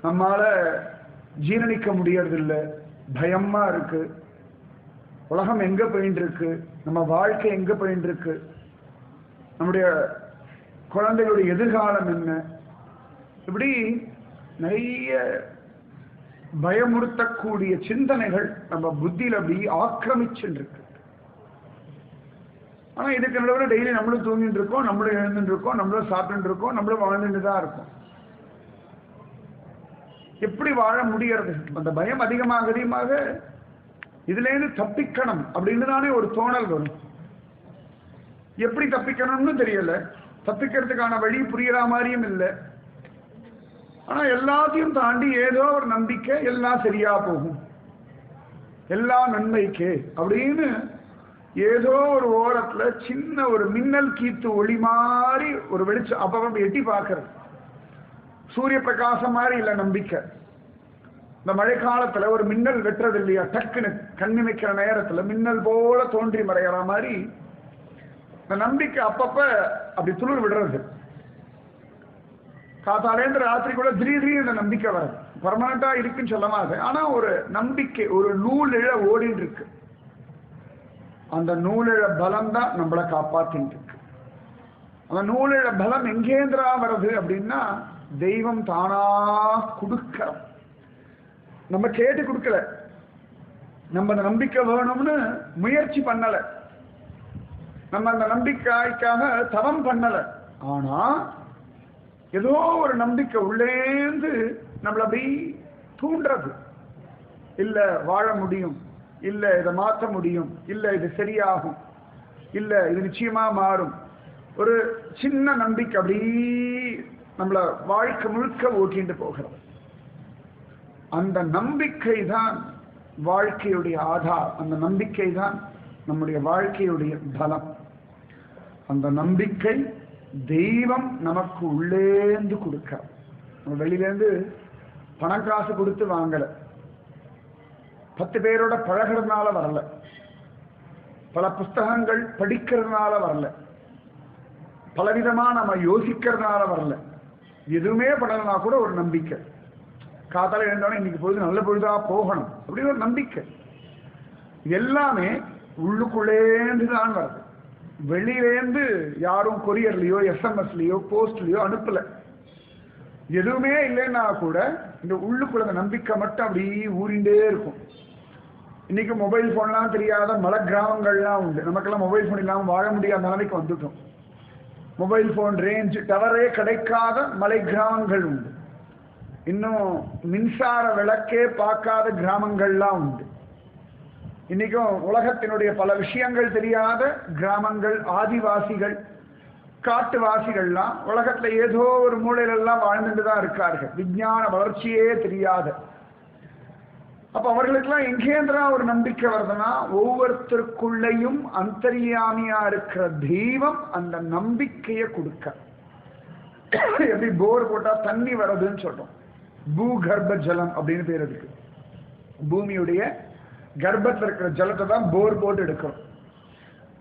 நம்மால ஜீரணிக்க முடியறதில்லை, பயமா இருக்கு. உலகம் எங்க போயிட்டு இருக்கு, நம்ம வாழ்க்கை எங்க போயிட்டு இருக்கு, நம்முடைய குழந்தைகளுடைய எதிர்காலம் என்ன, இப்படி நிறைய பயமுறுத்தக்கூடிய சிந்தனைகள் நம்ம புத்தியில அப்படி ஆக்கிரமிச்சுட்டு இருக்கு. ஆனா இதுக்கு நடுவில் டெய்லி நம்மளும் தூங்கிட்டு இருக்கோம், நம்மளும் எழுந்துட்டு இருக்கோம், நம்மளும் சாப்பிட்டு இருக்கோம், நம்மளும் வாழ்ந்துட்டு தான் இருக்கோம். எப்படி வாழ முடியறது? அந்த பயம் அதிகமாக அதிகமாக இதுல இருந்து தப்பிக்கணும் அப்படின்னு தானே ஒரு தோணல் வரும். எப்படி தப்பிக்கணும்னு தெரியல, தப்பிக்கிறதுக்கான வழி புரியற மாதிரியும் இல்லை. ஆனா எல்லாத்தையும் தாண்டி ஏதோ ஒரு நம்பிக்கை, எல்லாம் சரியா போகும், எல்லா நன்மைக்கு அப்படின்னு ஏதோ ஒரு ஓரத்துல சின்ன ஒரு மின்னல் கீத்து ஒளி மாதிரி ஒரு வெளிச்சம் அப்ப எட்டி பார்க்கறது. சூரிய பிரகாசம் மாதிரி இல்லை நம்பிக்கை. இந்த மழை காலத்துல ஒரு மின்னல் வெட்டுறது இல்லையா, டக்குன்னு கண்ணிமைக்கிற நேரத்துல மின்னல் போல தோன்றி மறைகிற மாதிரி இந்த நம்பிக்கை அப்பப்ப அப்படி துளிர் விடுறது. காத்தாலேந்து ராத்திரி கூட திடீர்னு இந்த நம்பிக்கை வராது, பர்மனண்டா இருக்குன்னு சொல்ல மாட்டேன். ஆனா ஒரு நம்பிக்கை, ஒரு நூலிழ ஓடிட்டு இருக்கு. அந்த நூலிழ பலம் தான் நம்மளை காப்பாத்திட்டு இருக்கு. அந்த நூலிழ பலம் எங்கேந்திரா வருது அப்படின்னா தெய்வம் தானா கொடுக்க, நம்ம கேட்டு கொடுக்கல, நம்ம அந்த நம்பிக்கை வேணும்னு முயற்சி பண்ணல, நம்ம அந்த நம்பிக்கைக்காக தவம் பண்ணல. ஆனா ஏதோ ஒரு நம்பிக்கை உள்ளேந்து நம்மள அப்படி தூண்டுறது. இல்ல வாழ முடியும், இல்ல இதை மாற்ற முடியும், இல்ல இது சரியாகும், இல்ல இது நிச்சயமா மாறும். ஒரு சின்ன நம்பிக்கை அப்படி நம்மள வாழ்க்கை முழுக்க ஓட்டிட்டு போகிறது. அந்த நம்பிக்கை தான் வாழ்க்கையுடைய ஆதார், அந்த நம்பிக்கை தான் நம்முடைய வாழ்க்கையுடைய பலம். அந்த நம்பிக்கை தெய்வம் நமக்கு உள்ளேந்து கொடுக்க, நம்ம வெளியிலேருந்து பணம் காசு கொடுத்து வாங்கல, 10 பேரோட பழகிறதுனால வரல, பல புஸ்தகங்கள் படிக்கிறதுனால வரல, பலவிதமா நம்ம யோசிக்கிறதுனால வரல. எதுவுமே படலைனா கூட ஒரு நம்பிக்கை, காத்தால எழுந்தோடனே இன்னைக்கு பொழுது நல்ல பொழுதா போகணும் அப்படின்னு ஒரு நம்பிக்கை. எல்லாமே உள்ளுக்குள்ளேந்து தான் வருது. வெளியிலேந்து யாரும் கொரியர்லயோ எஸ்எம்எஸ்லயோ போஸ்ட்லயோ அனுப்பல. எதுவுமே இல்லைன்னா கூட இந்த உள்ளுக்குள்ள நம்பிக்கை மட்டும் அப்படி ஊறிண்டே இருக்கும். இன்னைக்கு மொபைல் போன்லாம் தெரியாத மலை கிராமங்கள்லாம் உண்டு. நமக்கெல்லாம் மொபைல் போன் இல்லாமல் வாழ முடியாத நிலைமைக்கு வந்துட்டோம். மொபைல் போன் ரேஞ்ச் டவரே கிடைக்காத மலை கிராமங்கள் உண்டு. இன்னும் மின்சார விளக்கே பார்க்காத கிராமங்கள்லாம் உண்டு. இன்னைக்கும் உலகத்தினுடைய பல விஷயங்கள் தெரியாத கிராமங்கள், ஆதிவாசிகள், காட்டுவாசிகள்லாம் உலகத்துல ஏதோ ஒரு மூலையிலெல்லாம் வாழ்ந்துட்டு தான் இருக்கார்கள், விஞ்ஞான வளர்ச்சியே தெரியாத. அப்ப அவர்களுக்கெல்லாம் எங்கேந்திரா ஒரு நம்பிக்கை வருதுன்னா ஒவ்வொருத்தருக்குள்ளையும் அந்தர்யாமியா இருக்கிற தெய்வம் அந்த நம்பிக்கையை கொடுக்க. எப்படி போர் போட்டா தண்ணி வர்றதுன்னு சொல்றோம், பூகர்ப்ப ஜலம் அப்படின்னு பேர் இருக்கு. பூமியுடைய கர்ப்பத்தில் இருக்கிற ஜலத்தை தான் போர் போட்டு எடுக்கிறோம்.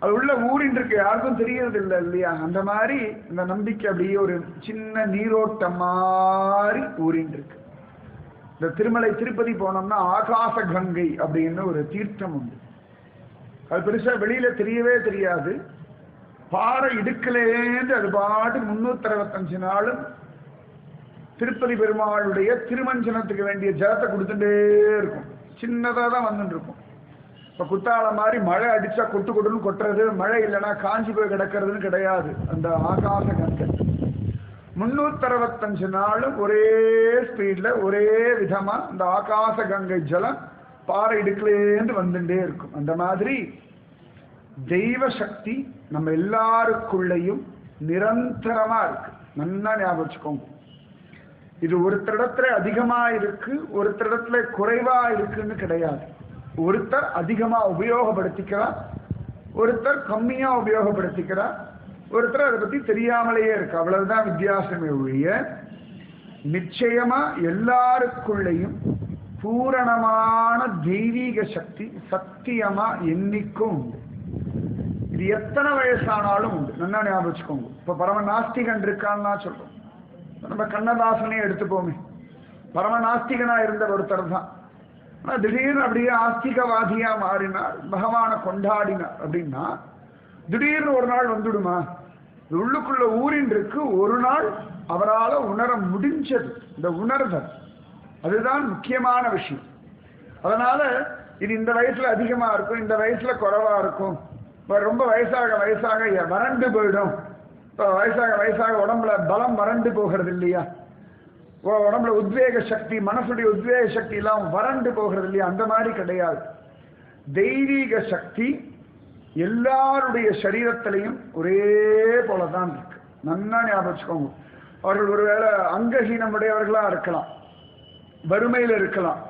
அது உள்ள ஊறின் இருக்கு, யாருக்கும் தெரியறது இல்லை இல்லையா. அந்த மாதிரி இந்த நம்பிக்கை அப்படியே ஒரு சின்ன நீரோட்டம் மாதிரி ஊறின் இருக்கு. இந்த திருமலை திருப்பதி போனோம்னா ஆகாச கங்கை அப்படின்னு ஒரு தீர்த்தம் உண்டு. அது பெருசா வெளியில தெரியவே தெரியாது. பாறை இடுக்கிலேந்து அது பாட்டு 365 நாளும் திருப்பதி பெருமாளுடைய திருமஞ்சனத்துக்கு வேண்டிய ஜலத்தை கொடுத்துட்டே இருக்கும். சின்னதா தான் வந்துட்டு இருக்கும். இப்ப குத்தால மாதிரி மழை அடிச்சா கொட்டு கொட்டுன்னு கொட்டுறது, மழை இல்லைன்னா காஞ்சி போய் கிடக்கிறதுன்னு கிடையாது. அந்த ஆகாச கங்கை 365 நாளும் ஒரே ஸ்பீட்ல ஒரே விதமா இந்த ஆகாச கங்கை ஜலம் பாறை இடுக்கிலேந்து வந்துட்டே இருக்கும். அந்த மாதிரி தெய்வ சக்தி நம்ம எல்லாருக்குள்ளேயும் நிரந்தரமா இருக்கு. நல்லா ஞாபகம் வச்சுக்கோங்க. இது ஒருத்தரிடத்துல அதிகமா இருக்கு, ஒருத்தரிடத்துல குறைவா இருக்குன்னு கிடையாது. ஒருத்தர் அதிகமா உபயோகப்படுத்திக்கிறார், ஒருத்தர் கம்மியா உபயோகப்படுத்திக்கிறார், ஒருத்தர் அதை பத்தி தெரியாமலேயே இருக்கு. அவ்வளவுதான் வித்தியாசமே ஒழிய நிச்சயமா எல்லாருக்குள்ளேயும் பூரணமான தெய்வீக சக்தி சத்தியமா என்னைக்கும் உண்டு. இது எத்தனை வயசானாலும் உண்டு. நல்லா ஞாபகம் வச்சுக்கோங்க. இப்ப பரம நாஸ்திகன் இருக்கான்னா சொல்றோம். நம்ம கண்ணதாசனே எடுத்துப்போமே. பரமநாஸ்திகனா இருந்த ஒருத்தர் தான். ஆனா திடீர்னு அப்படியே ஆஸ்திகவாதியா மாறினார், பகவானை கொண்டாடினார். அப்படின்னா திடீர்னு ஒரு நாள் வந்துடுமா? உள்ளுக்குள்ள ஊரின் இருக்கு, ஒரு நாள் அவரால் உணர முடிஞ்சது. இந்த உணர்தல் அதுதான் முக்கியமான விஷயம். அதனால இது இந்த வயசுல அதிகமா இருக்கும், இந்த வயசுல குறைவா இருக்கும். ரொம்ப வயசாக வயசாக வறண்டு போயிடும். இப்போ வயசாக வயசாக உடம்புல பலம் வறண்டு போகிறது இல்லையா? உடம்புல உத்வேக சக்தி, மனசுடைய உத்வேக சக்தி எல்லாம் வறண்டு போகிறது இல்லையா? அந்த மாதிரி கிடையாது. தெய்வீக சக்தி எல்லாருடைய சரீரத்திலையும் ஒரே போலதான் இருக்கு. நன்னா ஞாபகம் வச்சுக்கோங்க. அவர்கள் ஒருவேளை அங்கஹீனமுடையவர்களா இருக்கலாம், வறுமையில் இருக்கலாம்,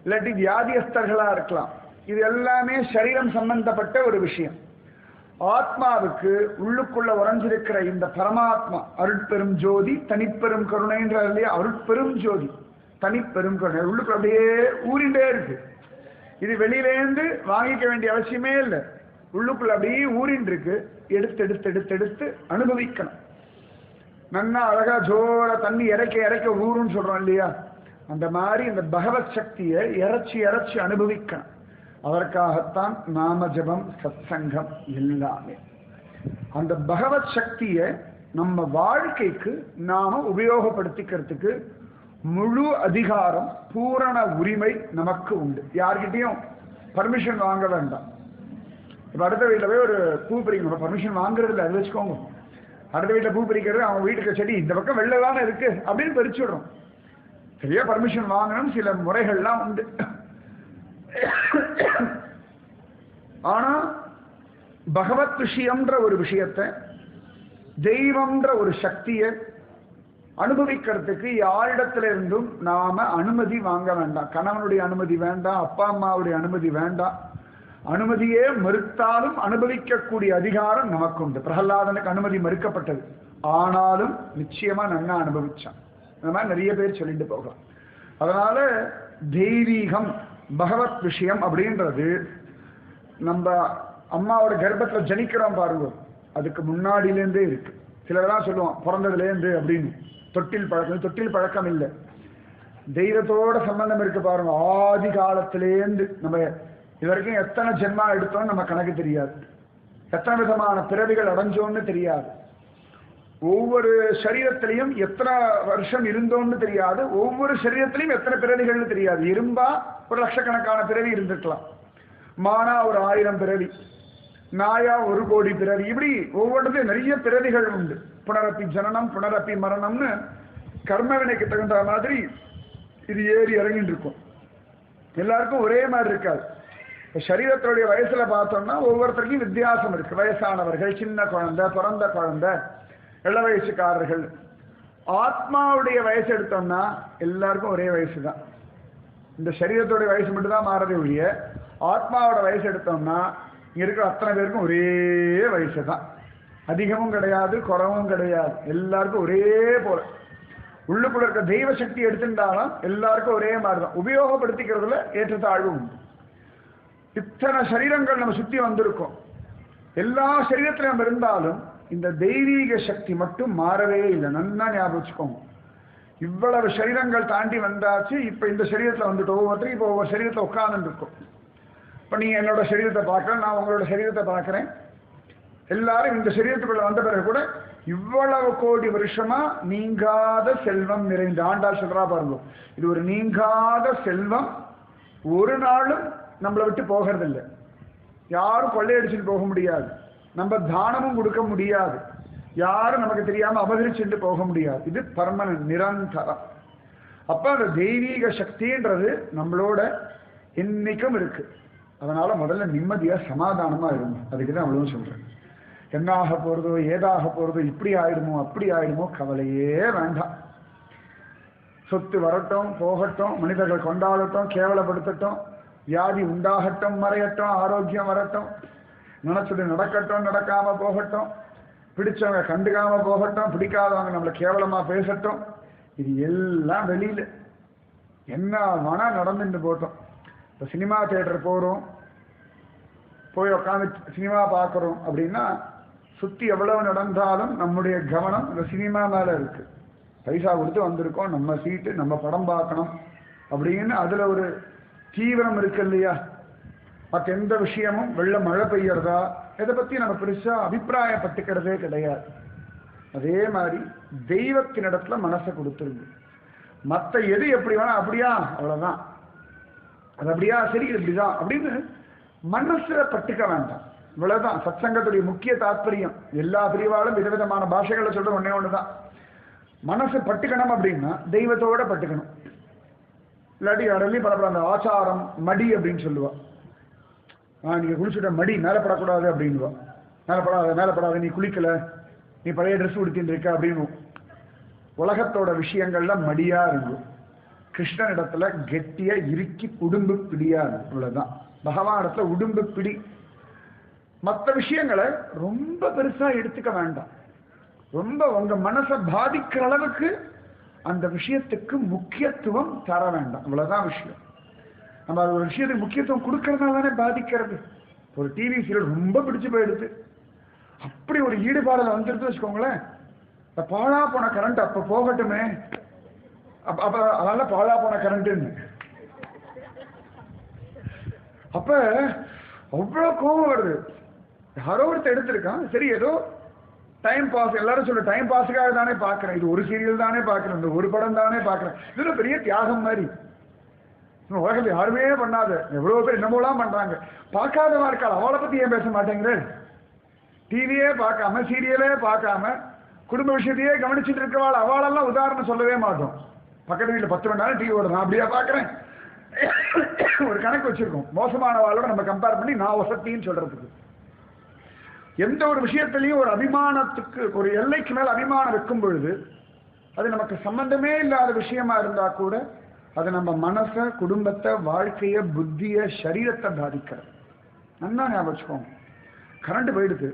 இல்லாட்டி வியாதியஸ்தர்களா இருக்கலாம். இது எல்லாமே சரீரம் சம்பந்தப்பட்ட ஒரு விஷயம். ஆத்மாவுக்கு உள்ளுக்குள்ள உறைஞ்சிருக்கிற இந்த பரமாத்மா அருட்பெரும் ஜோதி தனிப்பெரும் கருணைன்ற இல்லையா? அருட்பெரும் ஜோதி தனிப்பெரும் கருணை உள்ளுக்குள்ள அப்படியே ஊறிண்டே இருக்கு. இது வெளியிலேருந்து வாங்கிக்க வேண்டிய அவசியமே இல்லை. உள்ளுக்குள்ள அப்படியே ஊறின் இருக்கு. எடுத்து எடுத்து எடுத்து எடுத்து அனுபவிக்கணும். நன்னா அழகா ஜோர தண்ணி இறைக்க இறைக்க ஊருன்னு சொல்றோம் இல்லையா? அந்த மாதிரி இந்த பகவத் சக்தியை இறைச்சி இறைச்சி அனுபவிக்கணும். அதற்காகத்தான் நாம ஜபம், சத்சங்கம் எல்லாமே. அந்த பகவத் சக்தியை நம்ம வாழ்க்கைக்கு நாம உபயோகப்படுத்திக்கிறதுக்கு முழு அதிகாரம், பூரண உரிமை நமக்கு உண்டு. யார்கிட்டையும் பர்மிஷன் வாங்க வேண்டாம். இப்ப அடுத்த வீட்டில் போய் ஒரு பூ பறிக்கணும், பர்மிஷன் வாங்குறது இல்லை, அது வச்சுக்கோங்க. அடுத்த வீட்டில் பூ பறிக்கிறது, அவங்க வீட்டுக்கு செடி இந்த பக்கம் வெளில தானே இருக்கு அப்படின்னு பறிச்சு விடுறோம். சரியா பர்மிஷன் வாங்கணும், சில முறைகள்லாம் உண்டு. ஆனா பகவத் விஷயம்ன்ற ஒரு விஷயத்தை, தெய்வம்ன்ற ஒரு சக்தியை அனுபவிக்கிறதுக்கு யாரிடத்துல இருந்தும் நாம அனுமதி வாங்க வேண்டாம். கணவனுடைய அனுமதி வேண்டாம், அப்பா அம்மாவுடைய அனுமதி வேண்டாம். அனுமதியே மறுத்தாலும் அனுபவிக்கக்கூடிய அதிகாரம் நமக்கு உண்டு. பிரகலாதனுக்கு அனுமதி மறுக்கப்பட்டது, ஆனாலும் நிச்சயமா நன்னா அனுபவிச்சான். அந்த மாதிரி நிறைய பேர் சொல்லிட்டு போகலாம். அதனால தெய்வீகம் பகவத் விஷயம் அப்படின்றது நம்ம அம்மாவோட கர்ப்பத்துல ஜனிக்கிறோம் பாருங்க, அதுக்கு முன்னாடியிலேருந்தே இருக்கு. சிலர்தான் சொல்லுவோம் பிறந்ததுலேருந்து அப்படின்னு. தொட்டில் பழக்கம், தொட்டில் பழக்கம் இல்லை, தெய்வத்தோட சம்பந்தம் இருக்கு பாருங்க. ஆதி காலத்திலேருந்து நம்ம இது வரைக்கும் எத்தனை ஜென்மா எடுத்தோம்னு நம்ம கணக்கு தெரியாது, எத்தனை விதமான பிறவிகள் அடைஞ்சோன்னு தெரியாது, ஒவ்வொரு சரீரத்திலையும் எத்தனை வருஷம் இருந்தோம்னு தெரியாது, ஒவ்வொரு சரீரத்திலையும் எத்தனை பிறவிகள்னு தெரியாது. இரும்பா ஒரு லட்சக்கணக்கான பிறவி இருந்திருக்கலாம், மானா ஒரு 1000 பிறவி, நாயா 1 கோடி பிறவி, இப்படி ஒவ்வொன்றுத்தையும் நிறைய பிறவிகள் உண்டு. புனரப்பி ஜனனம் புனரப்பி மரணம்னு கர்மவினைக்கு தகுந்த மாதிரி இது ஏறி இறங்கிட்டு இருக்கும். எல்லாருக்கும் ஒரே மாதிரி இருக்காது. சரீரத்தினுடைய வயசுல பார்த்தோம்னா ஒவ்வொருத்தருக்கும் வித்தியாசம் இருக்கு. வயசானவர்கள், சின்ன குழந்தை, பிறந்த குழந்தை, இள வயசுக்காரர்கள். ஆத்மாவுடைய வயசு எடுத்தோம்னா எல்லாருக்கும் ஒரே வயசு தான். இந்த சரீரத்தோடைய வயசு மட்டும் தான் மாறதே ஒழிய, ஆத்மாவோட வயசு எடுத்தோம்னா இங்க இருக்கிற அத்தனை பேருக்கும் ஒரே வயசு தான். அதிகமும் கிடையாது, குறவும் கிடையாது, எல்லாருக்கும் ஒரே போல. உள்ளுக்குள்ள இருக்க தெய்வ சக்தி எடுத்துட்டாலும் எல்லாருக்கும் ஒரே மாதிரி தான். உபயோகப்படுத்திக்கிறதுல ஏற்றத்தாழ்வு உண்டு. இத்தனை சரீரங்கள் நம்ம சுத்தி வந்திருக்கோம். எல்லா சரீரத்திலும் நம்ம இருந்தாலும் இந்த தெய்வீக சக்தி மட்டும் மாறவே இல்லை. நல்லா ஞாபகம் வச்சுக்கோங்க. இவ்வளவு சரீரங்கள் தாண்டி வந்தாச்சு. இப்ப இந்த சரீரத்துல வந்துட்டு ஒவ்வொருத்தரும் இப்ப ஒவ்வொரு சரீரத்துல உட்கார்ந்து இருக்கும். இப்ப நீங்க என்னோட சரீரத்தை பார்க்கறேன், நான் உங்களோட சரீரத்தை பார்க்கிறேன். எல்லாரும் இந்த சரீரத்துக்குள்ள வந்த பிறகு கூட இவ்வளவு கோடி வருஷமா நீங்காத செல்வம் நிறைந்த ஆண்டாள் சொல்றா பாருங்க. இது ஒரு நீங்காத செல்வம், ஒரு நாளும் நம்மளை விட்டு போகிறது இல்லை. யாரும் கொள்ளையடிச்சுட்டு போக முடியாது, நம்ம தானமும் கொடுக்க முடியாது, யாரும் நமக்கு தெரியாம அபகரிச்சுட்டு போக முடியாது. இது பர்மனன்ட், நிரந்தரம். அப்ப அந்த தெய்வீக சக்தின்றது நம்மளோட இன்னைக்கும் இருக்கு. அதனால முதல்ல நிம்மதியா சமாதானமா இருக்கும். அதுக்குதான் அவ்வளவு சொல்றேன். என்ன ஆக போறதோ, ஏதாக போறதோ, இப்படி ஆயிடுமோ அப்படி ஆயிடுமோ கவலையே வேண்டாம். சொத்து வரட்டும் போகட்டும், மனிதர்கள் கொண்டாடட்டும் கேவலப்படுத்தட்டும், வியாதி உண்டாகட்டும் மறையட்டும், ஆரோக்கியம் வரட்டும், நினைச்சது நடக்கட்டும் நடக்காம போகட்டும், பிடிச்சவங்க கண்டுக்காம போகட்டும், பிடிக்காதவங்க நம்மளை கேவலமா பேசட்டும், இது எல்லாம் வெளியில என்ன வேணா நடந்துட்டு போட்டோம். இப்போ சினிமா தியேட்டர் போகிறோம், போய் உட்காந்து சினிமா பார்க்குறோம் அப்படின்னா சுற்றி எவ்வளவு நடந்தாலும் நம்முடைய கவனம் இந்த சினிமா மேலே இருக்கு. பைசா கொடுத்து வந்திருக்கோம், நம்ம சீட்டு, நம்ம படம் பார்க்கணும் அப்படின்னு அதுல ஒரு தீவிரம் இருக்கு இல்லையா? மற்ற எந்த விஷயமும் வெள்ள மழை பெய்யறதா இதை பத்தி நம்ம பெருசா அபிப்பிராயப்பட்டுக்கிறதே கிடையாது. அதே மாதிரி தெய்வத்தினிடத்துல மனசை கொடுத்துருங்க. மற்ற எது எப்படி வேணா அப்படியா அவ்வளவுதான், அது அப்படியா சரி இப்படிதான் அப்படின்னு மனசுல பட்டுக்க வேண்டாம். இவ்வளவுதான் சத்சங்கத்துடைய முக்கிய தாற்பயம். எல்லா பிரிவாலும் விதவிதமான பாஷைகளை சொல்ற ஒன்னே ஒண்ணுதான், மனசு பட்டுக்கணும் அப்படின்னா தெய்வத்தோட பட்டுக்கணும். இல்லாட்டி யாரெல்லாம் பரப்பட அந்த ஆச்சாரம் மடி அப்படின்னு சொல்லுவா. நீங்க குளிச்சுட்ட மடி மேலப்படக்கூடாது அப்படின்வா. மேலப்படாத நீ குளிக்கல, நீ பழைய ட்ரெஸ் உடுத்தின்னு இருக்க அப்படின்னு. உலகத்தோட விஷயங்கள்ல மடியா இருக்கும், கிருஷ்ணனிடத்துல கெட்டியா இறுக்கி உடும்பு பிடியா இருக்கும். இவ்வளவுதான் பகவான் இடத்துல உடும்பு பிடி. மற்ற விஷயங்களை ரொம்ப பெருசா எடுத்துக்க வேண்டாம். ரொம்ப உங்க மனசை பாதிக்கிற அளவுக்கு அந்த விஷயத்துக்கு முக்கியத்துவம் தர வேண்டாம். இவ்வளவுதான் விஷயம். நம்ம அது ஒரு விஷயத்துக்கு முக்கியத்துவம் கொடுக்கறதுனால தானே பாதிக்கிறது. ஒரு டிவி சீரியல் ரொம்ப பிடிச்சு போயிடுது, அப்படி ஒரு ஈடுபாடுல வந்துருது வச்சுக்கோங்களேன். பாழா போன கரண்ட் அப்ப போகட்டுமே, அப்ப அதனால பாழா போன கரண்ட்னு அப்ப அவ்வளவு கோபம் வருது. யாரோ ஒருத்தர் எடுத்திருக்கான், சரி ஏதோ டைம் பாஸ், எல்லாரும் சொல்ல டைம் பாஸுக்காக தானே பாக்குறேன், இது ஒரு சீரியல் தானே பாக்குறேன், இந்த ஒரு படம் தானே பாக்குறேன். இதுல பெரிய தியாகம் மாதிரி உலகத்துல யாருமே பண்ணாத எவ்வளவு பேர் என்னமோலாம் பண்றாங்க. பார்க்காதவா இருக்காள், அவளை பத்தி ஏன் பேச மாட்டேங்கிறேன்? டிவியே பார்க்காம சீரியலே பார்க்காம குடும்ப விஷயத்தையே கவனிச்சுட்டு இருக்கவாள் அவளெல்லாம் உதாரணம் சொல்லவே மாட்டோம். பக்கத்து வீட்டில் 10 மணி நேரம் டிவி ஓடுறேன், அப்படியா பார்க்குறேன். ஒரு கணக்கு வச்சிருக்கோம், மோசமானவாளோட நம்ம கம்பேர் பண்ணி நான் வசத்தின்னு சொல்றதுக்கு. எந்த ஒரு விஷயத்திலையும் ஒரு அபிமானத்துக்கு ஒரு எல்லைக்கு மேல அபிமானம் வைக்கும் பொழுது அது நமக்கு சம்பந்தமே இல்லாத விஷயமா இருந்தா கூட அது நம்ம மனசை, குடும்பத்தை, வாழ்க்கைய, புத்திய, சரீரத்தை பாதிக்கிறது. நல்லா ஞாபகம் வச்சுக்கோங்க. கரண்ட் போயிடுது,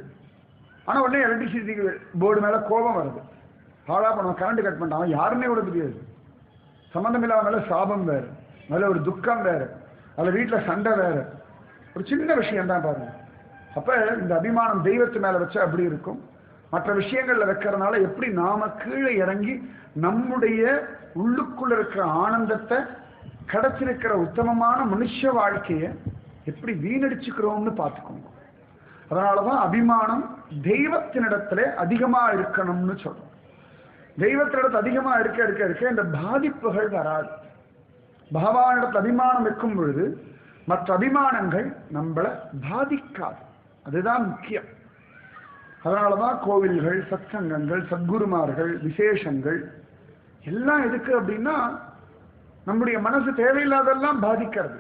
ஆனா உடனே எலக்ட்ரிசிட்டி போர்டு மேல கோபம் வருது. பாழா பண்ணுவோம், கரண்ட் கட் பண்ணிட்டான், அவன் யாருன்னே கூட தெரியாது. சம்பந்தம் இல்லாத மேல சாபம் வேறு, மேல ஒரு துக்கம் வேறு, அதுல வீட்டுல சண்டை வேறு. ஒரு சின்ன விஷயம் தான் பாருங்க. அப்ப இந்த அபிமானம் தெய்வத்து மேல வச்சா அப்படி இருக்கும். மற்ற விஷயங்கள்ல வைக்கிறதுனால எப்படி நாம கீழே இறங்கி நம்முடைய உள்ளுக்குள்ள இருக்கிற ஆனந்தத்தை, கிடைச்சிருக்கிற உத்தமமான மனுஷ வாழ்க்கைய எப்படி வீணடிச்சுக்கிறோம்னு பார்த்துக்கோங்க. அதனாலதான் அபிமானம் தெய்வத்தினிடத்துல அதிகமா இருக்கணும்னு சொல்றோம். தெய்வத்தினிடத்துல அதிகமா இருக்க இருக்க இருக்க இந்த பாதிப்புகள் வராது. பகவானிடத்துல அபிமானம் வைக்கும் பொழுது மற்ற அபிமானங்கள் நம்மளை பாதிக்காது. அதுதான் முக்கியம். அதனாலதான் கோவில்கள், சத்சங்கங்கள், சத்குருமார்கள், விசேஷங்கள் எல்லாம் எதுக்கு அப்படின்னா நம்முடைய மனசு தேவையில்லாதெல்லாம் பாதிக்கிறது.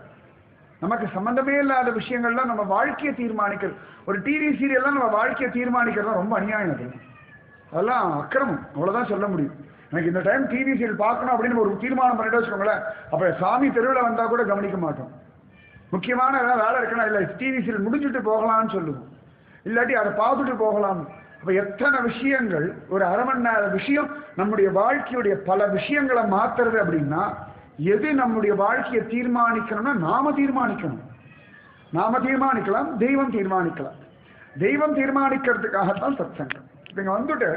நமக்கு சம்பந்தமே இல்லாத விஷயங்கள்லாம் நம்ம வாழ்க்கையை தீர்மானிக்கிறது. ஒரு டிவி சீரியல்லாம் நம்ம வாழ்க்கையை தீர்மானிக்கிறது ரொம்ப அநியாயம். அது அதெல்லாம் அக்கிரமம், அவ்வளவுதான் சொல்ல முடியும். எனக்கு இந்த டைம் டிவி சீரியல் பார்க்கணும் அப்படின்னு ஒரு தீர்மானம் பண்ணிட்டு வச்சுக்கோங்களேன், அப்ப சாமி தெருவில் வந்தா கூட கவனிக்க மாட்டோம். முக்கியமான ஏதாவது வேலை இருக்கணும், இல்லை டிவி சீரியல் முடிச்சுட்டு போகலான்னு சொல்லுவோம், இல்லாட்டி அதை பார்த்துட்டு போகலாம். அப்ப எத்தனை விஷயங்கள், ஒரு அரை மணி நேர விஷயம் நம்முடைய வாழ்க்கையுடைய பல விஷயங்களை மாத்துறது. அப்படின்னா எது நம்முடைய வாழ்க்கையை தீர்மானிக்கணும்னா நாம தீர்மானிக்கணும். நாம தீர்மானிக்கலாம், தெய்வம் தீர்மானிக்கலாம். தெய்வம் தீர்மானிக்கிறதுக்காகத்தான் சத்சங்கம். இங்க வந்துட்டு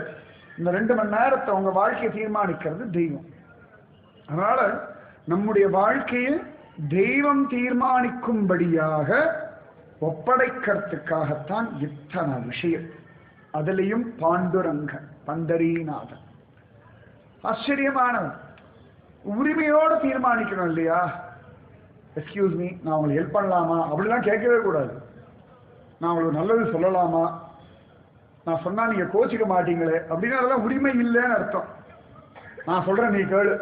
இந்த 2 மணி நேரத்தை உங்க வாழ்க்கையை தீர்மானிக்கிறது தெய்வம். அதனால நம்முடைய வாழ்க்கையை தெய்வம் தீர்மானிக்கும்படியாக ஒப்படைக்கிறதுக்காகத்தான் இத்தனை விஷயம். அதுலயும் பாண்டுரங்க பந்தரீநாதன் ஆச்சரியமானவன். உரிமையோட தீர்மானிக்கணும் இல்லையா? எக்ஸ்கியூஸ் மீ, நான் உங்களுக்கு ஹெல்ப் பண்ணலாமா அப்படிலாம் கேட்கவே கூடாது. நான் உங்களுக்கு நல்லது சொல்லலாமா, நான் சொன்னா நீங்க கோச்சிக்க மாட்டீங்களே அப்படின்னா அதெல்லாம் உரிமை இல்லைன்னு அர்த்தம். நான் சொல்றேன், நீ கேளு,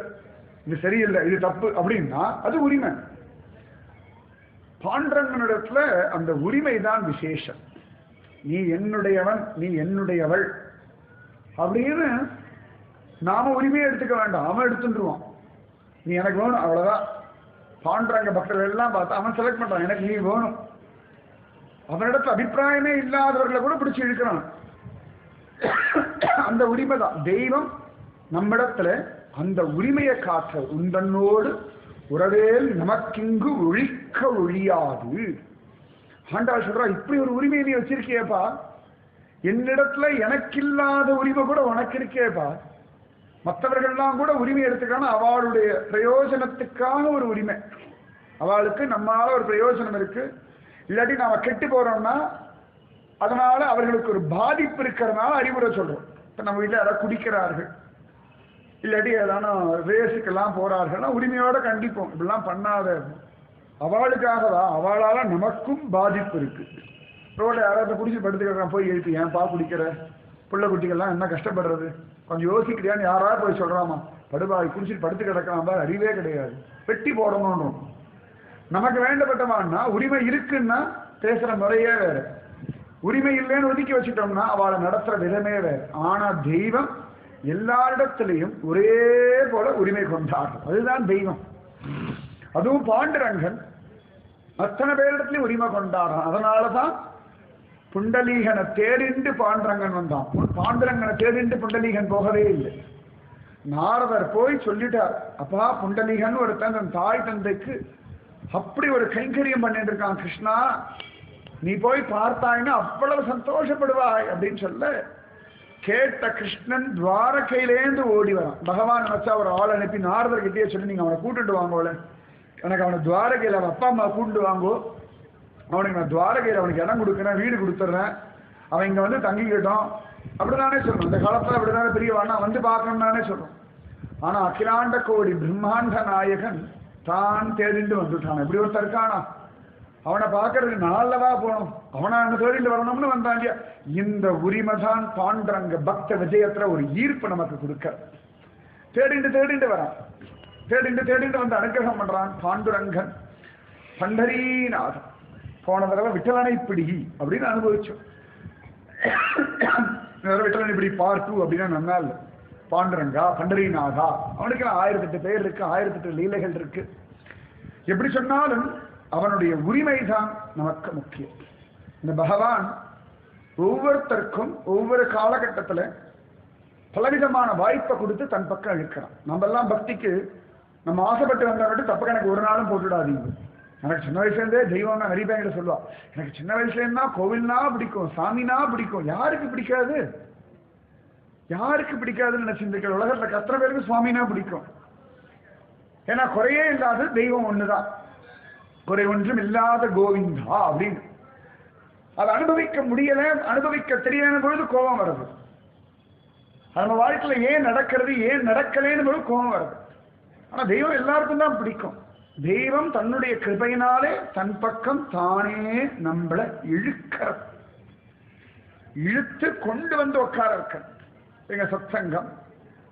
இது சரியில்லை, இது தப்பு அப்படின்னா அது உரிமை. பாண்டரங்கனிடத்துல அந்த உரிமை தான் விசேஷம். நீ என்னுடையவன், நீ என்னுடையவள் அப்படின்னு நாம உரிமையை எடுத்துக்க வேண்டாம், அவன் எடுத்துருவான். நீ எனக்கு வேணும் அவ்வளவுதான். பாண்டரங்க பக்தர்கள் எல்லாம் பார்த்தா அவன் செலக்ட் பண்றான், எனக்கு நீ வேணும். அவனிடத்துல அபிப்பிராயமே இல்லாதவர்களை கூட பிடிச்சி இழுக்கிறான். அந்த உரிமை தான் தெய்வம் நம்மிடத்துல அந்த உரிமையை காற்ற. உந்தன்னோடு உறவேல் நமக்கிங்கு ஒழிக்க ஒழியாது. ஆண்டாள் சொல்றா, இப்படி ஒரு உரிமையை நீ வச்சிருக்கியப்பா, என்னிடத்துல எனக்கு இல்லாத உரிமை கூட உனக்கு இருக்கேப்பா. மற்றவர்கள்லாம் கூட உரிமை எடுத்துக்கான அவளுடைய பிரயோஜனத்துக்காக ஒரு உரிமை. அவளுக்கு நம்மால ஒரு பிரயோஜனம் இருக்கு, இல்லாட்டி நாம கெட்டு போறோம்னா அதனால அவர்களுக்கு ஒரு பாதிப்பு இருக்கிறதுனால அறிவுரை சொல்றோம். இப்ப நம்ம வீட்டில் யாராவது குடிக்கிறார்கள், இல்லாட்டி ஏதான ரேஸுக்கெல்லாம் போறார்கள்னா உரிமையோட கண்டிப்போம், இப்படிலாம் பண்ணாத. அவளுக்காகவா? அவளால நமக்கும் பாதிப்பு இருக்கு. ரோட யாராவது குடிச்சு படுத்துக்கிறான், போய் எழுப்பி ஏன்பா குடிக்கிற, பிள்ளை குட்டிகள்லாம் என்ன கஷ்டப்படுறது, கொஞ்சம் யோசிக்கிறியான்னு யாராவது போய் சொல்றாமா? படுபாய் குடிச்சிட்டு படுத்து கிடக்கலாம், அறிவே கிடையாது, வெட்டி போடணும்னு. நமக்கு வேண்டப்பட்டவான்னா உரிமை இருக்குன்னா பேசுற முறையே வேற, உரிமை இல்லைன்னு ஒதுக்கி வச்சுட்டோம்னா அவளை நடத்துற விதமே வேற. ஆனா தெய்வம் எல்லாரிடத்திலையும் ஒரே போல உரிமை கொண்டார், அதுதான் தெய்வம். அதுவும் பாண்டுரங்கன் அத்தனை பேரிடத்திலையும் உரிமை கொண்டாடுறான். அதனாலதான் புண்டலீகனை தேடிண்டு பாண்டுரங்கன் வந்தான். பாண்டுரங்கனை தேடிண்டு புண்டலீகன் போகவே இல்லை. நாரதர் போய் சொல்லிட்டார், அப்பா புண்டலீகன் ஒருத்தன் தன் தாய் தந்தைக்கு அப்படி ஒரு கைங்கரியம் பண்ணிட்டு இருக்கான், கிருஷ்ணா நீ போய் பார்த்தாயின்னா அவ்வளவு சந்தோஷப்படுவாய் அப்படின்னு சொல்ல, கேட்ட கிருஷ்ணன் துவாரகையிலேந்து ஓடி வரான். பகவான் நினைச்சா ஒரு ஆள் அனுப்பி நாரதர் கிட்டே சொல்லி நீங்க அவனை கூட்டுட்டு வாங்கோல, எனக்கு அவனை துவாரகையில் அவன் அப்பா அம்மா கூட்டு வாங்கோ, அவனுக்கு நான் துவாரகையில் அவனுக்கு இடம் கொடுக்குறேன், வீடு கொடுத்துட்றேன், அவன் இங்க வந்து தங்கிக்கிட்டோம் அப்படிதானே சொல்றோம். இந்த காலத்துல அப்படிதானே பெரியவானா வந்து பார்க்கணும் தானே சொல்றோம். ஆனா அகிலாண்ட கோடி பிரம்மாண்ட நாயகன் தான் தேடிண்டு வந்துட்டான். எப்படி ஒருத்தர் இருக்கானா, அவனை பார்க்கறதுக்கு நாளவா போகணும், அவனை தேடிட்டு வரணும்னு வந்தான் இல்லையா. இந்த உரிமை தான் பாண்டுரங்க பக்த விஜயத்துல ஒரு ஈர்ப்பு நமக்கு கொடுக்க. தேடிண்டு வரான், தேடிண்டு வந்து அனுகிரகம் பண்றான் பாண்டுரங்கன். பண்டரீநாதன் போன தடவை விட்டலனை பிடி அப்படின்னு அனுபவிச்சோம். விட்டலனை பிடி பார்ட் 2 அப்படின்னா நல்லா இல்லை. பாண்டுரங்கா பண்டரீநாதா அவனுக்கு 1008 பேர் இருக்கு, 1008 லீலைகள் இருக்கு. எப்படி சொன்னாலும் அவனுடைய உரிமை தான் நமக்கு முக்கியம். இந்த பகவான் ஒவ்வொருத்தருக்கும் ஒவ்வொரு காலகட்டத்தில் பலவிதமான வாய்ப்பை கொடுத்து தன் பக்கம் இழுக்கிறான். நம்ம எல்லாம் பக்திக்கு நம்ம ஆசைப்பட்டு வந்தா மட்டும் தப்பு கணக்கு ஒரு நாளும் போட்டுடாதீங்க. எனக்கு சின்ன வயசுலேருந்தே தெய்வம்னா நிறைய பேர் சொல்லுவா, எனக்கு சின்ன வயசுலேருந்தா கோவில்னா பிடிக்கும், சாமினா பிடிக்கும். யாருக்கு பிடிக்காது? யாருக்கு பிடிக்காதுன்னு நினைச்சிருக்க உலகத்துல கத்திர பேருக்கு சுவாமினா பிடிக்கும். ஏன்னா குறையே இல்லாத தெய்வம் ஒண்ணுதான், குறை ஒன்றும் இல்லாத கோவிந்தா அப்படின்னு. அதை அனுபவிக்க முடியல, அனுபவிக்க தெரியல பொழுது கோபம் வருது. நம்ம வாழ்க்கையில ஏன் நடக்கிறது ஏன் நடக்கலேன்னு பொழுது கோபம் வருது. ஆனா தெய்வம் எல்லாருக்கும் தான் பிடிக்கும். தெய்வம் தன்னுடைய கிருபையினாலே தன் பக்கம் தானே நம்மளை இழுத்து கொண்டு வந்து உட்கார இருக்க. எங்க சத்சங்கம்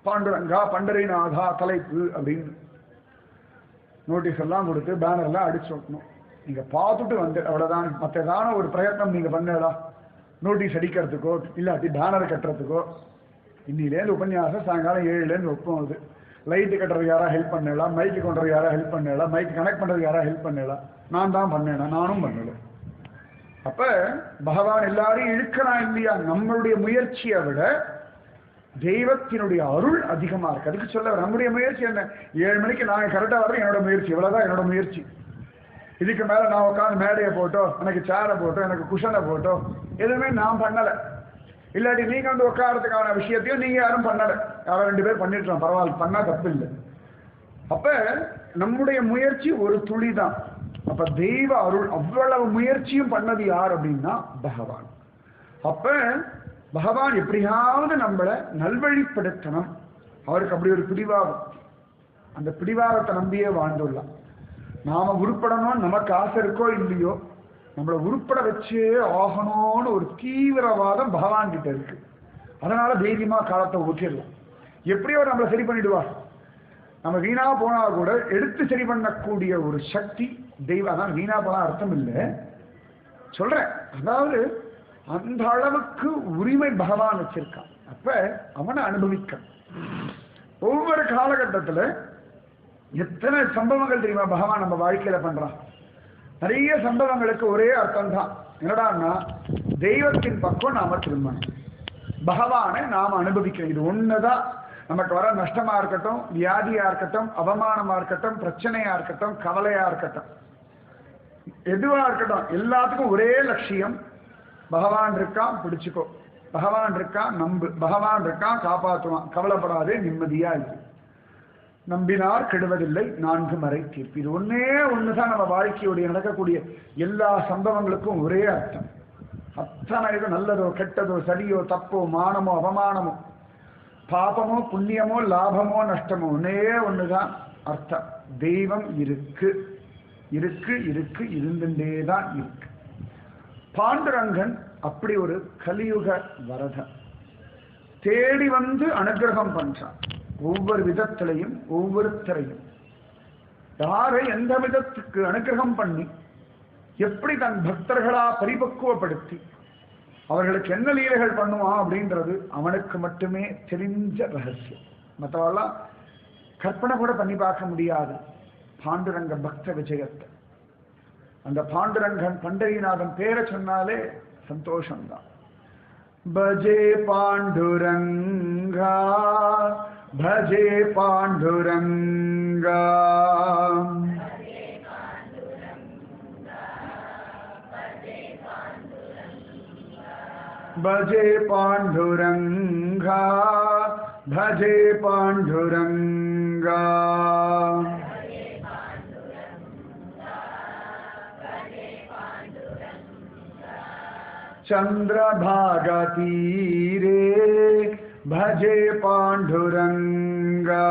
பாண்டுரங்கா பண்டரிநாதா தலைப்பு அப்படின்னு நோட்டீஸ் எல்லாம் கொடுத்து பேனர் எல்லாம் அடிச்சு வைக்கணும். நீங்க பார்த்துட்டு வந்து அவ்வளவுதான். மற்ற ஏதான ஒரு பிரயத்னம் நீங்க பண்ணலாம், நோட்டீஸ் அடிக்கிறதுக்கோ இல்லாட்டி பேனர் கட்டுறதுக்கோ. இன்னிலேருந்து உபன்யாசம் சாயங்காலம் 7லேருந்து வைப்போம். அது லைட்டு கட்டுறதுக்கு யாரா ஹெல்ப் பண்ணலாம், மைக்கு கொண்டுறதுக்கு யாரா ஹெல்ப் பண்ணலாம், மைக்கு கனெக்ட் பண்றதுக்கு யாரா ஹெல்ப் பண்ணலாம். நான் தான் பண்ணேன், நானும் பண்ணல. அப்ப பகவான் எல்லாரையும் இழுக்கலாம் இல்லையா? நம்மளுடைய முயற்சியை விட தெய்வத்தினுடைய அருள் அதிகமா இருக்கு. அதுக்கு சொல்ல நம்முடைய முயற்சி என்ன? 7 மணிக்கு நான் கரெக்டா வர்றேன், என்னோட முயற்சி இவ்வளவுதான். என்னோட முயற்சி இதுக்கு மேல நான் உட்காந்து மேடையை போட்டோ, எனக்கு சேரை போட்டோ, எனக்கு குஷனை போட்டோ எதுவுமே நான் பண்ணலை. இல்லாட்டி நீங்க வந்து உட்காரத்துக்கான விஷயத்தையும் நீங்க யாரும் பண்ணலை. யாரும் 2 பேர் பண்ணிட்டுறோம், பரவாயில்ல, பண்ணா தப்பு இல்லை. அப்ப நம்முடைய முயற்சி ஒரு துளி தான். அப்ப தெய்வ அருள் அவ்வளவு முயற்சியும் பண்ணது யார் அப்படின்னா பகவான். அப்ப பகவான் எப்படியாவது நம்மளை நல்வழிப்படுத்தணும். அவருக்கு அப்படி ஒரு பிடிவாதம், அந்த பிடிவாதத்தை நம்பியே வாழ்ந்துள்ளலாம். நாம உருப்படணும் நமக்கு ஆசை இருக்கோ இல்லையோ, நம்மளை உருப்பட வச்சே ஆகணும்னு ஒரு தீவிரவாதம் பகவான் கிட்ட இருக்கு. அதனால தைரியமா காலத்தை ஊற்றிடலாம். எப்படியோ நம்மளை சரி பண்ணிடுவார். நம்ம வீணா போனா கூட எடுத்து சரி பண்ணக்கூடிய ஒரு சக்தி தெய்வம். அதான் வீணா போனா அர்த்தம் இல்லை சொல்றேன். அதாவது அந்த அளவுக்கு உரிமை பகவான் வச்சிருக்கான். அப்ப அவனை அனுபவிக்க ஒவ்வொரு காலகட்டத்தில் எத்தனை சம்பவங்கள் தெரியுமா பகவான் நம்ம வாழ்க்கையில பண்றான். நிறைய சம்பவங்களுக்கு ஒரே அர்த்தம் தான். என்னடான்னா தெய்வத்தின் பக்கம் நாம திரும்பணும், பகவானை நாம அனுபவிக்கணும். இது ஒண்ணுதான் நமக்கு வர நஷ்டமா இருக்கட்டும், வியாதியா இருக்கட்டும், அவமானமா இருக்கட்டும், பிரச்சனையா இருக்கட்டும், கவலையா இருக்கட்டும், எதுவா இருக்கட்டும், எல்லாத்துக்கும் ஒரே லட்சியம். பகவான் இருக்கான், பிடிச்சுக்கோ. பகவான் இருக்கா நம்பு, பகவான் இருக்கா காப்பாற்றுவான், கவலைப்படாதே, நிம்மதியா இரு. நம்பினார் கெடுவதில்லை, நான்கு மறை தீர்ப்பு. இது ஒன்னே ஒண்ணுதான் நம்ம வாழ்க்கையுடைய நடக்கக்கூடிய எல்லா சம்பவங்களுக்கும் ஒரே அர்த்தம். அத்தனை இது நல்லதோ கெட்டதோ சரியோ தப்போ மானமோ அவமானமோ பாபமோ புண்ணியமோ லாபமோ நஷ்டமோ ஒன்னே ஒண்ணுதான் அர்த்தம். தெய்வம் இருக்கு இருக்கு இருக்கு, இருந்துட்டேதான் இருக்கு. பாண்டுரங்கன் அப்படி ஒரு கலியுக வரதன் தேடி வந்து அனுகிரகம் பண்றான். ஒவ்வொரு விதத்திலையும் ஒவ்வொருத்தரையும் யாரை எந்த விதத்துக்கு அனுகிரகம் பண்ணி எப்படி தன் பக்தர்களா பரிபக்குவப்படுத்தி அவர்களுக்கு என்ன லீலைகள் பண்ணுவான் அப்படின்றது அவனுக்கு மட்டுமே தெரிஞ்ச ரகசியம். மற்றவெல்லாம் கற்பனை கூட பண்ணி பார்க்க முடியாது பாண்டுரங்க பக்த விஜயத்தை. அந்த பாண்டுரங்கன் பண்டரிநாதன் பேரை சொன்னாலே சந்தோஷம்தான். பஜே பாண்டுரங்கா பஜே பாண்டுரங்கா பஜே பாண்டுரங்கா பஜே பாண்டுரங்கா चंद्रभागा तीरे भजे पांडुरंगा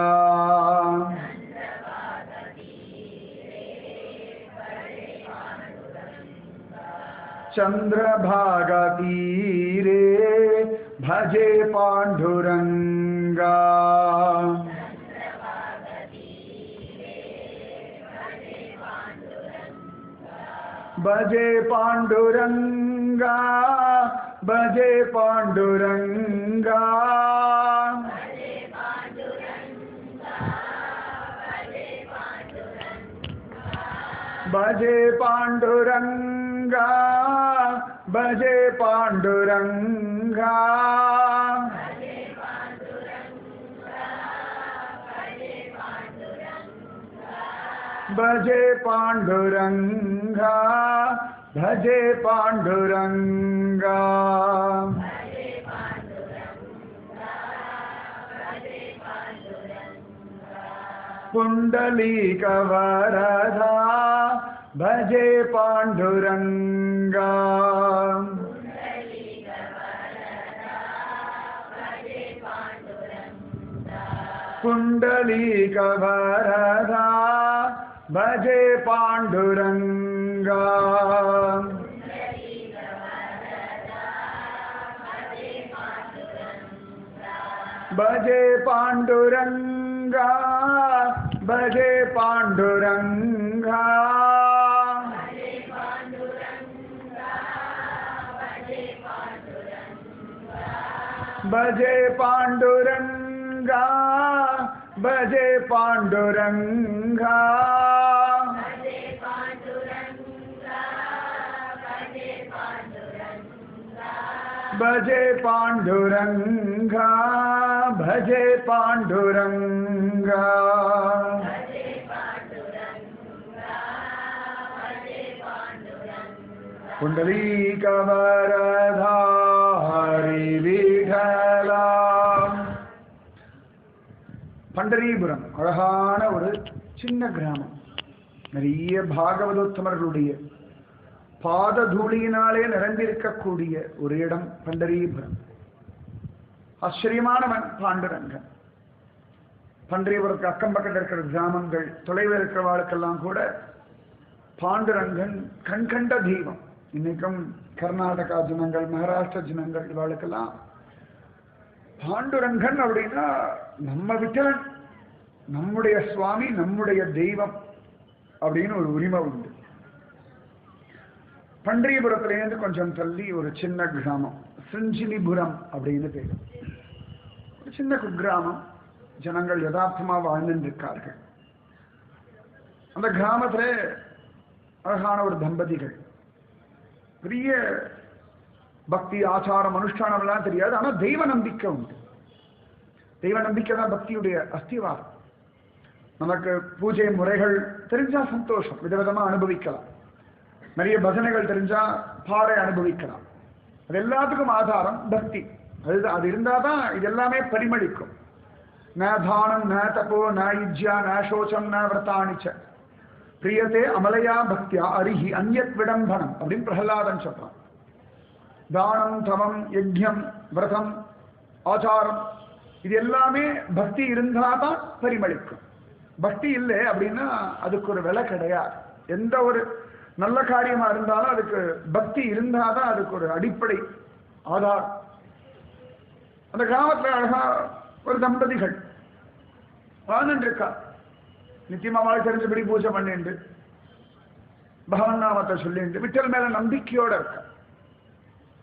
चंद्रभागा तीरे भजे पांडुरंगा भजे पांडुरंगा भजे पांडुरंगा भजे पांडुरंगा भजे पांडुरंगा भजे पांडुरंगा भजे पांडुरंगा पुंडलीक वरदा भजे पांडुरंगा पुंडलीक वरदा भजे पांडुरंगा भजे पांडुरंगा भजे पांडुरंगा भजे पांडुरंगा भजे पांडुरंगा भजे पांडुरंगा भजे पांडुरंगा पुंडलीक वरदा हरि विठला. பண்டரிபுரம் அழகான ஒரு சின்ன கிராமம். நிறைய பாகவதோத்தமர்களுடைய பாததூளியினாலே நிரம்பியிருக்கக்கூடிய ஒரு இடம் பண்டரிபுரம். ஆச்சரியமானவன் பாண்டுரங்கன். பண்டரிபுரத்துக்கு அக்கம் பக்கத்தில் இருக்கிற கிராமங்கள் தொலைவில் இருக்கிறவாளுக்கெல்லாம் கூட பாண்டுரங்கன் கண்கண்ட தெய்வம். இன்னைக்கும் கர்நாடகா ஜனங்கள் மகாராஷ்டிர ஜனங்கள் இவாளுக்கெல்லாம் பாண்டுரங்கன் அப்படின்னா நம்ம விட்டலன், நம்முடைய சுவாமி, நம்முடைய தெய்வம் அப்படின்னு ஒரு உரிமை உண்டு. பண்டரிபுரத்திலேருந்து கொஞ்சம் தள்ளி ஒரு சின்ன கிராமம் சிஞ்சிலிபுரம் அப்படின்னு பேர். ஒரு சின்ன குக்கிராமம். ஜனங்கள் யதார்த்தமா வாழ்ந்துருக்கார்கள். அந்த கிராமத்துல அழகான ஒரு தம்பதிகள். பெரிய பக்தி ஆச்சாரம் அனுஷ்டானம் எல்லாம் தெரியாது, ஆனா தெய்வ நம்பிக்கை உண்டு. தெய்வ நம்பிக்கை தான் பக்தியுடைய அஸ்திவாரம். நமக்கு பூஜை முறைகள் தெரிஞ்சா சந்தோஷம், விதவிதமா அனுபவிக்கலாம். நிறைய பஜனைகள் தெரிஞ்சா பாறை அனுபவிக்கலாம். அது எல்லாத்துக்கும் ஆதாரம் பக்தி. அது இருந்தாதான் இது எல்லாமே பரிமளிக்கும். ந தானம் ந தபோ ந யுஜ்யா ந சோச்சம் ந விரதானிச்ச பிரியதே அமலையா பக்தியா அரிஹி அந்யத் விடம்பனம் அப்படின்னு பிரகலாதன் சொல்றான். தானம் தவம் யஜ்யம் விரதம் ஆச்சாரம் இது எல்லாமே பக்தி இருந்தாதான் பரிமளிக்கும். பக்தி இல்லை அப்படின்னா அதுக்கு ஒரு விலை கிடையாது. எந்த ஒரு நல்ல காரியமா இருந்தாலும் அதுக்கு பக்தி இருந்தாதான் அதுக்கு ஒரு அடிப்படை ஆதாரம். அந்த கிராமத்துல அழகா ஒரு தம்பதிகள் வாழ்ந்துட்டு இருக்கா. நித்தியமா வாழ்க்கை தெரிஞ்சபடி பூஜை பண்ணிட்டு பகவன் நாமத்தை சொல்லிட்டு விட்டல் மேல நம்பிக்கையோட இருக்கா.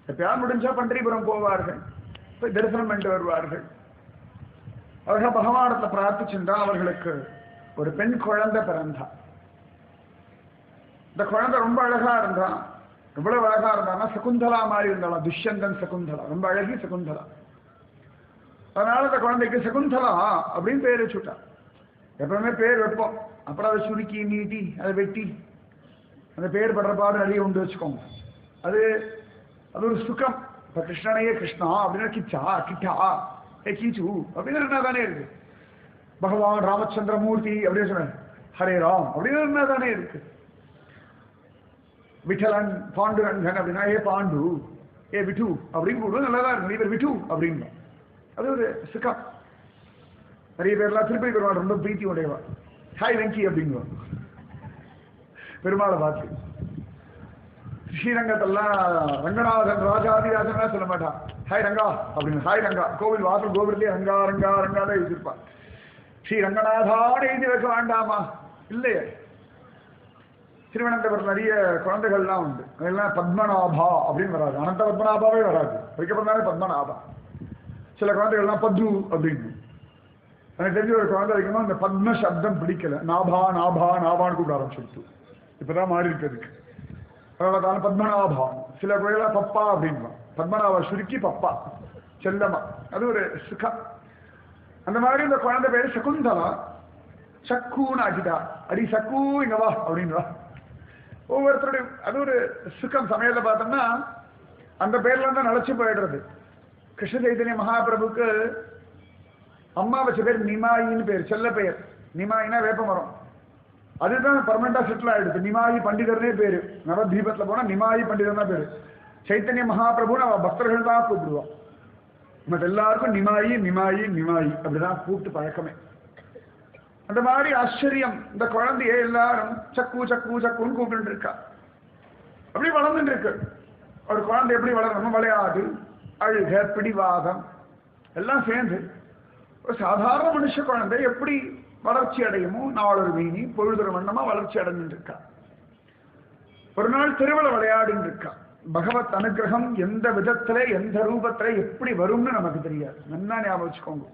எப்பயார் முடிஞ்சா பண்டரிபுரம் போவார்கள், போய் தரிசனம் பண்ணிட்டு வருவார்கள். அவர்கள் பகவானத்தை பிரார்த்திச்சுட்டா அவர்களுக்கு ஒரு பெண் குழந்தை பிறந்தா. இந்த குழந்தை ரொம்ப அழகா இருந்தா. எவ்வளவு அழகா இருந்தான்னா சகுந்தலா மாதிரி இருந்தாலும், துஷ்யந்தன் சகுந்தலா, ரொம்ப அழகி சகுந்தலா. அதனால அந்த குழந்தைக்கு சகுந்தலா அப்படின்னு பேர் வச்சுட்டா. எப்பவுமே பேர் வைப்போம், அப்புறம் அதை சுருக்கி நீட்டி அதை வெட்டி அந்த பேர் படுற பாடு நிறைய உண்டு வச்சுக்கோங்க. அது ஒரு சுகம். இப்ப கிருஷ்ணனையே கிருஷ்ணா அப்படின்னா கிச்சா கிட்டா ஏ கீச்சு அப்படின்னு என்ன தானே இருக்கு. பகவான் ராமச்சந்திரமூர்த்தி அப்படின்னு சொன்ன ஹரே ராம் அப்படின்னு என்ன தானே இருக்கு. விட்டலன் பாண்டுரங்கன் அப்படின்னா ஏ பாண்டு ஏ விட்டு அப்படின்னு கூடுவோம். நல்லதா இருக்கு. நிறைய பேர் விட்டு அப்படின்னு அது ஒரு சுகம். நிறைய பேர்லாம் திருப்பதி பெருமாள் ரொம்ப பிரீத்தி உடையவா. ஹாய் வெங்கி அப்படிங்குவான் பெருமாளை பார்த்து. ஸ்ரீரங்கத்தெல்லாம் ரங்கநாதன் ராஜாதிராஜன் சொல்ல மாட்டான், ஹாய் ரங்கா அப்படின்னு. ஹாய் ரங்கா கோவில் வாசல் கோவிலே ரங்கா ரங்கா ரங்கா தான் எழுதியிருப்பான். ஸ்ரீ ரங்கநாதான எழுதி வைக்க வேண்டாமா? இல்லையே. திருவனந்தபுரம் நிறைய குழந்தைகள்லாம் உண்டு. அதெல்லாம் பத்மநாபா அப்படின்னு வராது, அனந்த பத்மநாபாவே வராது, வைக்கப்பட்டாலே பத்மநாபா. சில குழந்தைகள்லாம் பத்ரு அப்படின்னு. எனக்கு தெரிஞ்ச ஒரு குழந்தை வைக்கணும், அந்த பத்ம சப்தம் பிடிக்கல, நாபா நாபா நாபான்னு கூப்பிட ஆரம்பிச்சுட்டு இப்பதான் மாறி இருக்கிறதுக்கு. அதனால பத்மநாபா. சில குழந்தைகளா பப்பா அப்படின்பான். பத்மநாபா சுருக்கி பப்பா செல்லமா. அது ஒரு சுகம். அந்த மாதிரி இந்த குழந்தை பேரு சகுந்தலா. சக்குன்னு ஆக்கிட்டா. அடி சக்கு இங்க வா அப்படின்வா. ஒவ்வொருத்தருடைய அது ஒரு சுகம். சமயத்தை பார்த்தோம்னா அந்த பேர்ல தான் நினைச்சு போயிடுறது. கிருஷ்ண சைதன்ய மகாபிரபுக்கு அம்மா வச்ச பேர் நிமாயின்னு பேர், செல்ல பெயர். நிமாயினா வேப்ப மரம். அதுதான் பர்மனண்டா செட்டில் ஆயிடுது. நிமாயி பண்டிதர்னே பேரு. நவதீபத்துல போனா நிமாயி பண்டிதர் தான் பேரு. சைத்தன்ய மகாபிரபுன்னு அவ பக்தர்கள் தான் கூப்பிடுவான். மற்ற எல்லாருக்கும் நிமாயி நிமாயி நிமாயி அப்படிதான் கூப்பிட்டு பழக்கமே. அந்த மாதிரி ஆச்சரியம். இந்த குழந்தைய எல்லாரும் சக்கு சக்கு சக்குன்னு கூப்பிட்டு இருக்கா. அப்படி வளர்ந்துட்டு இருக்கு. ஒரு குழந்தை எப்படி வளரணும்? விளையாடு, அழுக, பிடிவாதம் எல்லாம் சேர்ந்து ஒரு சாதாரண மனுஷ குழந்தை எப்படி வளர்ச்சி அடையுமோ நாளொரு மீனி பொழுதொரு வண்ணமா வளர்ச்சி அடைஞ்சுட்டு இருக்கா. ஒரு நாள் திருவிழா விளையாடின்னு இருக்கா. பகவத் அனுகிரகம் எந்த விதத்துல எந்த ரூபத்துல எப்படி வரும்னு நமக்கு தெரியாது. நல்லா ஞாபகம் வச்சுக்கோங்க.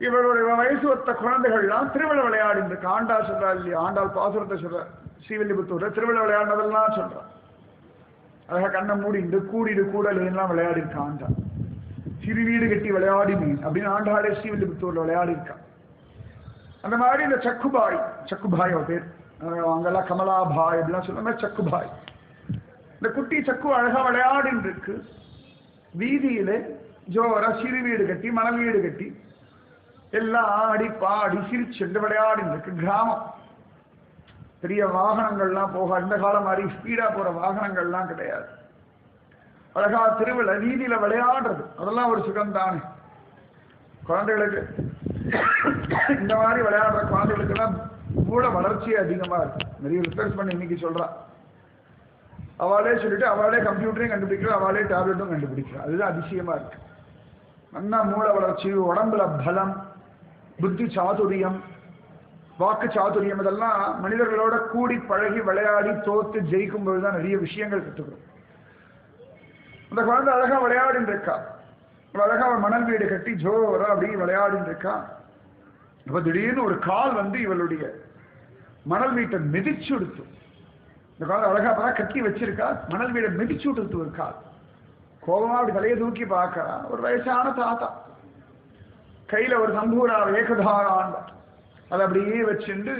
இவருடைய வயசு ஒத்த குழந்தைகள்லாம் திருவிழா விளையாடின்னு இருக்கா. ஆண்டாள் சொல்றா இல்லையா? ஆண்டாள் பாசுரத்தை சொல்ற. ஸ்ரீவில்லிபுத்தூர்ல திருவிழா விளையாடினதெல்லாம் சொல்றா. அழகா கண்ணை மூடிண்டு கூடிடு கூடல் எல்லாம் விளையாடி இருக்கா ஆண்டாள். சிறு வீடு கட்டி விளையாடி மீன் அப்படின்னு ஆண்டாளே ஸ்ரீவில்லிபுத்தூர்ல விளையாடி இருக்கா. அந்த மாதிரி இந்த சக்குபாய், சக்குபாய் அவ பேர். அங்கெல்லாம் கமலாபாய் அப்படிலாம் சொல்லுவாங்க. சக்குபாய். இந்த குட்டி சக்கு அழகா விளையாடின்னு இருக்கு. வீதியில ஜோரா சிறு வீடு கட்டி மணல் வீடு கட்டி எல்லாம் ஆடி பாடி சிரிச்சுண்டு விளையாடின்னு இருக்கு. கிராமம். பெரிய வாகனங்கள்லாம் போக இந்த காலம் மாதிரி ஸ்பீடா போற வாகனங்கள்லாம் கிடையாது. அழகா திருவிழா வீதியில விளையாடுறது அதெல்லாம் ஒரு சுகம் தானே. குழந்தைகளுக்கு இந்த மாதிரி விளையாடுற குழந்தைகளுக்கு எல்லாம் மூளை வளர்ச்சி அதிகமா இருக்கு. நிறைய ரிசர்ச் பண்ணி இன்னைக்கு சொல்றா. அவளே சொல்லிட்டு அவளே கம்ப்யூட்டரையும் கண்டுபிடிக்கிறா, அவளே டேப்லெட்டும் கண்டுபிடிக்கிறா. அதுதான் அதிசயமா இருக்கு. நல்லா மூளை வளர்ச்சி, உடம்புல பலம், புத்தி சாதுரியம், வாக்கு சாதுரியம் இதெல்லாம் மனிதர்களோட கூடி பழகி விளையாடி தோத்து ஜெயிக்கும் போதுதான் நிறைய விஷயங்கள் கற்றுக்கிறோம். அந்த குழந்தை அழகா விளையாடின்னு இருக்கா. அழகா மணல் வீடு கட்டி ஜோரா அப்படி விளையாடின்னு இருக்கா. அப்ப திடீர்னு ஒரு கால் வந்து இவளுடைய மணல் வீட்டை மிதிச்சு விடுத்து. இந்த குழந்தை அழகா அப்பதான் கட்டி வச்சிருக்கா. மணல் வீடை மிதிச்சு விடுத்து ஒரு கால். கோபமா அப்படி தலையை தூக்கி பார்க்கறா. ஒரு வயசான தாத்தா கையில ஒரு சம்பூரா ஏகதாரான் அதை அப்படியே வச்சுண்டு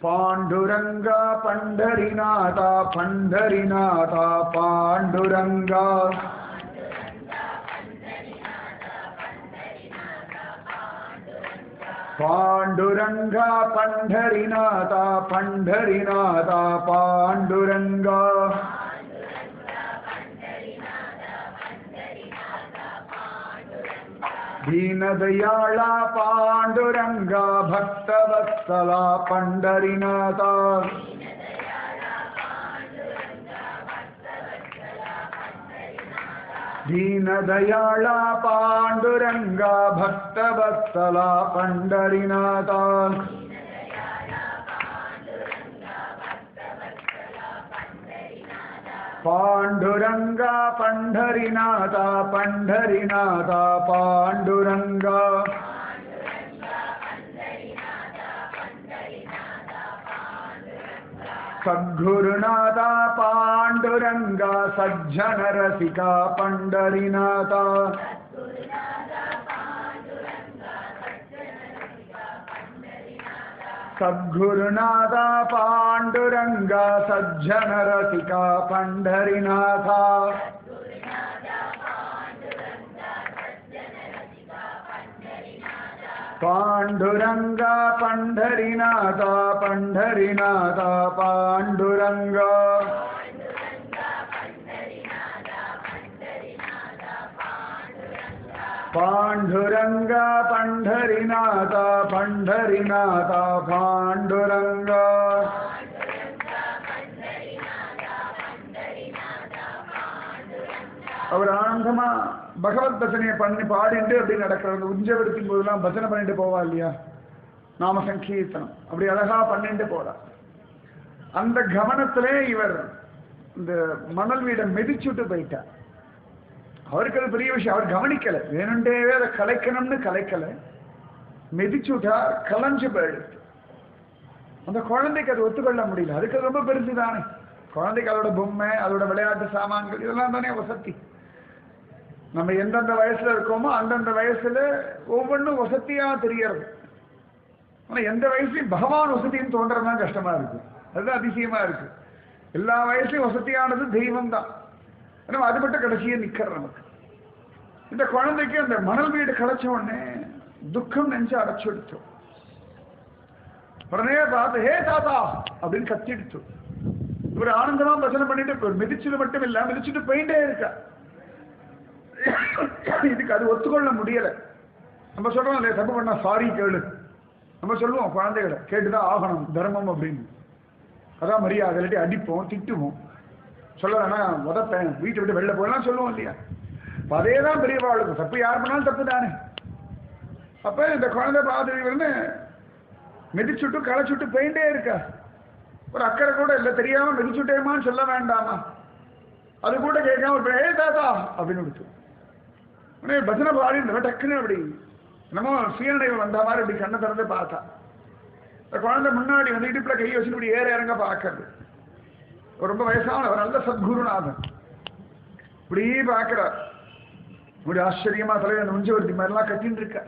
பாண்டுரங்கா பண்டரிநாதா பண்டரிநாதா பாண்டுரங்கா பாண்டுரங்கா பண்டரிநாதா பண்டரிநாதா பாண்டுரங்கா दीनदयाळा पांडुरंगा भक्तवत्सला पंढरीनाथा दीनदयाळा पांडुरंगा भक्तवत्सला पंढरीनाथा पांडुरंगा पंढरीनाथा पंढरीनाथा पांडुरंगा सद्गुरुनाथा पांडुरंगा सज्जन रसिका पंढरीनाथा सद्गुरुनाथा पांडुरंगा सज्जन रसिका पंढरीनाथा पांडुरंगा पंढरीनाथा पंढरीनाथा पांडुरंगा पांडुरंगा पंढरीनाथा पंढरीनाथा पांडुरंगा அவர் ஆனந்தமா பகவத் பஜனையை பண்ணி பாடிட்டு அப்படி நடக்கிறது. உஞ்சவருத்தின் போதெல்லாம் பஜனை பண்ணிட்டு போவா இல்லையா, நாம சங்கீர்த்தனம் அப்படி அழகா பண்ணிட்டு போறா. அந்த கவனத்திலே இவர் இந்த மணல் வீடை மிதிச்சுட்டு போயிட்டார். அவருக்கு அது பெரிய விஷயம், அவர் கவனிக்கல, வேணுண்டே அதை கலைக்கணும்னு கலைக்கல, மிதிச்சுட்டா கலைஞ்சு போயிடுது. அந்த குழந்தைக்கு அது ஒத்துக்கொள்ள முடியல, அதுக்கு அது ரொம்ப பெருசு தானே. குழந்தைக்கு அதோட பொம்மை, அதோட விளையாட்டு சாமான்கள் இதெல்லாம் தானே வசதி. நம்ம எந்தெந்த வயசுல இருக்கோமோ அந்தந்த வயசுல ஒவ்வொன்றும் வசதியா தெரியறது. ஆனா எந்த வயசுலையும் பகவான் வசதின்னு தோன்றதுதான் கஷ்டமா இருக்கு, அதுதான் அதிசயமா இருக்கு. எல்லா வயசுலையும் வசதியானது தெய்வம் தான், அது மட்டும் கடைசியே நிக்கிற நமக்கு. இந்த குழந்தைக்கு அந்த மணல் வீடு கிடைச்ச உடனே துக்கம் நெஞ்சு அடைச்சுடுச்சோம். உடனே பார்த்து ஹே தாத்தா அப்படின்னு கத்திடுச்சு. இவர் ஆனந்தமா பஜனை பண்ணிட்டு மிதிச்சது மட்டும் இல்ல, மிதிச்சுட்டு போயிட்டே இருக்கா. இதுக்கு அது ஒத்துக்கொள்ள முடியல. நம்ம சொல்றோம் இல்லையா, தப்பு பண்ணா சாரி கேளு, நம்ம சொல்லுவோம் குழந்தைகளை கேட்டுதான் ஆகணும் தர்மம் அப்படின்னு. அதான் மரியாதை, இல்லாட்டி அடிப்போம் திட்டுவோம், சொல்ல வேணா உதப்பேன் வீட்டை விட்டு வெளில போயெல்லாம் சொல்லுவோம் இல்லையா. அதே தான் பெரியவாளுக்கும், தப்பு யார் பண்ணாலும் தப்பு தானே. அப்ப இந்த குழந்தை பாதிரின்னு மிதிச்சுட்டு களைச்சுட்டு போயிட்டே இருக்கா. ஒரு அக்கறை கூட இல்லை, தெரியாம மிதிச்சுட்டேமான்னு சொல்ல வேண்டாமா, அது கூட கேட்காம ஏ தாத்தா அப்படின்னு விடுச்சு. பஜனை பாடி டக்குன்னு அப்படி நம்ம சீரடைவு வந்த மாதிரி அப்படி கண்ணை திறந்து பார்த்தா. இந்த குழந்தை முன்னாடி வந்து இடுப்புல கை வச்சுட்டு இப்படி ஏற இறங்க பார்க்கறது. ரொம்ப வயசானவர், நல்ல சத்குருநாதன், இப்படி பார்க்கிறார். இப்படி ஆச்சரியமா தலைவர் முஞ்சவர்த்தி மாதிரிலாம் கட்டின்னு இருக்க.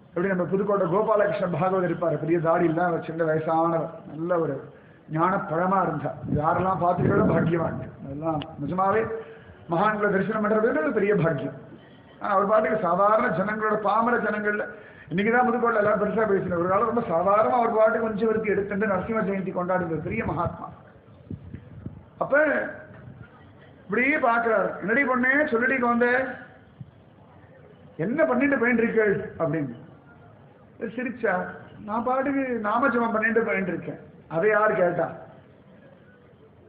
எப்படி நம்ம புதுக்கோட்டை கோபாலகிருஷ்ண பாகவதர் இருப்பார், பெரிய தாடி எல்லாம் சின்ன வயசானவர், நல்ல ஒரு ஞான பழமா இருந்தார். யாரெல்லாம் பார்த்துக்கிறதோ பாக்கியவான். அதெல்லாம் நிஜமாவே மகான்களை தரிசனம் பண்றது பெரிய பாக்கியம். அவர் பாட்டுக்கு சாதாரண ஜனங்களோட பாமர ஜனங்கள்ல இன்னைக்குதான் புதுக்கோட்டை எல்லாம் பெருசா பேசின, ஒரு காலம் ரொம்ப சாதாரணமா அவர் பாட்டுக்கு முஞ்சவர்த்தி எடுத்துட்டு நரசிம்ம ஜெயந்தி கொண்டாடுறது பெரிய மகாத்மா. அப்ப இப்படியே பாக்குறாரு, என்னடி பொண்ணே சொல்லிடி வந்த, என்ன பண்ணிட்டு போயிட்டு இருக்கீள் அப்படின்னு சிரிச்சா. நான் பாட்டுக்கு நாமஜபம் பண்ணிட்டு போயிட்டு இருக்கேன். அதை யாரு கேட்டா,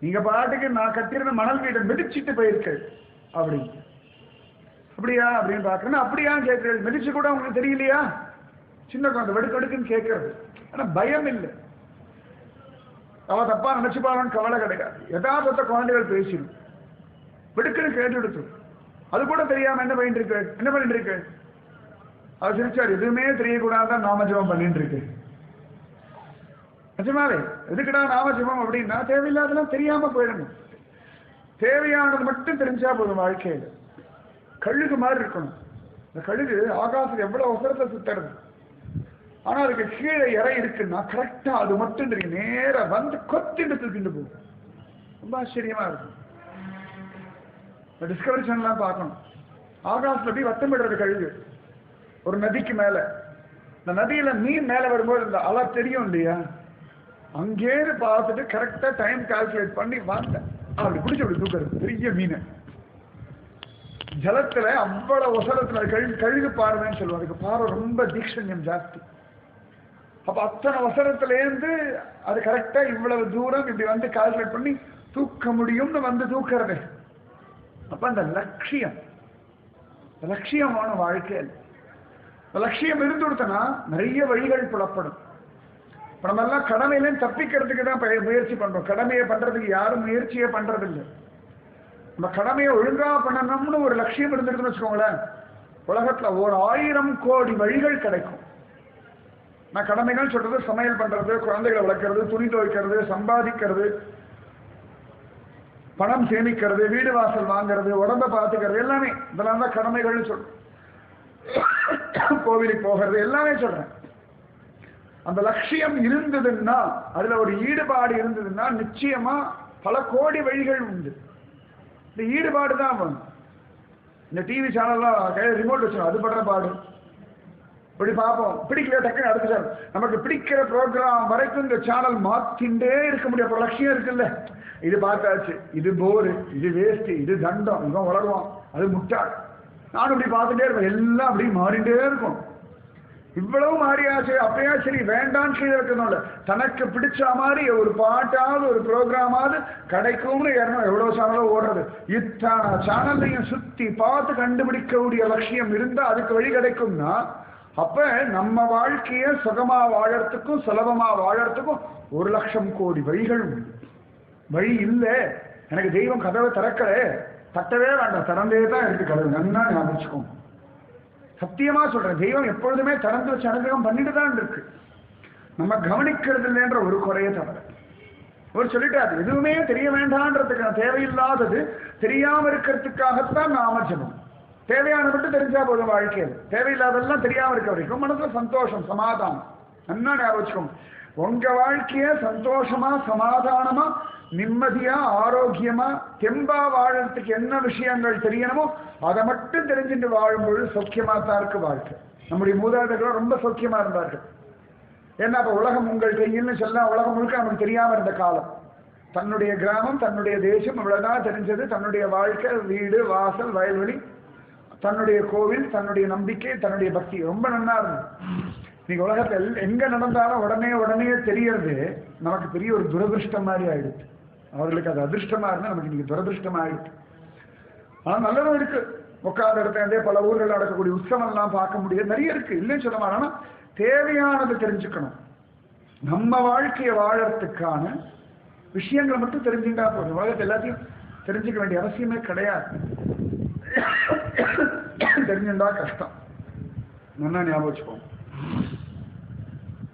நீங்க பாட்டுக்கு நான் கட்டிருந்த மணல் வீட்டை மிதிச்சுட்டு போயிருக்கேள் அப்படின்னு. அப்படியா அப்படின்னு பாக்குறேன். அப்படியா கேட்கிறேன், மிதிச்சு கூட உங்களுக்கு தெரியலையா? சின்ன குழந்தை வெடுக்கடுக்குன்னு கேட்கறது. ஆனா பயம் இல்லை, அவ தப்பா நினைச்சுப்பாளன்னு கவலை கிடையாது. யதார்த்த குழந்தைகள் பேசிடும், வெடுக்குன்னு கேட்டு எடுத்து. அது கூட தெரியாம என்ன பண்ணிட்டு இருக்கு, என்ன பண்ணிட்டு இருக்கு? அவர் சிரிச்சார், எதுவுமே தெரியக்கூடாதான் நாமஜபம் பண்ணிட்டு இருக்கு. நிஜமாவே எதுக்குடா நாமஜபம் அப்படின்னா, தேவையில்லாதெல்லாம் தெரியாம போயிடணும், தேவையானது மட்டும் தெரிஞ்சா போதும். வாழ்க்கையில கழுகு மாதிரி இருக்கணும். இந்த கழுகு ஆகாசத்துக்கு எவ்வளவு அவசரத்தை சுத்துறது, ஆனா அதுக்கு கீழே இறை இருக்குன்னா கரெக்டா அது மட்டும் தெரியும், நேர வந்து கொத்திட்டு தூக்கிட்டு போகும். ரொம்ப ஆச்சரியமா இருக்கும். டிஸ்கவரி சேனல்லாம் பார்க்கணும், ஆகாசத்துல போய் வட்டமிடுறது கழுகு ஒரு நதிக்கு மேல. இந்த நதியில மீன் மேல வரும்போது இந்த அலை தெரியும் இல்லையா, அங்கே பார்த்துட்டு கரெக்டா டைம் கால்குலேட் பண்ணி வந்தேன். அப்படி பிடிச்சி அப்படி தூக்குறது பெரிய மீன். ஜலத்துல அவ்வளவு ஒசலத்துல கழுகு பார்வைன்னு சொல்லுவோம். அதுக்கு பார்வை ரொம்ப தீக்ஷண்யம் ஜாஸ்தி. அப்ப அத்தனை வசனத்திலேருந்து அது கரெக்டா இவ்வளவு தூரம் இப்படி வந்து கால்குலேட் பண்ணி தூக்க முடியும்னு வந்து தூக்குறது. அப்ப அந்த லட்சியமான வாழ்க்கையில் லட்சியம் இருந்து கொடுத்தனா நிறைய வழிகள் புலப்படும். இப்ப நம்ம எல்லாம் கடமையில தப்பிக்கிறதுக்கு தான் முயற்சி பண்றோம். கடமையை பண்றதுக்கு யாரும் முயற்சியே பண்றது இல்லை. நம்ம கடமையை ஒழுங்கா பண்ணணும்னு ஒரு லட்சியம் இருந்துருக்குன்னு வச்சுக்கோங்களேன், உலகத்துல 1000 கோடி வழிகள் கிடைக்கும். நான் கடமைகள் சொல்றது சமையல் பண்றது, குழந்தைகளை வளர்க்கறது, துணி துவைக்கிறது, சம்பாதிக்கிறது, பணம் சேமிக்கிறது, வீடு வாசல் வாங்கிறது, உடம்ப பார்த்துக்கிறது, எல்லாமே இதெல்லாம் தான் கடமைகள்னு சொல்றேன். கோவிலுக்கு போகிறது எல்லாமே சொல்றேன். அந்த லட்சியம் இருந்ததுன்னா, அதுல ஒரு ஈடுபாடு இருந்ததுன்னா நிச்சயமா பல கோடி வழிகள் உண்டு. இந்த ஈடுபாடு தான் வேணும். இந்த டிவி சேனல்லாம் கையில் ரிமோட் வச்சிடும், அது படுற பாடு. இப்படி பார்ப்போம், பிடிக்கல டக்குன்னு அடுத்த சேனல். நமக்கு பிடிக்கிற ப்ரோக்ராம் வரைக்கும் இந்த சேனல் மாத்திண்டே இருக்க முடியும். ஒரு லட்சியம் இருக்குல்ல, இது பார்த்தாச்சு, இது போரு, இது வேஸ்ட், இது தண்டம், இவன் வளருவான், அது முட்டாள், நானும் இப்படி பார்த்துட்டே இருப்பேன். எல்லாம் அப்படி மாறிண்டே இருக்கும். இவ்வளவு மாறியாச்சு, அப்பயா சரி வேண்டான்னு கீழே இருக்கணும்ல, தனக்கு பிடிச்ச மாதிரி ஒரு பாட்டாவது ஒரு ப்ரோக்ராமாவது கிடைக்கும்னு எவ்வளவு சேனலோ ஓடுறது. இத்தனை சேனல்லையும் சுத்தி பார்த்து கண்டுபிடிக்கக்கூடிய லட்சியம் இருந்தா அதுக்கு வழி கிடைக்கும்னா, அப்ப நம்ம வாழ்க்கைய சுகமா வாழறதுக்கும் சுலபமா வாழறதுக்கும் 1,00,000 கோடி வழிகள் உண்டு. வழி இல்லை, எனக்கு தெய்வம் கதவை திறக்கல, தட்டவே வேண்டாம், திறந்தே தான் இருக்கு கதவு, நன்னா ஞாபகம். சத்தியமா சொல்றேன், தெய்வம் எப்பொழுதுமே திறந்து வச்சு அனுகிரகம் பண்ணிட்டு தான் இருக்கு. நம்ம கவனிக்கிறது இல்லைன்ற ஒரு குறைய தவிர. அவர் சொல்லிட்டாரு, எதுவுமே தெரிய வேண்டான்றதுக்கு, தேவையில்லாதது தெரியாம இருக்கிறதுக்காகத்தான் நாம ஜபம். தேவையான மட்டும் தெரிஞ்சா போதும் வாழ்க்கையில். தேவையில்லாதெல்லாம் தெரியாம இருக்க வரைக்கும் மனசுல சந்தோஷம் சமாதானம் என்ன ஞாபகம். உங்க வாழ்க்கைய சந்தோஷமா சமாதானமா நிம்மதியா ஆரோக்கியமா தெம்பா வாழறதுக்கு என்ன விஷயங்கள் தெரியணுமோ அதை மட்டும் தெரிஞ்சுட்டு வாழும்பொழுது சௌக்கியமா தான் இருக்கு வாழ்க்கை. நம்முடைய மூதாதைகள் ரொம்ப சௌக்கியமா இருந்தார்கள். ஏன்னா அப்ப உலகம் உங்கள் கையில்னு சொல்ல, உலகம் முழுக்க நமக்கு தெரியாம இருந்த காலம். தன்னுடைய கிராமம், தன்னுடைய தேசம் இவ்வளவுதான் தெரிஞ்சது. தன்னுடைய வாழ்க்கை, வீடு வாசல் வயல்வெளி, தன்னுடைய கோவில், தன்னுடைய நம்பிக்கை, தன்னுடைய பக்தி ரொம்ப நல்லா இருந்தது. நீங்க உலகத்தில் எங்க நடந்தாலும் உடனே தெரியறது நமக்கு பெரிய ஒரு துரதிருஷ்டம் மாதிரி ஆயிடுச்சு. அவர்களுக்கு அது அதிர்ஷ்டமா இருந்தா நமக்கு இன்னைக்கு துரதிருஷ்டம் ஆயிடுச்சு. ஆனா நல்லதும் இருக்கு. உட்கார்ந்த இடத்துல பல ஊர்கள் நடக்கக்கூடிய உற்சவம் எல்லாம் பார்க்க முடியாது, நிறைய இருக்கு, இல்லைன்னு சொல்ல மாட்டேன். ஆனா தேவையானது தெரிஞ்சுக்கணும். நம்ம வாழ்க்கையை வாழறதுக்கான விஷயங்களை மட்டும் தெரிஞ்சுட்டா போதும். உலகத்தை எல்லாத்தையும் தெரிஞ்சுக்க வேண்டிய அவசியமே கிடையாது. தெரிஞ்சுட்டா கஷ்டம். நல்லா ஞாபகம் வச்சுக்கோங்க.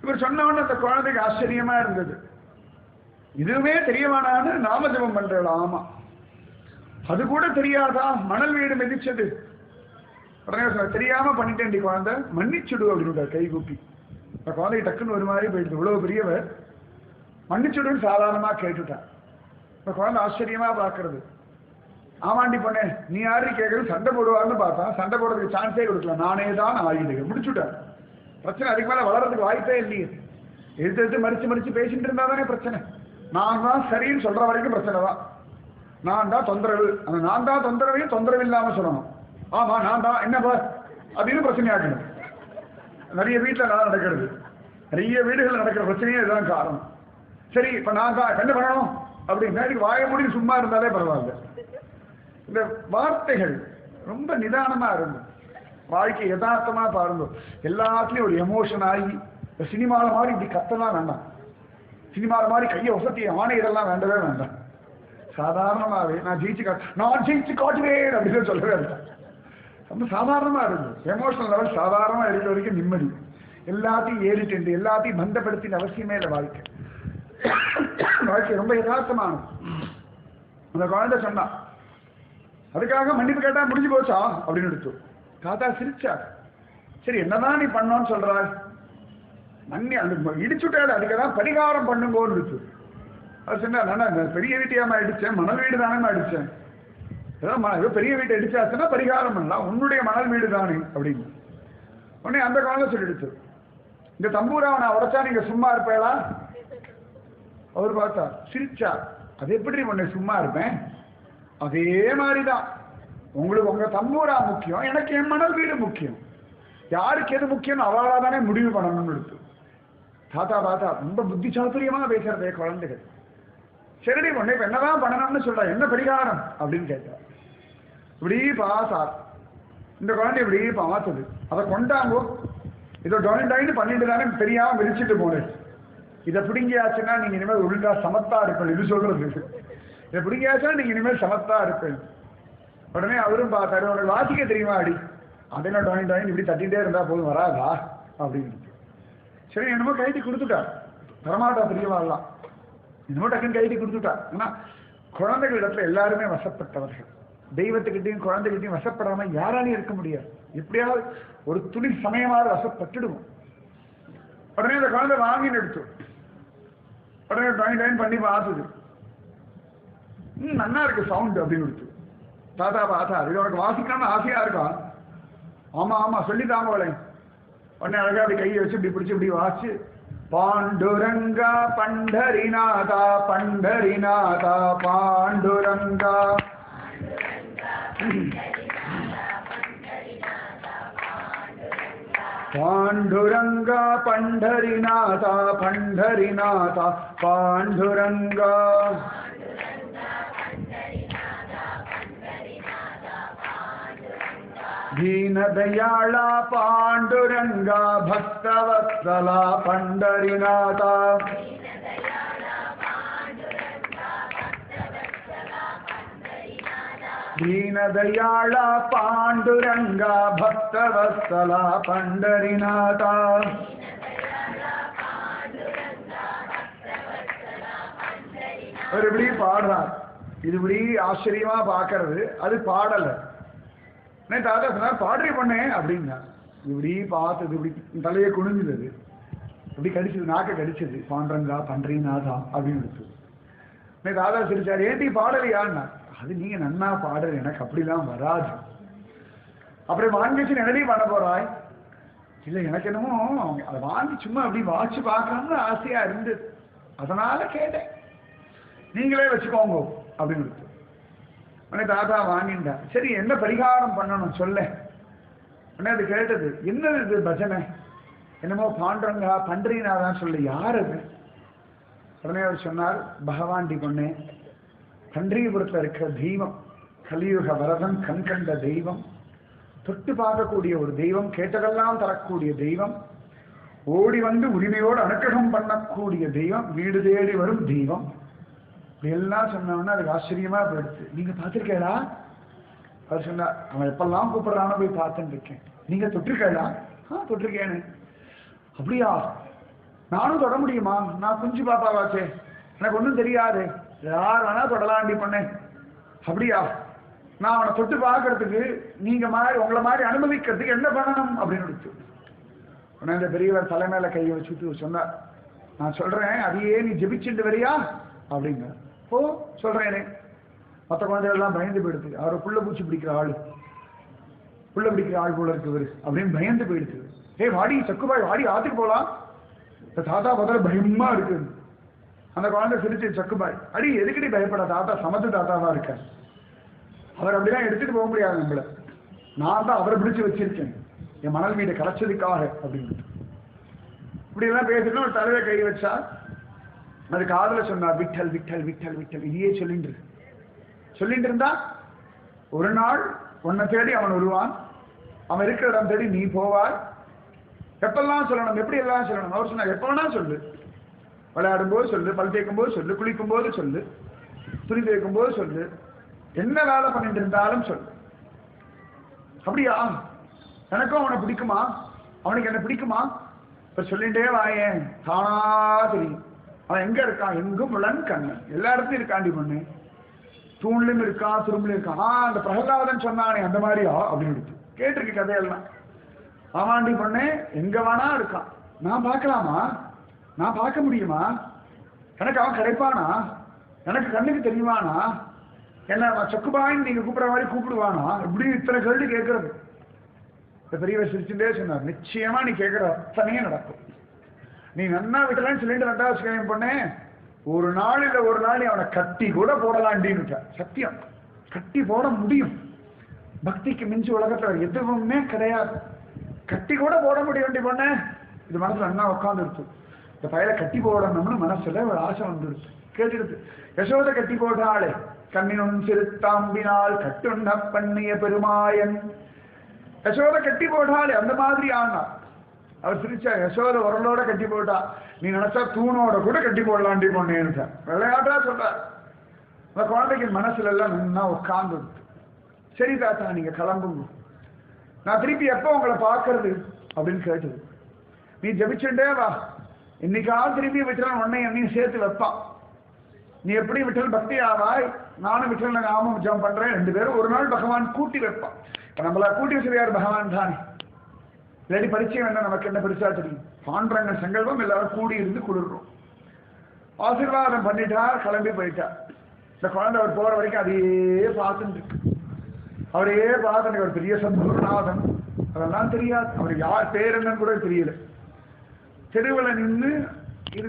இவர் சொன்னவொன்னு அந்த குழந்தைக்கு ஆச்சரியமா இருந்தது. இதுவே தெரியவானான்னு நாம ஜபம் பண்றா. ஆமா, அது கூட தெரியாதா? மணல் வீடு மிதிச்சது உடனே தெரியாம பண்ணிட்டேன் குழந்தை, மன்னிச்சுடு அப்படின்னு கை கூப்பி. அந்த குழந்தை டக்குன்னு ஒரு மாதிரி போயிடுது. இவ்வளவு பெரியவர் மன்னிச்சுடுன்னு சாதாரணமா கேட்டுட்டான். இந்த குழந்தை ஆச்சரியமா பாக்குறது. ஆமாண்டி பொண்ணே, நீ யாரு கேட்கறது? சண்டை போடுவார்னு பார்த்தா சண்டை போடுறதுக்கு சான்ஸே கொடுக்கல. நானே தான் ஆயுதம் முடிச்சுட்டார். பிரச்சனை அதுக்கு மேல வளர்றதுக்கு வாய்ப்பே இல்லையே. எடுத்து மறிச்சு பேசிட்டு இருந்தா தானே பிரச்சனை. நான் தான் சரின்னு சொல்ற வரைக்கும் பிரச்சனை தான். நான் தான் தொந்தரவு, அந்த நான் தான் தொந்தரவையும் தொந்தரவு இல்லாம சொல்லணும். ஆமா நான் தான் என்ன அப்படின்னு பிரச்சனையாக்கணும். நிறைய வீட்டுல நான் நடக்கிறது, நிறைய வீடுகள் நடக்கிற பிரச்சனையே இதுதான் காரணம். சரி இப்ப நான் தான் என்ன பண்ணணும் அப்படின்னு வாய மூடி சும்மா இருந்தாலே பரவாயில்ல. இந்த வார்த்தைகள் ரொம்ப நிதானமா இருந்து வாழ்க்கை யதார்த்தமா பாருங்க. எல்லாத்துலயும் ஒரு எமோஷன் ஆகி, சினிமால மாதிரி இப்படி கத்தலாம் வேண்டாம். சினிமால மாதிரி கையை வசதி ஆணையிடலாம் வேண்டவே வேண்டாம். சாதாரணமாவே நான் ஜெயிச்சு காட்டுவேன் அப்படின்னு சொல்லவே வேண்டாம். ரொம்ப சாதாரணமா இருந்து எமோஷனல் லெவல் சாதாரணமா இருக்கிற வரைக்கும் நிம்மதி. எல்லாத்தையும் ஏறிட்டு எல்லாத்தையும் பந்தப்படுத்தின அவசியமே இல்லை. வாழ்க்கை ரொம்ப யதார்த்தமானது. அந்த குழந்தை சொன்னா, அதுக்காக மன்னிப்பு கேட்டா முடிஞ்சு போச்சா அப்படின்னு எடுத்து தாத்தா சிரிச்சா. சரி என்னதான் நீ பண்ணோன்னு சொல்றாள்? மன்னி அந்த இடிச்சுட்டாரு, அதுக்கதான் பரிகாரம் பண்ணுங்கோன்னு இருக்கு. அது சொன்னா, நான் பெரிய வீட்டையாம அடிச்சேன், மணல் வீடு தானே அடிச்சேன். ஏதோ பெரிய வீட்டை அடிச்சாச்சுன்னா பரிகாரம் பண்ணலாம், உன்னுடைய மணல் வீடு தானே அப்படின்னு உடனே அந்த குழந்தை சொல்லிடுச்சு. இந்த தம்பூராவை நான் உடைச்சா நீங்க சும்மா இருப்பேளா? அவர் பார்த்தா சிரிச்சா. அது எப்படி உன்னை சும்மா இருப்பேன்? அதே மாதிரிதான் உங்களுக்கு உங்க தம்பூரா முக்கியம், எனக்கு என் மணல் வீடு முக்கியம். யாருக்கு எது முக்கியம் அவளா தானே முடிவு பண்ணணும்னு எடுத்து. தாத்தா தாத்தா ரொம்ப புத்தி சாதுரியமா பேசுறதே குழந்தைகள். சரி உன்னை இப்ப என்னதான் பண்ணணும்னு சொல்ற, என்ன பரிகாரம் அப்படின்னு கேட்டா. இப்படி பார்த்தா இந்த குழந்தை இப்படி பார்த்தது. அதை கொண்டாங்கோ இதோ டொயின் பண்ணிட்டு தானே தெரியாம விரிச்சிட்டு போனேன். இதை பிடிங்கியாச்சுன்னா நீங்க இனிமேல் ஒழுங்கா சமத்தா இருப்பேன். இது சொல்றது இதை பிடிங்கியாச்சுன்னா நீங்க இனிமேல் சமத்தா இருப்பேன். உடனே அவரும் பார்த்தாரு, உனக்கு வாசிக்க தெரியுமா அடி? அதெல்லாம் டொயின் இப்படி தட்டிகிட்டே இருந்தா போதும் வராதா அப்படின்னு. சரி என்னமோ கைட்டி கொடுத்துட்டா. வரமாட்டா தெரியவாடலாம், என்னமோ டக்குன்னு கைட்டி கொடுத்துட்டா. ஏன்னா குழந்தைகள் இடத்துல எல்லாருமே வசப்பட்டவர்கள். தெய்வத்துக்கிட்டையும் குழந்தைகிட்டையும் வசப்படாம யாராலையும் இருக்க முடியாது. எப்படியாவது ஒரு துளி சமயமாவது வசப்பட்டுடுவோம். உடனே அந்த குழந்தை வாங்கின்னு எடுத்து உடனே டொயின் பண்ணி பார்த்தது. நல்லா இருக்கு சவுண்ட் அப்படின்னு கொடுத்து. தாத்தா பார்த்தா இது உனக்கு வாசிக்கணும்னு ஆசையா இருக்கா? ஆமா ஆமா சொல்லித்தாங்க அவளை. உடனே அழகா அப்படி கையை வச்சு இப்படி பிடிச்சி இப்படி வாசிச்சு பாண்டுரங்கா பண்டரிநாதா பண்டரிநாதா பாண்டுரங்கா பாண்டுரங்கா பண்டரிநாதா பண்டரிநாதா பாண்டுரங்கா दीनदयाळा पांडुरंगा भक्तवत्सला पंढरीनाथा दीनदयाळा पांडुरंगा भक्तवत्सला पंढरीनाथा ஒரு இப்படி பாடுறார். இது இப்படி ஆச்சரியமா பாக்குறது, அது பாடல. தாத்தா சொன்னார் பாடுறி பண்ணேன் அப்படின்னா. இப்படி பார்த்தது, இப்படி தலையை குனிஞ்சது, இப்படி கடிச்சது, நாக்க கடிச்சது. பாண்டரங்கா பண்றீநாதா அப்படின்னு எடுத்து தாத்தா சிரிச்சார். ஏன்டி பாடலையான்னா, அது நீங்க நன்னா பாடுற, எனக்கு அப்படிலாம் வராது. அப்புறம் வாங்கி வச்சு என்னடி பண்ண போறாய்? இல்லை எனக்கு என்னமோ அதை வாங்கி சும்மா அப்படி வாட்சி பார்க்கணும்னு ஆசையா இருந்து அதனால கேட்டேன், நீங்களே வச்சுக்கோங்க அப்படின்னு எடுத்து. உடனே தாத்தா வாங்கிட்டா. சரி என்ன பரிகாரம் பண்ணணும் சொல்ல. உடனே அது கேட்டது, என்னது இது பஜனை, என்னமோ பாண்டரங்கா பண்றீனாதான் சொல்ல, யார் அது? உடனே அவர் சொன்னார், பகவான் டி பொண்ணே, பன்றியபுரத்தில் இருக்கிற தெய்வம், கலியுக வரதன், கண்கண்ட தெய்வம், தொட்டு பார்க்கக்கூடிய ஒரு தெய்வம், கேட்டதெல்லாம் தரக்கூடிய தெய்வம், ஓடி வந்து உரிமையோடு அனுக்கிரகம் பண்ணக்கூடிய தெய்வம், வீடு தேடி வரும் தெய்வம். இப்படி எல்லாம் சொன்னோம்னா அதுக்கு ஆச்சரியமா போயிடுச்சு. நீங்க பார்த்திருக்கேடா? அவர் சொன்னார், அவன் எப்பெல்லாம் கூப்பிடுறானோ போய் பார்த்துட்டு இருக்கேன். நீங்க தொட்டிருக்கேடா? தொட்டிருக்கேன்னு. அப்படியா? நானும் தொட முடியுமா? நான் குஞ்சு பாப்பாவாச்சே, எனக்கு ஒன்றும் தெரியாது, யார் வேணா தொடலாண்டி பண்ணேன். அப்படியா? நான் அவனை தொட்டு பார்க்கறதுக்கு நீங்க மாதிரி உங்களை மாதிரி அனுமதிக்கிறதுக்கு என்ன பண்ணணும் அப்படின்னு எடுத்து. உடனே அந்த பெரியவர் தலைமையில கையை வச்சுட்டு சொன்னார், நான் சொல்றேன் அதையே நீ ஜெபிச்சுட்டு வரியா அப்படிங்க. ஓ சொல்றேனே. மற்ற குழந்தைகள்லாம் பயந்து போயிடுது. அவர் புள்ள பூச்சி பிடிக்கிற ஆள், புள்ள பிடிக்கிற ஆள் போல இருக்குவர் அப்படின்னு பயந்து போயிடுது. வாடி சக்குபாய் வாடி ஆத்துக்கு போலாம். தாத்தா பதில பயமா இருக்கு. அந்த குழந்தை சிரிச்சு, சக்குபாய் அடி எதுக்கடி பயப்பட, தாத்தா சமத்து தாத்தாவா இருக்க, அவர் அப்படிலாம் எடுத்துட்டு போக முடியாது நம்மள, நான் தான் அவரை பிடிச்சு வச்சிருக்கேன் என் மணல் வீட்டை கலைச்சதுக்காக அப்படின்னு. இப்படி எல்லாம் பேசிட்டு ஒரு தலைவை கை வச்சா. அது காதல சொன்னார், விட்டல் விட்டல் விட்டல் விட்டல் இதையே சொல்லிட்டு இருந்தா ஒரு நாள் உன்னை தேடி அவன் வருவான், அவன் இருக்கிற இடம் தேடி நீ போவார். எப்பெல்லாம் சொல்லணும், எப்படி எல்லாம் சொல்லணும்? அவர் சொன்னார், எப்ப வேணா சொல்லு, விளையாடும் போது சொல்லு, பல் தேய்க்கும் போது சொல்லு, குளிக்கும் போது சொல்லு, துணி தேய்க்கும் போது சொல்லு, என்ன வேலை பண்ணிட்டு இருந்தாலும் சொல்லு. அப்படியா? எனக்கும் அவனை பிடிக்குமா, அவனுக்கு என்ன பிடிக்குமா? இப்ப சொல்லிட்டே வாயேன், தானா தெரியும். அவன் எங்க இருக்கான், எங்கும் விளன் கண்ணன், எல்லா இடத்துலயும் இருக்காண்டி பொண்ணு, தூண்லயும் இருக்கான், துரும்புல இருக்கான். அந்த பிரகலாதன் சொன்னானே அந்த மாதிரியா அப்படின்னு கேட்டிருக்கு கதையெல்லாம். ஆமாண்டி பொண்ணு எங்க வேணா இருக்கான், நான் பார்க்கலாமா, நான் பார்க்க முடியுமா, எனக்கு அவன் கிடைப்பானா, எனக்கு கண்ணுக்கு தெரியுமானா, என்ன சொக்குபாயின்னு நீங்க கூப்பிடுற மாதிரி கூப்பிடுவானா, இப்படி இத்தனை கேள்வி கேட்கறது. இந்த பெரியவர் சிரிச்சுட்டே சொன்னார், நிச்சயமா நீ கேட்கற அத்தனையே நடக்கும். நீ நன்னா விட்டலன்னு சொல்லிட்டு ரெண்டாவது கல்யாணம் பண்ணேன், ஒரு நாள் இல்ல ஒரு நாள் நீ அவனை கட்டி கூட போடலாண்டின்னு. சத்தியம், கட்டி போட முடியும். பக்திக்கு மிஞ்சி உலகத்துல எதுவுமே கிடையாது. கட்டி கூட போட முடியும் பொண்ண. இது மனசுல நன்னா உட்கார்ந்து இருக்கு. இந்த பையலை கட்டி போடணும்னு மனசுல ஒரு ஆசை வந்துருச்சு. கேட்டுடுது. யசோதை கட்டி போட்டாளே, கண்ணினும் சிறுத்தாம்பினால் கட்டுண்ண பண்ணிய பெருமாயன். யசோதை கட்டி போட்டாளே, அந்த மாதிரி ஆனா அவர் சிரிச்சா. யசோதை உரலோட கட்டி போட்டா, நீ நினைச்சா தூணோட கூட கட்டி போடலாண்டி பொண்ணேன்னு விளையாட்டா சொல்ற. அந்த குழந்தைக்கு மனசுல எல்லாம் நன்னா உட்கார்ந்து. சரி தாத்தா நீங்க கிளம்புங்க, நான் திருப்பி எப்போ உங்களை பார்க்கறது அப்படின்னு கேட்டது. நீ ஜபிச்சுட்டே வா, இன்னைக்காவது திருப்பி விட்டல் உன்னை என்னையும் சேர்த்து வைப்பான். நீ எப்படி விட்டல் பக்தி ஆவாய், நானும் விட்டல் நாமும் ஜபம் பண்றேன், 2 பேரும் ஒரு நாள் பகவான் கூட்டி வைப்பான். இப்ப நம்மள கூட்டி வச்சிருக்காரு பகவான் தானே. இல்லாட்டி பரிச்சயம் என்ன, நமக்கு என்ன பெருசா தெரியும். பாண்டரங்க சங்கல்பம் எல்லாரும் கூடி இருந்து குளிர்றோம். ஆசீர்வாதம் பண்ணிட்டா, கிளம்பி போயிட்டா. இந்த குழந்தை அவர் போற வரைக்கும் அதையே பார்த்துட்டு இருக்கு. அவரையே பார்த்து ஒரு பெரிய சத்குருநாதன் அதெல்லாம் தெரியாது. அவர் யார் பேர் என்னன்னு கூட தெரியல. தெருவில் நின்று இது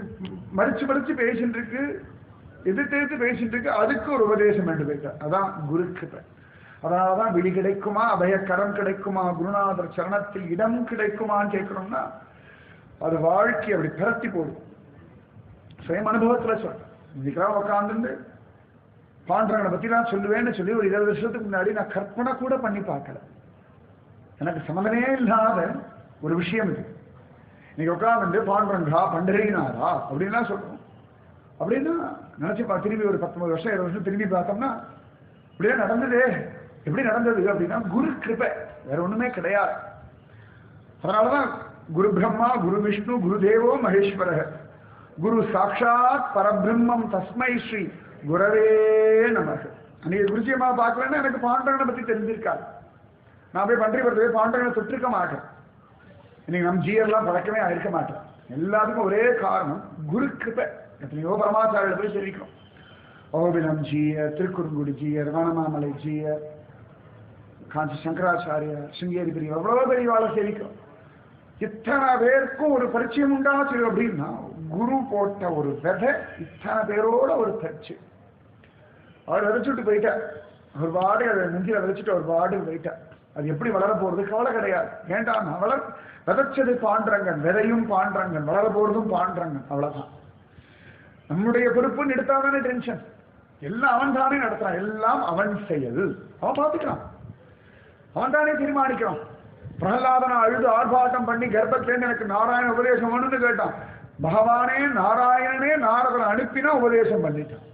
மறிச்சு மறிச்சு பேசிட்டு இருக்கு, எதிர்த்து பேசிட்டு இருக்கு. அதுக்கு ஒரு உபதேசம் என்று போயிட்டார். அதான் குரு கிருபை. அதனாலதான் விழி கிடைக்குமா, அபயக்கரம் கிடைக்குமா, குருநாதர் சரணத்தில் இடம் கிடைக்குமான்னு கேட்கணும்னா அது வாழ்க்கை அப்படி பிறத்தி போடும். சுயம் அனுபவத்துல சொல்றேன். இன்னைக்கெல்லாம் உட்காந்துட்டு பாண்டரங்கனை பத்தி நான் சொல்லுவேன்னு சொல்லி ஒரு 20 வருஷத்துக்கு முன்னாடி நான் கற்பனை கூட பண்ணி பார்க்கல. எனக்கு சம்மந்தமே இல்லாத ஒரு விஷயம் இது. இன்னைக்கு உட்காந்து பாண்டரங்கா பண்டரிநாதா அப்படின்னா சொல்றோம். அப்படின்னா நினைச்சு திரும்பி ஒரு 19 வருஷம் 20 வருஷம் திரும்பி பார்த்தோம்னா இப்படியே நடந்ததே. எப்படி நடந்தது அப்படின்னா குரு கிருபை, வேற ஒண்ணுமே கிடையாது. அதனாலதான் குரு பிரம்மா குரு விஷ்ணு குரு தேவோ மகேஸ்வர குரு சாட்சாத் பரபிரம்மம் தஸ்மை ஸ்ரீ குரவே நமக்கு. அன்னைக்கு குருஜியமா பார்க்கலன்னா எனக்கு பாண்டரங்கனை பத்தி தெரிஞ்சிருக்காது. நான் போய் பன்றிபுரத்து போய் பாண்டரங்கனை தொட்டிருக்க மாட்டேன். இன்னைக்கு நம்ம ஜீயர்லாம் பழக்கமே ஆயிருக்க மாட்டேன். எல்லாத்துக்கும் ஒரே காரணம் குரு கிருபை. எத்தனையோ பரமாச்சாரியில போய் தெரிவிக்கிறோம். ஓபிலம் ஜீயர், திருக்குறுங்குடி ஜீயர், வனமாமலை ஜீயர், காஞ்சி சங்கராச்சாரியார், சிங்கேரி பெரிய எவ்வளவு பெரியவாளை சேவிக்கிறோம். இத்தனை பேருக்கும் ஒரு பரிச்சயம் உண்டாச்சு அப்படின்னா குரு போட்ட ஒரு விதை இத்தனை பேரோட ஒரு தச்சு. அவர் விதைச்சுட்டு போயிட்டார். அவர் பாடு அதை நெஞ்சில விதைச்சிட்டு அவர் பாடு போயிட்டார். அது எப்படி வளர போறது கவலை கிடையாது. வேண்டாம், விதைச்சது பாண்டரங்கன், விதையும் பாண்டரங்கன், வளர போறதும் பாண்டரங்கன், அவ்வளவுதான். நம்முடைய பொறுப்புன்னு எடுத்தாதானே டென்ஷன். எல்லாம் அவன் தானே நடத்துறான், எல்லாம் அவன் செயல், அவன் பார்த்துக்கிறான், அவன் தானே தீர்மானிக்கிறான். பிரகலாதனை அழுது ஆர்ப்பாட்டம் பண்ணி கர்ப்பத்திலேருந்து எனக்கு நாராயண உபதேசம் ஒண்ணுன்னு கேட்டான். பகவானே நாராயணனே நாரதனை அனுப்பினா உபதேசம் பண்ணிட்டான்.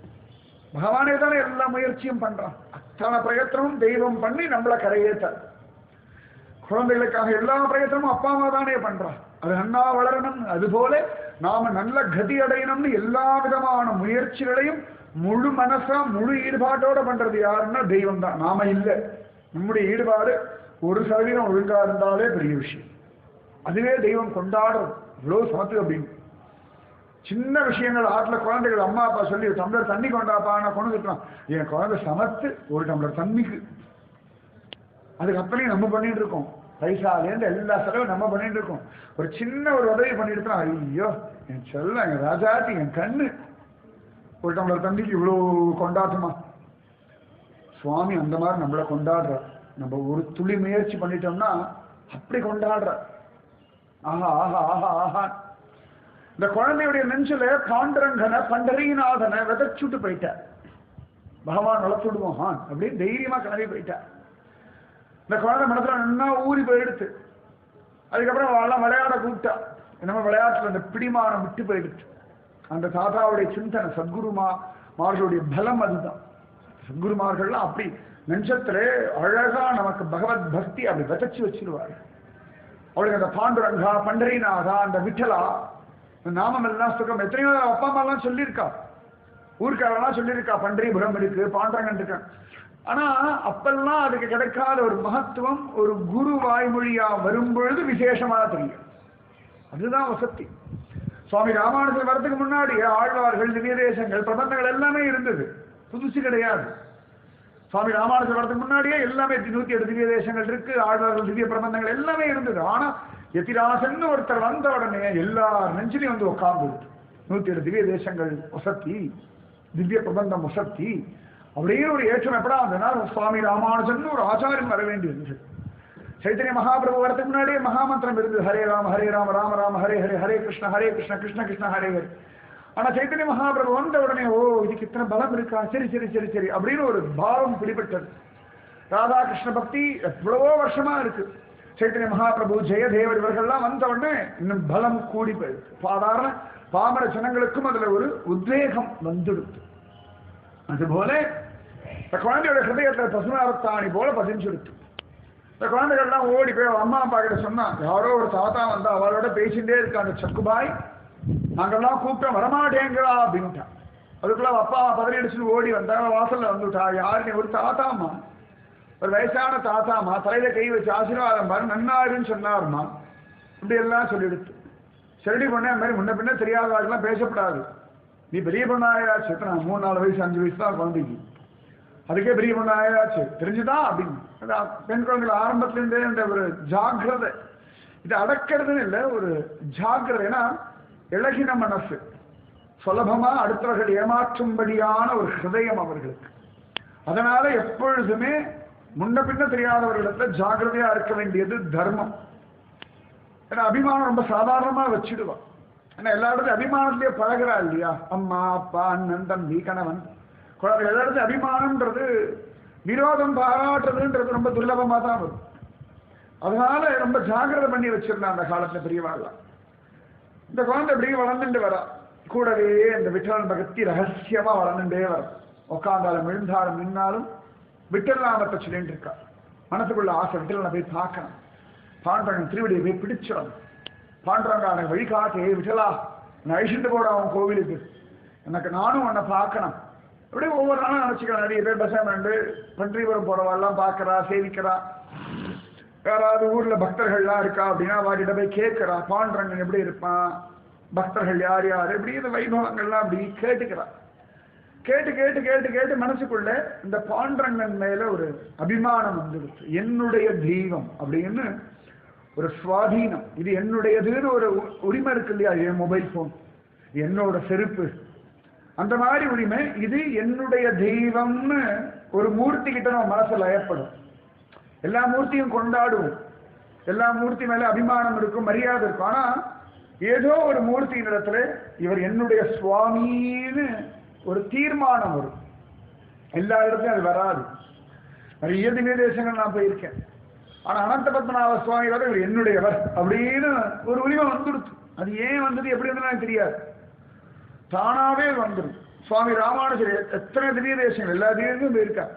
பகவானே தானே எல்லா முயற்சியும் பண்றான். அத்தனை பிரயத்தனமும் தெய்வம் பண்ணி நம்மளை கரையேற்ற. குழந்தைகளுக்காக எல்லா பிரயத்தனமும் அப்பா அம்மா தானே பண்றான். அது நன்னா வளரணும், அதுபோல நாம நல்ல கதி அடையணும்னு எல்லா விதமான முயற்சிகளையும் முழு மனசா முழு ஈடுபாட்டோட பண்றது யாருன்னா தெய்வம் தான், நாம இல்லை. நம்முடைய ஈடுபாடு 1% ஒழுங்கா இருந்தாலே பெரிய விஷயம். அதுவே தெய்வம் கொண்டாடுறது. இவ்வளவு சமத்து அப்படின்னு சின்ன விஷயங்கள். ஆற்றுல குழந்தைகள் அம்மா அப்பா சொல்லி டம்ளர் தண்ணி கொண்டாப்பா, நான் கொண்டு வந்துட்டான். என் குழந்தை சமத்து ஒரு டம்ளர் தண்ணிக்கு. அதுக்கு அத்தனையும் நம்ம பண்ணிட்டு இருக்கோம். பைசாலேருந்து எல்லா செலவும் நம்ம பண்ணிட்டு இருக்கோம். ஒரு சின்ன ஒரு உதவி பண்ணிட்டு இருக்கோம். ஐயோ என் செல்ல, என் ராஜாட்டி, என் கண்ணு, ஒரு டம்ளர் தண்ணிக்கு இவ்வளவு கொண்டாட்டமா? சுவாமி அந்த மாதிரி நம்மளை கொண்டாடுற. நம்ம ஒரு துளி முயற்சி பண்ணிட்டோம்னா அப்படி கொண்டாடுற. ஆஹா ஆஹா ஆஹா ஆஹா. இந்த குழந்தையுடைய நெஞ்சில பாண்டரங்கனை பண்டரிநாதனை விதைச்சுட்டு போயிட்டார். பகவான் வளர்த்துடுவோம் அப்படின்னு தைரியமா கிளம்பி போயிட்டார். இந்த குழந்தை மனசுல நல்லா ஊறி போயிடுச்சு. அதுக்கப்புறம் அவெல்லாம் விளையாட கூப்பிட்டா. நம்ம விளையாட்டுல அந்த பிடிமானம் விட்டு போயிடுச்சு. அந்த தாத்தாவுடைய சிந்தனை, சத்குருமார்களுடைய பலம் அதுதான். சத்குருமார்கள்லாம் அப்படி நெஞ்சத்திலே அழகா நமக்கு பகவத் பக்தி அப்படி விதைச்சு வச்சிருவாரு. அவளுக்கு அந்த பாண்டுரங்கா, பண்டரிநாதா, அந்த விட்டலா, நாமம் எல்லாம் சுகம். எத்தனையோ அப்பா அம்மா எல்லாம் சொல்லியிருக்கா, ஊர்க்காரெல்லாம் சொல்லியிருக்கா, பண்டரிபுரம் இருக்கு, பாண்டரங்கன் இருக்கு. ஆனா அப்பெல்லாம் அதுக்கு கிடைக்காத ஒரு மகத்துவம் ஒரு குரு வாய்மொழியா வரும்பொழுது விசேஷமா தெரியும். அதுதான் வசதி. சுவாமி ராமானுஜர் வரதுக்கு முன்னாடி ஆழ்வார்கள், திவ்ய தேசங்கள், பிரபந்தங்கள் எல்லாமே இருந்தது, புதுசு கிடையாது. சுவாமி ராமானுஜர் வரதுக்கு முன்னாடியே எல்லாமே 108 திவ்ய தேசங்கள் இருக்கு, ஆழ்வார்கள், திவ்ய பிரபந்தங்கள் எல்லாமே இருந்தது. ஆனா யதிராசன்னு ஒருத்தர் வந்த உடனே எல்லார் நெஞ்சிலையும் வந்து உட்கார்ந்து 107 திவ்ய தேசங்கள் வசத்தி, திவ்ய பிரபந்தம் வசத்தி, அப்படியே ஒரு ஏற்றம் எப்படா வந்ததுன்னா சுவாமி ராமானுஜன் ஒரு ஆச்சாரியன் வர வேண்டியது. சைத்தன்ய மகாபிரபு வரதுக்கு முன்னாடியே மகாமந்திரம் இருந்தது, ஹரே ராம ராம ராம ஹரே ஹரே, ஹரே கிருஷ்ண கிருஷ்ண கிருஷ்ண ஹரே ஹரே. ஆனா சைத்தன்ய மகாபிரபு வந்த உடனே ஓ இதுக்கு இத்தனை பலம் இருக்கா, சரி சரி சரி சரி அப்படின்னு ஒரு பாவம் பிடிபட்டது. ராதாகிருஷ்ண பக்தி எவ்வளவோ வருஷமா இருக்கு. சைத்தன்ய மகாபிரபு, ஜெயதேவர் இவர்கள்லாம் வந்த உடனே இன்னும் பலம் கூடி போயிருக்கு. சாதாரண பாமர ஜனங்களுக்கும் அதுல ஒரு உத்வேகம் வந்துடுது. அதுபோல இந்த குழந்தையோட ஹிருதயத்துல பசுமாரத்தாணி போல பதிஞ்சுடுத்து. இந்த குழந்தைகள்லாம் ஓடி போய் அம்மா அப்பா கிட்ட சொன்னா, யாரோ ஒரு தாத்தா வந்தா அவளோட பேசிட்டே இருக்கா அந்த சக்குபாய், நாங்கெல்லாம் கூப்பிட்டோம் வரமாட்டேங்கிறா அப்படின்ட்டான். அதுக்குள்ள அப்பா பதறி அடிச்சுட்டு ஓடி வந்தா, வாசல்ல வந்துட்டா. யாருன்னு ஒரு தாத்தாமா, ஒரு வயசான தாத்தாமா, தலையில கை வச்சு ஆசீர்வாதம் பாரு நன்னாருன்னு சொன்னாருமா. இப்படி எல்லாம் சொல்லிடுத்து. செரடி பொண்ணே அந்த மாதிரி முன்ன பின்ன தெரியாதவர்கள்லாம் பேசப்படாது. நீ பெரிய பொண்ணாயாச்சு, எத்தனை 3-4 வயசு 5 வயசு தான் குழந்தைக்கு, அதுக்கே பெரிய பொண்ணாயாச்சு தெரிஞ்சுதான் அப்படின்னு. பெண் குழந்தைகள் ஆரம்பத்திலிருந்தே இந்த ஒரு ஜாக்கிரதை, இது அடக்கிறதுன்னு இல்லை, ஒரு ஜாக்கிரதை. ஏன்னா இளகின மனசு, சுலபமா அடுத்தவர்கள் ஏமாற்றும்படியான ஒரு ஹிருதயம் அவர்களுக்கு. அதனால எப்பொழுதுமே முன்ன பின்ன தெரியாதவர்களிடத்துல ஜாக்கிரதையா இருக்க வேண்டியது தர்மம். ஏன்னா அபிமானம் ரொம்ப சாதாரணமா வச்சுடுவான். ஏன்னா எல்லா இடத்துலையும் அபிமானத்திலேயே பழகிறா இல்லையா, அம்மா அப்பா அண்ணன் தம்பி கணவன் குழந்தை, எல்லா இடத்துலையும் அபிமானம்ன்றது விரோதம் பாராட்டுறதுன்றது ரொம்ப துர்லபமா தான் வரும். அதனால ரொம்ப ஜாக்கிரதை பண்ணி வச்சிருந்தான் அந்த காலத்துல பெரியவாள்லாம். இந்த குழந்தை இப்படி வளர்ந்துட்டு வரா, கூடவே இந்த விட்டலன் பக்தி ரகசியமா வளர்ந்துட்டே வர. உட்காந்தாலும் விழுந்தாலும் நின்னாலும் விட்டல் நாமத்தை சொல்லிட்டு இருக்கா. மனசுக்குள்ள ஆசை விட்டலனை போய் பார்க்கணும், பாண்டவன் திருவடியை போய் பிடிச்சிடும். பாண்டவங்க எனக்கு வழிகாட்டே விட்டலா, நான் அழிச்சுட்டு போட அவன் கோவிலுக்கு, எனக்கு நானும் உன்னை பார்க்கணும். அப்படியே ஒவ்வொரு நாளும் நினைச்சுக்கிறேன். நிறைய பேர் பசங்க பன்றிபுரம் போறவாள்லாம் பார்க்கறா, சேவிக்கிறா. யாராவது ஊர்ல பக்தர்கள்லாம் இருக்கா அப்படின்னா வாட்டிட்ட போய் கேட்கிறா, பாண்டரங்கன் எப்படி இருப்பான், பக்தர்கள் யார் யார், எப்படி இந்த வைபவங்கள்லாம் அப்படி கேட்டுக்கிறா. கேட்டு கேட்டு கேட்டு கேட்டு மனசுக்குள்ள இந்த பாண்டரங்கன் மேல ஒரு அபிமானம் வந்துடுச்சு. என்னுடைய தெய்வம் அப்படின்னு ஒரு சுவாதீனம், இது என்னுடையதுன்னு ஒரு உரிமை இருக்கு இல்லையா, என் மொபைல் போன், என்னோட செருப்பு, அந்த மாதிரி உரிமை. இது என்னுடைய தெய்வம்னு ஒரு மூர்த்தி கிட்ட நம்ம மனசு லயப்படும். எல்லா மூர்த்தியும் கொண்டாடுவோம், எல்லா மூர்த்தி மேல அபிமானம் இருக்கும், மரியாதை இருக்கும். ஆனா ஏதோ ஒரு மூர்த்தியின் இடத்துல இவர் என்னுடைய சுவாமின்னு ஒரு தீர்மானம் வரும். எல்லா இடத்துலையும் அது வராது. நிறைய திவ்ய தேசங்கள் நான் போயிருக்கேன். ஆனா அனந்த பத்மநாப சுவாமி வரை இவர் என்னுடையவர் அப்படின்னு ஒரு உரிமை வந்துடுச்சு. அது ஏன் வந்தது எப்படி வந்தது எனக்கு தெரியாது, தானாவே வந்துடும். சுவாமி ராமானுஜர் எத்தனை திவ்ய தேசங்கள் எல்லா திவ்யங்களும் போயிருக்கார்.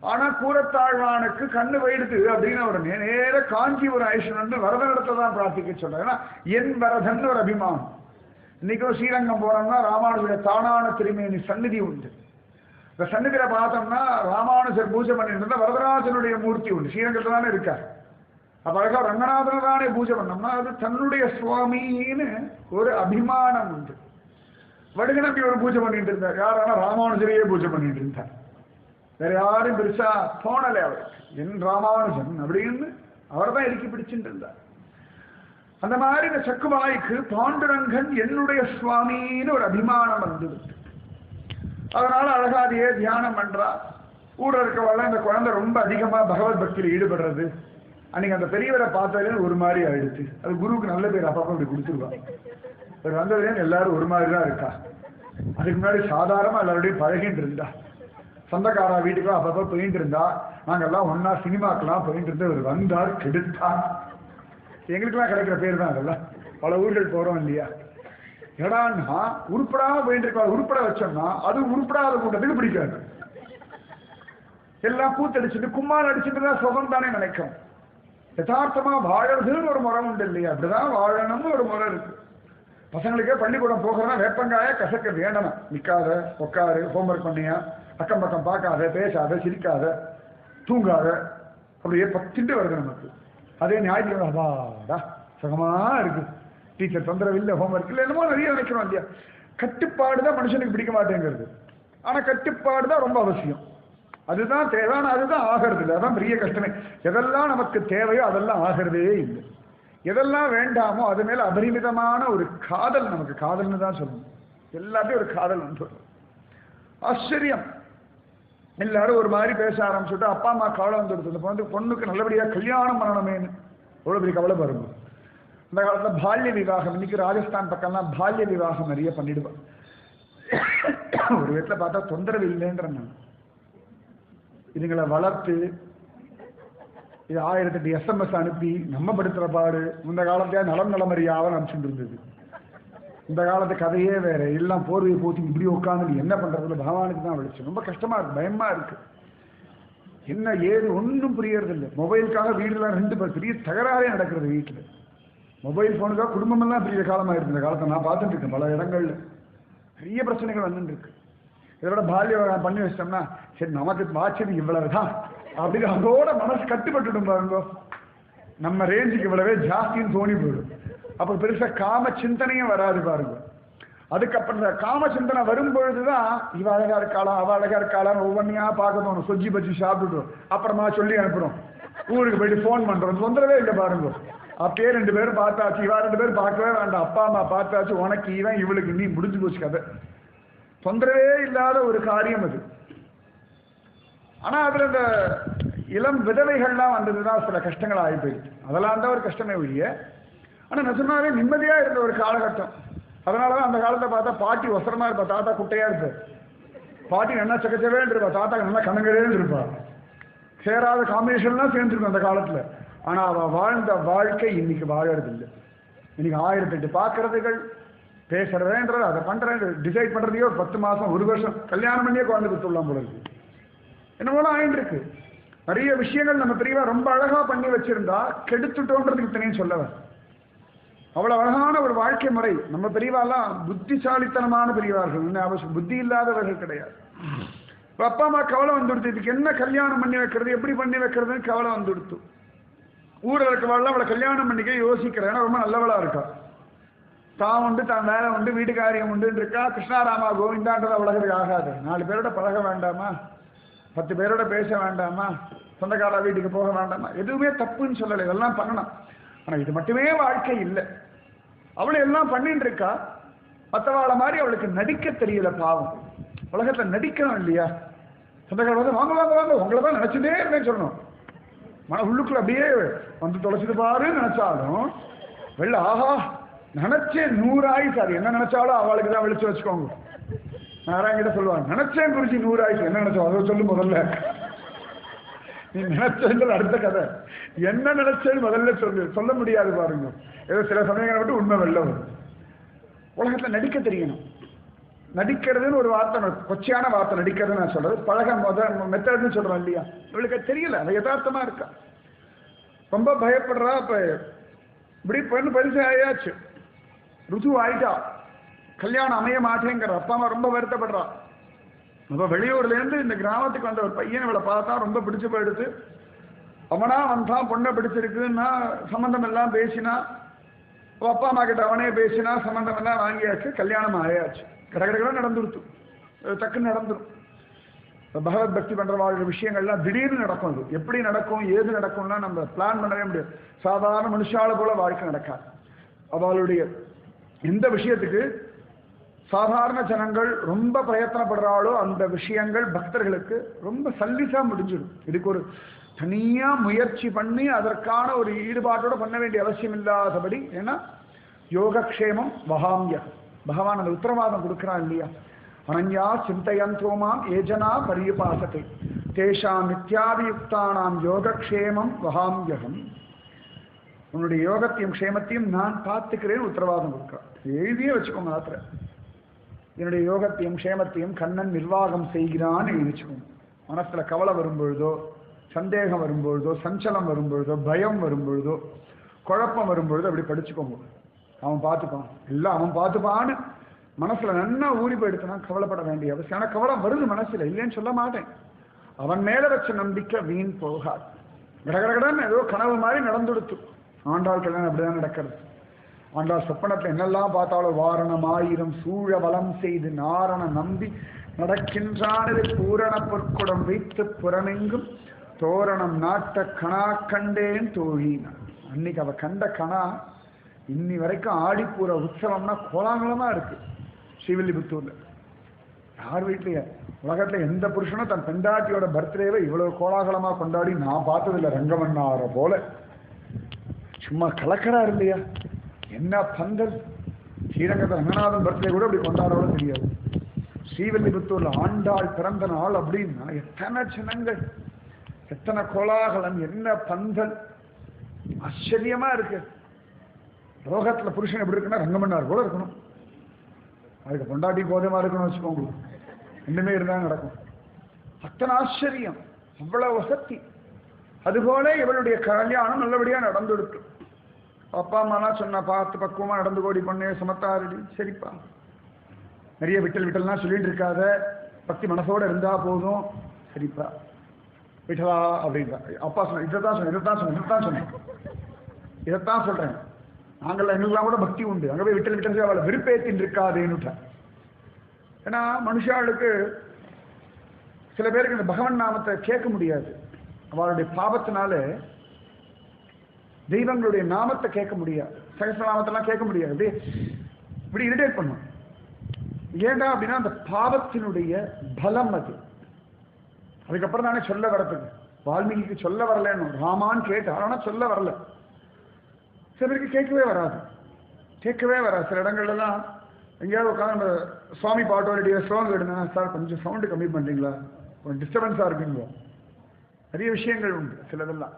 ஆனா கூரத்தாழ்வானுக்கு கண்ணு போயிடுது அப்படின்னு உடனே நேர காஞ்சிபுரம் ஐஷன் வந்து வரதனிடத்தை தான் பிரார்த்திக்க சொல்றாங்க. ஏன்னா என் வரதன் ஒரு அபிமானம். இன்னைக்கும் ஸ்ரீரங்கம் போனோம்னா ராமானுஜருடைய தானான திருமேனி சந்நிதி உண்டு. இந்த சந்நிதியில பார்த்தோம்னா ராமானுஜர் பூஜை பண்ணிட்டு இருந்தா வரதராஜனுடைய மூர்த்தி உண்டு, ஸ்ரீரங்கத்துல தானே இருக்கார். அப்ப அழகா ரங்கநாதனை தானே பூஜை பண்ணோம்னா அது தன்னுடைய சுவாமின்னு ஒரு அபிமானம் உண்டு. வடுகனப்பி ஒரு பூஜை பண்ணிட்டு இருந்தார், யாரானா ராமானுஜரையே பூஜை பண்ணிட்டு இருந்தார். வேற யாரும் பெருசா தோணலை அவருக்கு, என் ராமானுஜன் அப்படின்னு அவர் தான் இறுக்கி பிடிச்சுட்டு இருந்தார். அந்த மாதிரி இந்த சக்குபாய்க்கு பாண்டுரங்கன் என்னுடைய சுவாமின்னு ஒரு அபிமானம் வந்தது. அதனால அழகாதையே தியானம் பண்றா. கூட இருக்கவள இந்த குழந்தை ரொம்ப அதிகமா பகவத் பக்தியில் ஈடுபடுறது. அன்னைக்கு அந்த பெரியவரை பார்த்ததுல ஒரு மாதிரி ஆயிடுச்சு. அது குருவுக்கு நல்ல பேர் அப்பப்போ அப்படி கொடுத்துருவாங்க. இவர் வந்ததுலேன்னு எல்லாரும் ஒரு மாதிரி தான் இருக்கா. அதுக்கு முன்னாடி சாதாரணமா எல்லாருடையும் பழகிட்டு இருந்தா, சொந்தக்காரா வீட்டுக்குலாம் அப்பப்போ போயிட்டு இருந்தா, நாங்கெல்லாம் ஒன்னா சினிமாக்கெல்லாம் போயிட்டு இருந்தா இவர் வந்தார் கெடுத்தார். எங்களுக்கெல்லாம் கிடைக்கிற பேர் தான் அதெல்லாம். பல ஊர்கள் போறோம் இல்லையா, ஏடான்னா உருப்படாம போயிட்டு இருக்கா, உருப்பட வச்சோம்னா அது உருப்படாத கூட்டத்துக்கு பிடிக்காது. எல்லாம் பூத்தடிச்சுட்டு கும்மால் அடிச்சுட்டு தான் சுகம் தானே நினைக்கும். யதார்த்தமா வாழறதுன்னு ஒரு முறை உண்டு இல்லையா, அப்படிதான் வாழணும்னு ஒரு முறை இருக்கு. பசங்களுக்கே பள்ளிக்கூடம் போகிறதா வேப்பங்காய கசக்க வேண்டணும், நிற்காத உட்காரு, ஹோம்ஒர்க் பண்ணியா, அக்கம் பக்கம் பார்க்காத, பேசாத, சிரிக்காத, தூங்காத, அப்படியே பத்திட்டு வருது நமக்கு. அதே ஞாயிற்றுக்கிழமை அதாடா சுகமா இருக்கு, டீச்சர் தொந்தரவு இல்லை, ஹோம்ஒர்க் இல்லை, என்னமோ நிறைய நினைக்கிறோம் இல்லையா. கட்டுப்பாடு தான் மனுஷனுக்கு பிடிக்க மாட்டேங்கிறது. ஆனா கட்டுப்பாடு தான் ரொம்ப அவசியம். அதுதான் தேவை, அதுதான் ஆகிறது இல்லை. அதான் பெரிய கஷ்டமே. எதெல்லாம் நமக்கு தேவையோ அதெல்லாம் ஆகிறதே இல்லை. எதெல்லாம் வேண்டாமோ அது மேல அபரிமிதமான ஒரு காதல், நமக்கு காதல்னு தான் சொல்லணும். எல்லாத்தையும் ஒரு காதல் வந்து ஆச்சரியம். எல்லாரும் ஒரு மாதிரி பேச ஆரம்பிச்சுட்டு அப்பா அம்மா கவலை வந்துடுது. இந்த பொண்ணுக்கு நல்லபடியா கல்யாணம் பண்ணணுமேனு எவ்வளவு பெரிய கவலை பாருங்க. அந்த காலத்துல பால்ய விவாகம், இன்னைக்கு ராஜஸ்தான் பக்கம்லாம் பால்ய விவாகம் நிறைய பண்ணிடுவாங்க. ஒரு வீட்டுல பார்த்தா தொந்தரவு இல்லைன்ற நான் இதுங்களை வளர்த்து இது 1008 SMS அனுப்பி நம்ம படுத்துற பாடு. இந்த காலத்தையா நலம் நலமறியாவன் அனுப்பிச்சுட்டு இருந்தது. இந்த காலத்து கதையே வேற. எல்லாம் போர்வையை போத்தி இப்படி உட்காந்து என்ன பண்றதுல பகவானுக்கு தான் விழிச்சு. ரொம்ப கஷ்டமா இருக்கு, பயமா இருக்கு. என்ன ஏது ஒன்றும் புரியறது இல்லை. மொபைலுக்காக வீடுலாம் 2 பேர் பெரிய தகராறே நடக்கிறது வீட்டுல. மொபைல் போனுக்காக குடும்பம் எல்லாம் பெரிய காலமா இருக்கு. இந்த காலத்தை நான் பார்த்துட்டு இருக்கேன். பல இடங்கள்ல பெரிய பிரச்சனைகள் வந்துட்டு இருக்கு. இதோட பால்ய பண்ணி வச்சிட்டோம்னா சரி நமக்கு வாட்சது இவ்வளவுதான் அப்படின்னு அதோட மனசு கட்டுப்பட்டுடும் பாருங்க. நம்ம ரேஞ்சுக்கு இவ்வளவே ஜாஸ்தின்னு தோணி போயிடும். அப்ப பெருசா காம சிந்தனையும் வராது பாருங்க. அதுக்கப்புறம் காம சிந்தனை வரும்பொழுதுதான் இவ அழகா இருக்காளா அவ அழகா இருக்காளான்னு ஒவ்வொன்றையா பார்க்க தோணும். சொஜ்ஜி பஜ்ஜி சாப்பிட்டுட்டோம், அப்புறமா சொல்லி அனுப்புறோம், ஊருக்கு போயிட்டு போன் பண்றோம். தொந்தரவே இல்லை பாருங்க. அப்பயே 2 பேரும் பார்த்தாச்சு, இவா 2 பேரும் பார்க்கவே வேண்டாம், அப்பா அம்மா பார்த்தாச்சு, உனக்கு இவன் இவளுக்கு நீ முடிஞ்சு போச்சு கதை. தொந்தரவே இல்லாத ஒரு காரியம் அது. ஆனா அதுல இந்த இளம் விதவைகள்லாம் வந்ததுதான் சில கஷ்டங்கள் ஆகி போயிடுச்சு. அதெல்லாம் தான் ஒரு கஷ்டமே ஒழிய. ஆனா நிஜமாவே நிம்மதியா இருந்த ஒரு காலகட்டம். அதனாலதான் அந்த காலத்தை பார்த்தா பாட்டி ஒசரமா இருப்பா, தாத்தா குட்டையா இருப்பார். பாட்டி நல்லா சக்கச்சவேன்னு இருப்பா, தாத்தா நல்லா கணங்கரேன்னு இருப்பா. சேராத காம்பினேஷன்லாம் சேர்ந்துருக்கும் அந்த காலத்துல. ஆனா அவ வாழ்ந்த வாழ்க்கை இன்னைக்கு வாழறது இல்லை. இன்னைக்கு 1008 பார்க்கறதுகள், பேசுறதுன்றது, அதை பண்றது, டிசைட் பண்றதையோ 10 மாசம் 1 வருஷம் கல்யாணம் பண்ணியே குழந்தை கொடுத்துடலாம் போல இருக்கு. என்னமோலாம் ஆயிட்டு இருக்கு. நிறைய விஷயங்கள் நம்ம பெரியவா ரொம்ப அழகா பண்ணி வச்சிருந்தா கெடுத்துட்டோன்றதுக்கு தனியும் சொல்லவன். அவ்வளவு அழகான ஒரு வாழ்க்கை முறை. நம்ம பெரியவாலாம் புத்திசாலித்தனமான பெரியவார்கள், இன்னும் அவசியம் புத்தி இல்லாதவர்கள் கிடையாது. அப்பா அம்மா கவலை வந்துடுத்து, இதுக்கு என்ன கல்யாணம் பண்ணி வைக்கிறது, எப்படி பண்ணி வைக்கிறதுன்னு கவலை வந்துடுத்து. ஊரில் இருக்கவாள்லாம் அவளை கல்யாணம் பண்ணிக்க யோசிக்கிறேன். ஏன்னா ரொம்ப நல்லவளா இருக்கா, தான் உண்டு தான் வேலை உண்டு வீட்டு காரியம் உண்டுன்னு இருக்கா. கிருஷ்ணாராமா கோவிந்தான்றது உலகத்துக்கு ஆகாது. 4 பேரோட பழக வேண்டாமா, 10 பேரோட பேச வேண்டாமா, சொந்தக்கார வீட்டுக்கு போக வேண்டாமா, எதுவுமே தப்புன்னு சொல்லலை, இதெல்லாம் பண்ணணும். ஆனா இது மட்டுமே வாழ்க்கை இல்லை. அவளை எல்லாம் பண்ணிட்டு இருக்கா. மற்றவாளை மாதிரி அவளுக்கு நடிக்க தெரியல பாவம். உலகத்துல நடிக்கணும் இல்லையா. சொந்தக்கார வந்து வாங்க வாங்க வாங்க உங்களை தான் நினைச்சுட்டே இருந்தேன்னு சொல்லணும். உள்ளுக்குள்ள அப்படியே வந்து தொலைச்சிட்டு பாருன்னு நினைச்சாலும் வெளில ஆஹா நினைச்சேன் 100 ஆயுசு. அது என்ன நினைச்சாலும் அவளுக்கு தான் வெளிச்சு வச்சுக்கோங்க. நாராயங்கிட்ட சொல்லுவாங்க, நினைச்சேன் குறிச்சி 100 ஆயுசு. என்ன நினைச்சோம் அதை சொல்லு முதல்ல. நீ நினைச்சது அடுத்த கதை. என்ன நினைச்சேன்னு முதல்ல சொல்ல முடியாது பாருங்க. ஏதோ சில சமயங்களை விட்டு உண்மை வெளில வரும். உலகத்துல நடிக்க தெரியணும். நடிக்கிறதுன்னு ஒரு வார்த்தை, கொச்சையான வார்த்தை நடிக்கிறதுன்னு நான் சொல்றது. பழக மெத்தட்னு சொல்றோம் இல்லையா, இவளுக்கு தெரியல. அது யதார்த்தமா இருக்கா. ரொம்ப பயப்படுறா. இப்ப இப்படி பெண்ணு பரிசு ஆயாச்சு, ருது ஆயிட்டா, கல்யாணம் அமைய மாட்டேங்கிற அப்பா அம்மா ரொம்ப வருத்தப்படுறா. அப்ப வெளியூர்ல இருந்து இந்த கிராமத்துக்கு வந்த ஒரு பையன் இவளை பார்த்தா ரொம்ப பிடிச்சு போயிடுது. அவனா வந்தான், பொண்ணை பிடிச்சிருக்குன்னா சம்பந்தம் எல்லாம் பேசினா, அப்பா அம்மா கிட்ட அவனே பேசினா, சம்பந்தம் எல்லாம் வாங்கியாச்சு, கல்யாணம் ஆயாச்சு. கடகடகட நடந்துருத்து, டக்குன்னு நடந்துடும். பகவத் பக்தி பண்ற வாழ்ற விஷயங்கள்லாம் திடீர்னு நடக்கும். அது எப்படி நடக்கும் ஏது நடக்கும்னா நம்ம பிளான் பண்ணவே முடியாது. சாதாரண மனுஷால போல வாழ்க்கை நடக்காது. அவளுடைய எந்த விஷயத்துக்கு சாதாரண ஜனங்கள் ரொம்ப பிரயத்தனப்படுறாளோ அந்த விஷயங்கள் பக்தர்களுக்கு ரொம்ப சல்லிசா முடிஞ்சிடும். இதுக்கு ஒரு தனியா முயற்சி பண்ணி அதற்கான ஒரு ஈடுபாட்டோட பண்ண வேண்டிய அவசியம் இல்லாதபடி. ஏன்னா யோகக்ஷேமம் வகாமிய பகவான் அந்த உத்தரவாதம் கொடுக்கிறான் இல்லையா. அனன்யா சிந்தையந்தோமாம் ஏஜனா பரியுபாசத்தை தேஷாம் நித்யாபியுக்தானாம் யோகக்ஷேமம் வகாமியகம். உன்னுடைய யோகத்தையும் க்ஷேமத்தையும் நான் பார்த்துக்கிறேன்னு உத்தரவாதம் கொடுக்கிறான். எழுதியே வச்சுக்கோங்க. ஆத்திர என்னுடைய யோகத்தையும் க்ஷேமத்தையும் கண்ணன் நிர்வாகம் செய்கிறான்னு எழுதி வச்சுக்கோங்க. மனசுல கவலை வரும்பொழுதோ, சந்தேகம் வரும்பொழுதோ, சஞ்சலம் வரும்பொழுதோ, பயம் வரும்பொழுதோ, குழப்பம் வரும்பொழுதோ அப்படி படிச்சுக்கோங்க. அவன் பார்த்துப்பான், எல்லாம் அவன் பார்த்துப்பான்னு மனசுல நன்னா ஊறி போயிடுச்சுன்னா கவலைப்பட வேண்டிய அவசியம். ஆனா கவலை வருது மனசுல, இல்லைன்னு சொல்ல மாட்டேன். அவன் மேல வச்ச நம்பிக்கை வீண் போகாது. கடகடகடன்னு ஏதோ கனவு மாதிரி நடந்துடுத்து. ஆண்டாள் கல்யாணம் அப்படிதான் நடக்கிறது. ஆண்டாள் சொப்பனத்துல என்னெல்லாம் பார்த்தாலும் வாரணம் 1000 சூழ வலம் செய்து நாரண நம்பி நடக்கின்றானது பூரண பொற்குடம் வைத்து புறமெங்கும் தோரணம் நாட்ட கணா கண்டேன் தோழினான். அன்னைக்கு அவ கண்ட கணா இன்னி வரைக்கும் ஆடிப்பூர உற்சவம்னா கோலாகலமா இருக்கு ஸ்ரீவில்லிபுத்தூர்ல. யார் வீட்லயே உலகத்துல எந்த புருஷனும் தன் பெண்டாட்டியோட பர்த்டேவை இவ்வளவு கோலாகலமா கொண்டாடி நான் பார்த்ததில்லை. ரங்கமன்னார போல சும்மா கலக்கரா இல்லையா? என்ன பந்தல்! ஸ்ரீரங்கத்தில் ரங்கநாதன் பர்த்டே கூட அப்படி கொண்டாடோட தெரியாது. ஸ்ரீவில்லிபுத்தூர்ல ஆண்டாள் பிறந்த நாள் அப்படின்னா எத்தனை சின்னங்கள், எத்தனை கோலாகலம், என்ன பந்தல்! ஆச்சரியமா இருக்கு. லோகத்துல புருஷன் எப்படி இருக்குன்னா ரங்கமன்னார் போல இருக்கணும். அதுக்கு பொண்டாட்டி கோதமா இருக்கணும் வச்சுக்கோங்க, ரெண்டுமே இருந்தா நடக்கும். அத்தனை ஆச்சரியம், அவ்வளவு வசதி. அதுபோல இவளுடைய கல்யாணம் நல்லபடியா நடந்துடுத்து. அப்பா அம்மாலாம் சொன்னா பார்த்து பக்குவமா நடந்து கோடி பொண்ணே சமத்தாரடி. சரிப்பா, நிறைய விட்டல் விட்டல்னா சொல்லிட்டு இருக்காத, பக்தி மனசோட இருந்தா போதும். சரிப்பா விட்டலா அப்படின்றா. அப்பா சொன்ன இதைத்தான் சொல்றேன். நாங்கள் எங்களுக்கெல்லாம் கூட பக்தி உண்டு, அங்கே போய் விட்டல் விட்டல் அவளை விருப்பேத்தின் இருக்காதுன்னு. ஏன்னா மனுஷாளுக்கு சில பேருக்கு இந்த பகவன் நாமத்தை கேட்க முடியாது. அவளுடைய பாவத்தினால தெய்வங்களுடைய நாமத்தை கேட்க முடியாது, சகஸ்ரநாமத்தெல்லாம் கேட்க முடியாது. இப்படி இரிட்டேட் பண்ணும். ஏண்டா அப்படின்னா அந்த பாவத்தினுடைய பலம் அது. அதுக்கப்புறம் தானே சொல்ல வரதுக்கு. வால்மீகிக்கு சொல்ல வரலன்னு ராமான்னு கேட்டார், ஆனால் சொல்ல வரல. சில பேருக்கு கேட்கவே வராது. சில இடங்கள்லாம் எங்கேயாவது உட்காந்து சுவாமி பாட்டோடைய ஸ்லோகம் எடுனா, சார் கொஞ்சம் சவுண்டு கம்மி பண்ணுறீங்களா, கொஞ்சம் டிஸ்டர்பன்ஸாக இருக்குங்களோ. நிறைய விஷயங்கள் உண்டு. சிலதெல்லாம்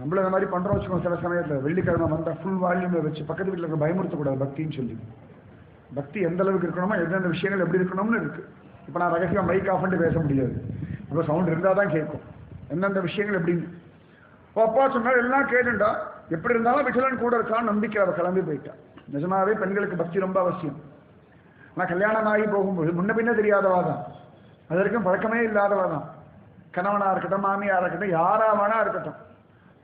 நம்மள இந்த மாதிரி பண்ணுறோம் வச்சுக்கோங்க. சில சமயத்தில் வெள்ளிக்கிழமை வந்தால் ஃபுல் வால்யூமில் வச்சு பக்கத்து வீட்டில் இருக்க பயமுறுத்தக்கூடாது பக்தின்னு சொல்லி. பக்தி எந்த அளவுக்கு இருக்கணுமோ, எந்தெந்த விஷயங்கள் எப்படி இருக்கணும்னு இருக்கு. இப்போ நான் ரகசியம் மைக் ஆஃப் பண்ணிட்டு பேச முடியாது, இப்போ சவுண்ட் இருந்தால் தான் கேட்கும். எந்தெந்த விஷயங்கள் எப்படின்னு அப்பா சொன்னார். எல்லாம் கேட்டுண்டா. எப்படி இருந்தாலும் விட்டலன் கூட இருக்கான்னு நம்பிக்கை அவள் கிளம்பி போயிட்டா. நிஜமாவே பெண்களுக்கு பக்தி ரொம்ப அவசியம். ஆனால் கல்யாணம் ஆகி போகும்போது முன்ன பின்ன தெரியாதவா தான், அது வரைக்கும் பழக்கமே இல்லாதவா தான். கணவனாக இருக்கட்டும், மாமியாராக இருக்கட்டும், யாராவனா இருக்கட்டும்,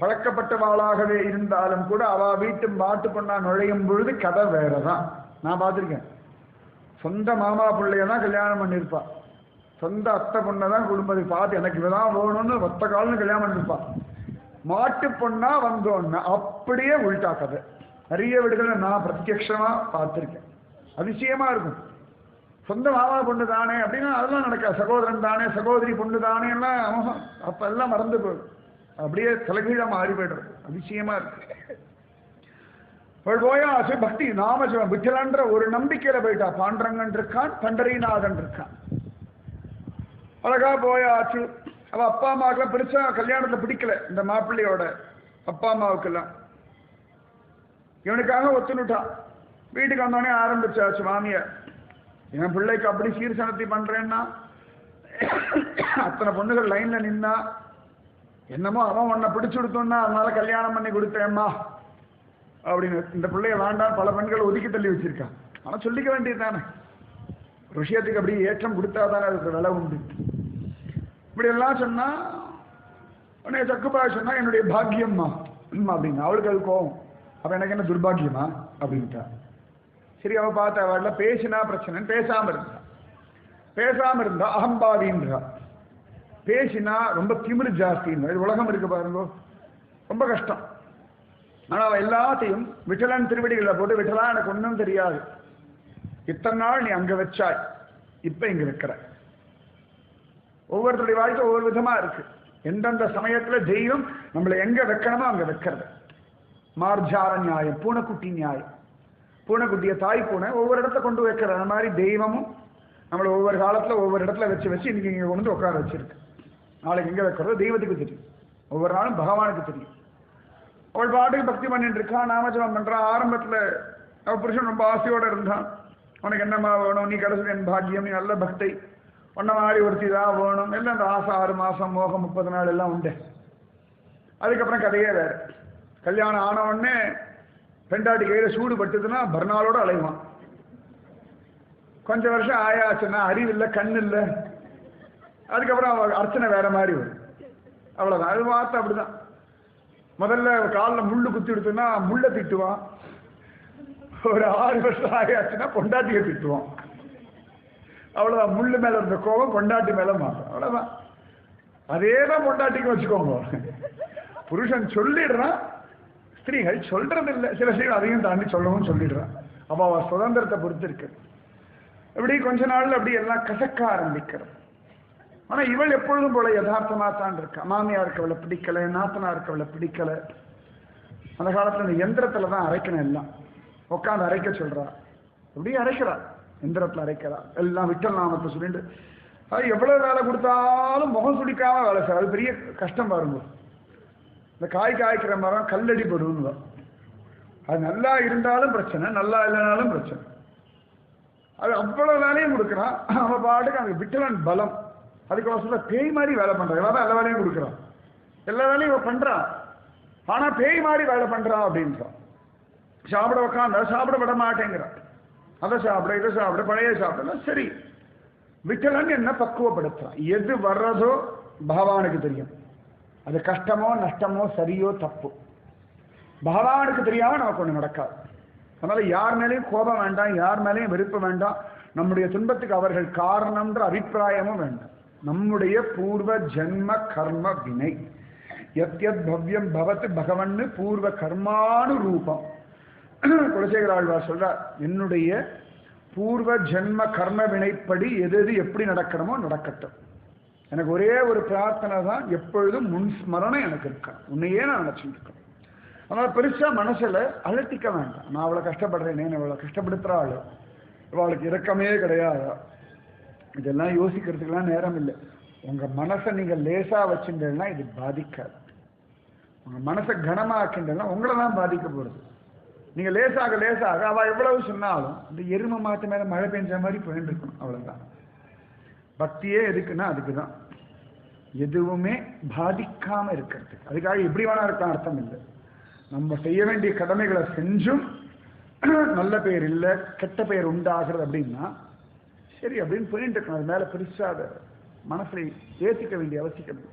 பழக்கப்பட்டவாளாகவே இருந்தாலும் கூட அவள் வீட்டு மாட்டு பொண்ணா நுழையும் பொழுது கதை வேறதான். நான் பார்த்துருக்கேன். சொந்த மாமா பிள்ளைய தான் கல்யாணம் பண்ணியிருப்பா, சொந்த அத்தை பொண்ணை தான் குடும்பத்தை பார்த்து எனக்கு இவதான் வேணும்னு ஒத்த காலம்னு கல்யாணம் பண்ணியிருப்பா. மாட்டு பொண்ணா வந்தோன்னா அப்படியே உள்டா கதை. நிறைய வீடுகளை நான் பிரத்யட்சமா பார்த்துருக்கேன். அதிசயமா இருக்கும். சொந்த மாமா பொண்ணு தானே அப்படின்னா அதெல்லாம் நடக்காது. சகோதரன் தானே, சகோதரி பொண்ணு தானே எல்லாம் அப்ப எல்லாம் மறந்து போயிடும். அப்படியே தலைகீழா மாறி போய்டுறது. அதிசயமா இருக்கு. போயாச்சு பக்தி நாமஜபம் விட்டலன்ற ஒரு நம்பிக்கையில போயிட்டா. பாண்டரங்கன் இருக்கான், பண்டரிநாதன் இருக்கான். அழகா போயாச்சு. அவ அப்பா அம்மாவுக்குலாம் பெருசா கல்யாணத்துல பிடிக்கல. இந்த மாப்பிள்ளையோட அப்பா அம்மாவுக்கெல்லாம் இவனுக்காக ஒத்துனுட்டான். வீட்டுக்கு வந்தோடனே ஆரம்பிச்சாச்சு மாமியார், என் பிள்ளைக்கு அப்படி சீர்சனத்தை பண்றேன்னா அத்தனை பொண்ணுகள் லைன்ல நின்னா, என்னமோ அவன் உன்னை பிடிச்சு கொடுத்தோன்னா அதனால கல்யாணம் பண்ணி கொடுத்தேம்மா அப்படின்னு. இந்த பிள்ளைய வேண்டாம் பல பெண்கள் ஒதுக்கி தள்ளி வச்சிருக்கான். ஆனா சொல்லிக்க வேண்டியது தானே, விஷயத்துக்கு அப்படி ஏற்றம் கொடுத்தா தானே அதுக்கு விலை உண்டு. இப்படி எல்லாம் சொன்னா உடனே சக்குபாய் சொன்னா என்னுடைய பாக்கியம்மா அப்படின்னு. அவளுக்கு அது கோவம். அப்ப எனக்கு என்ன துர்பாகியமா அப்படின்ட்டா. சரி அவ பார்த்த அவள பேசினா பிரச்சனை, பேசாம இருந்தா அகம்பாவின்றா. பேசினா ரொம்ப திமிரு ஜாஸ்தின்னு. உலகம் இருக்கு பாருங்க, ரொம்ப கஷ்டம். ஆனா அவ எல்லாத்தையும் விட்டலன் திருவடிகளை போட்டு, விட்டலா எனக்கு ஒன்றும் தெரியாது, இத்தனை நாள் நீ அங்க வச்சாய், இப்ப இங்க வைக்கிற. ஒவ்வொருத்தருடைய வாழ்க்கை ஒவ்வொரு விதமா இருக்கு. எந்தெந்த சமயத்துல தெய்வம் நம்மளை எங்க வைக்கணுமோ அங்க வைக்கிறது. மார்ஜார நியாயம், பூனைக்குட்டி நியாயம். பூனைக்குட்டிய தாய் பூனை ஒவ்வொரு இடத்துல கொண்டு வைக்கிற. அந்த மாதிரி தெய்வமும் நம்மளை ஒவ்வொரு காலத்துல ஒவ்வொரு இடத்துல வச்சு இன்னைக்கு இங்க கொண்டு வந்து உட்கார வச்சிருக்கு. நாளைக்கு எங்க வைக்கிறது தெய்வத்துக்கு தெரியும், ஒவ்வொரு நாளும் பகவானுக்கு தெரியும். அவள் பாட்டுக்கு பக்தி பண்ணிட்டு இருக்கான், நாமஜபம் பண்றான். ஆரம்பத்துல அவள் புருஷன் ரொம்ப ஆசையோட இருந்தான். உனக்கு என்னம்மா வேணும், நீ கிடைச்சது என் பாக்கியம், நீ நல்ல பக்தை, ஒன்ன மாதிரி ஒருத்தி தான் வேணும் எல்லாம். அந்த ஆசை 6 மாசம் மோகம் 30 நாள் எல்லாம் உண்டு. அதுக்கப்புறம் கதையே வேற. கல்யாணம் ஆன உடனே பெண்டாட்டி கையில சூடு பட்டுதுன்னா பர்னாலோட அலைவான். கொஞ்சம் வருஷம் ஆயாச்சுன்னா அறிவு இல்லை, கண் இல்லை. அதுக்கப்புறம் அவ அர்ச்சனை வேற மாதிரி வரும். அவ்வளவுதான். அது பார்த்து அப்படிதான். முதல்ல காலில் முள்ளு குத்தி எடுத்தோன்னா முள்ளை திட்டுவான். ஒரு 6 வருஷம் ஆயாச்சுன்னா பொண்டாட்டியை திட்டுவான். அவ்வளவுதான். முள்ளு மேல இருந்த கோபம் பொண்டாட்டி மேல மாறும். அவ்வளவுதான். அதே தான் பொண்டாட்டிக்கு வச்சுக்கோங்க. புருஷன் சொல்லிடுறான், ஸ்திரீகள் சொல்றது இல்லை. சில ஸ்திரீகள் அதையும் தாண்டி சொல்லவும் சொல்லிடுறான். அப்ப அவ சுதந்திரத்தை பொறுத்து இருக்கு. இப்படி கொஞ்ச நாள்ல அப்படி எல்லாம் கசக்க ஆரம்பிக்கிறது. ஆனா இவள் எப்பொழுதும் போல யதார்த்தமா தான் இருக்கா. மாமியாருக்கு அவளை பிடிக்கல, நாத்தனாருக்கு அவளை பிடிக்கல. அந்த காலத்துல இந்த எந்திரத்துல தான் அரைக்கணும், எல்லாம் உட்காந்து அரைக்க சொல்றா. அப்படியே அரைக்கிறா, எந்திரத்துல அரைக்கிறா. எல்லாம் விட்டல் நாமத்தை சொல்லிட்டு அது எவ்வளவு வேலை கொடுத்தாலும் முகம் சுடிக்காம வேலை செய்ய. அது பெரிய கஷ்டம் பாருங்க. இந்த காய் காய்க்கிற மரம் கல்லடி படுன்னு, அது நல்லா இருந்தாலும் பிரச்சனை, நல்லா இல்லைனாலும் பிரச்சனை. அது அவ்வளவு வேலையும் கொடுக்குறான். அவன் பாட்டுக்கு அந்த விட்டலன் பலம். அதுக்கு பேய் மாதிரி வேலை பண்றான். எல்லாரும் எல்லா வேலையும் கொடுக்குறான், எல்லா வேலையும் இவன் பண்றான். ஆனா பேய் மாதிரி வேலை பண்றான் அப்படின்றான். சாப்பிட உட்காந்தா சாப்பிட விட மாட்டேங்கிறான். அதை சாப்பிட, இதை சாப்பிட, பழைய சாப்பிட. சரி, விட்டலன் என்ன பக்குவப்படுத்துறான். எது வர்றதோ பகவானுக்கு தெரியும். அது கஷ்டமோ நஷ்டமோ சரியோ தப்பு பகவானுக்கு தெரியாம நமக்கு ஒண்ணு நடக்காது. அதனால யார் மேலேயும் கோபம் வேண்டாம், யார் மேலேயும் வெறுப்பு வேண்டாம். நம்முடைய துன்பத்துக்கு அவர்கள் காரணம்ன்ற அபிப்பிராயமும் வேண்டாம். நம்முடைய பூர்வ ஜென்ம கர்ம வினை யத்யத் பவ்யம் பவத் பகவன்னு பூர்வ கர்மானு ரூபம். குலசேகர ஆழ்வார் சொல்றார், என்னுடைய பூர்வ ஜென்ம கர்ம வினைப்படி எது எது எப்படி நடக்கணுமோ நடக்கட்டும். எனக்கு ஒரே ஒரு பிரார்த்தனை தான், எப்பொழுதும் முன் ஸ்மரணம் எனக்கு இருக்கா, உன்னையே நான் நினைச்சுட்டு இருக்கேன். அதனால பெருசா மனசுல அலட்டிக்க வேண்டாம். நான் அவளை கஷ்டப்படுறேனே, அவளை கஷ்டப்படுத்துறாள், அவளுக்கு இரக்கமே கிடையாது, இதெல்லாம் யோசிக்கிறதுக்கெல்லாம் நேரம் இல்லை. உங்க மனசை நீங்க லேசா வச்சுட்டேன்னா இது பாதிக்காது. உங்க மனசை கனமாக்கின்றா உங்களை தான் பாதிக்க போறது. நீங்க லேசாக லேசாக அவ எவ்வளவு சொன்னாலும் இந்த எருமை மாட்டு மேல மழை பெஞ்ச மாதிரி போயிட்டு இருக்கணும், அவ்வளவுதான். பக்தியே எதுக்குன்னா அதுக்குதான், எதுவுமே பாதிக்காம இருக்கிறது. அதுக்காக எப்படி வேணா இருக்க அர்த்தம் இல்லை. நம்ம செய்ய வேண்டிய கடமைகளை செஞ்சும் நல்ல பெயர் இல்லை, கெட்ட பெயர் உண்டாகிறது அப்படின்னா சரி அப்படின்னு போயிட்டு இருக்கணும். அது மேல பெருசா அதை மனசுல ஏத்திக்க வேண்டிய அவசியம் இல்லை.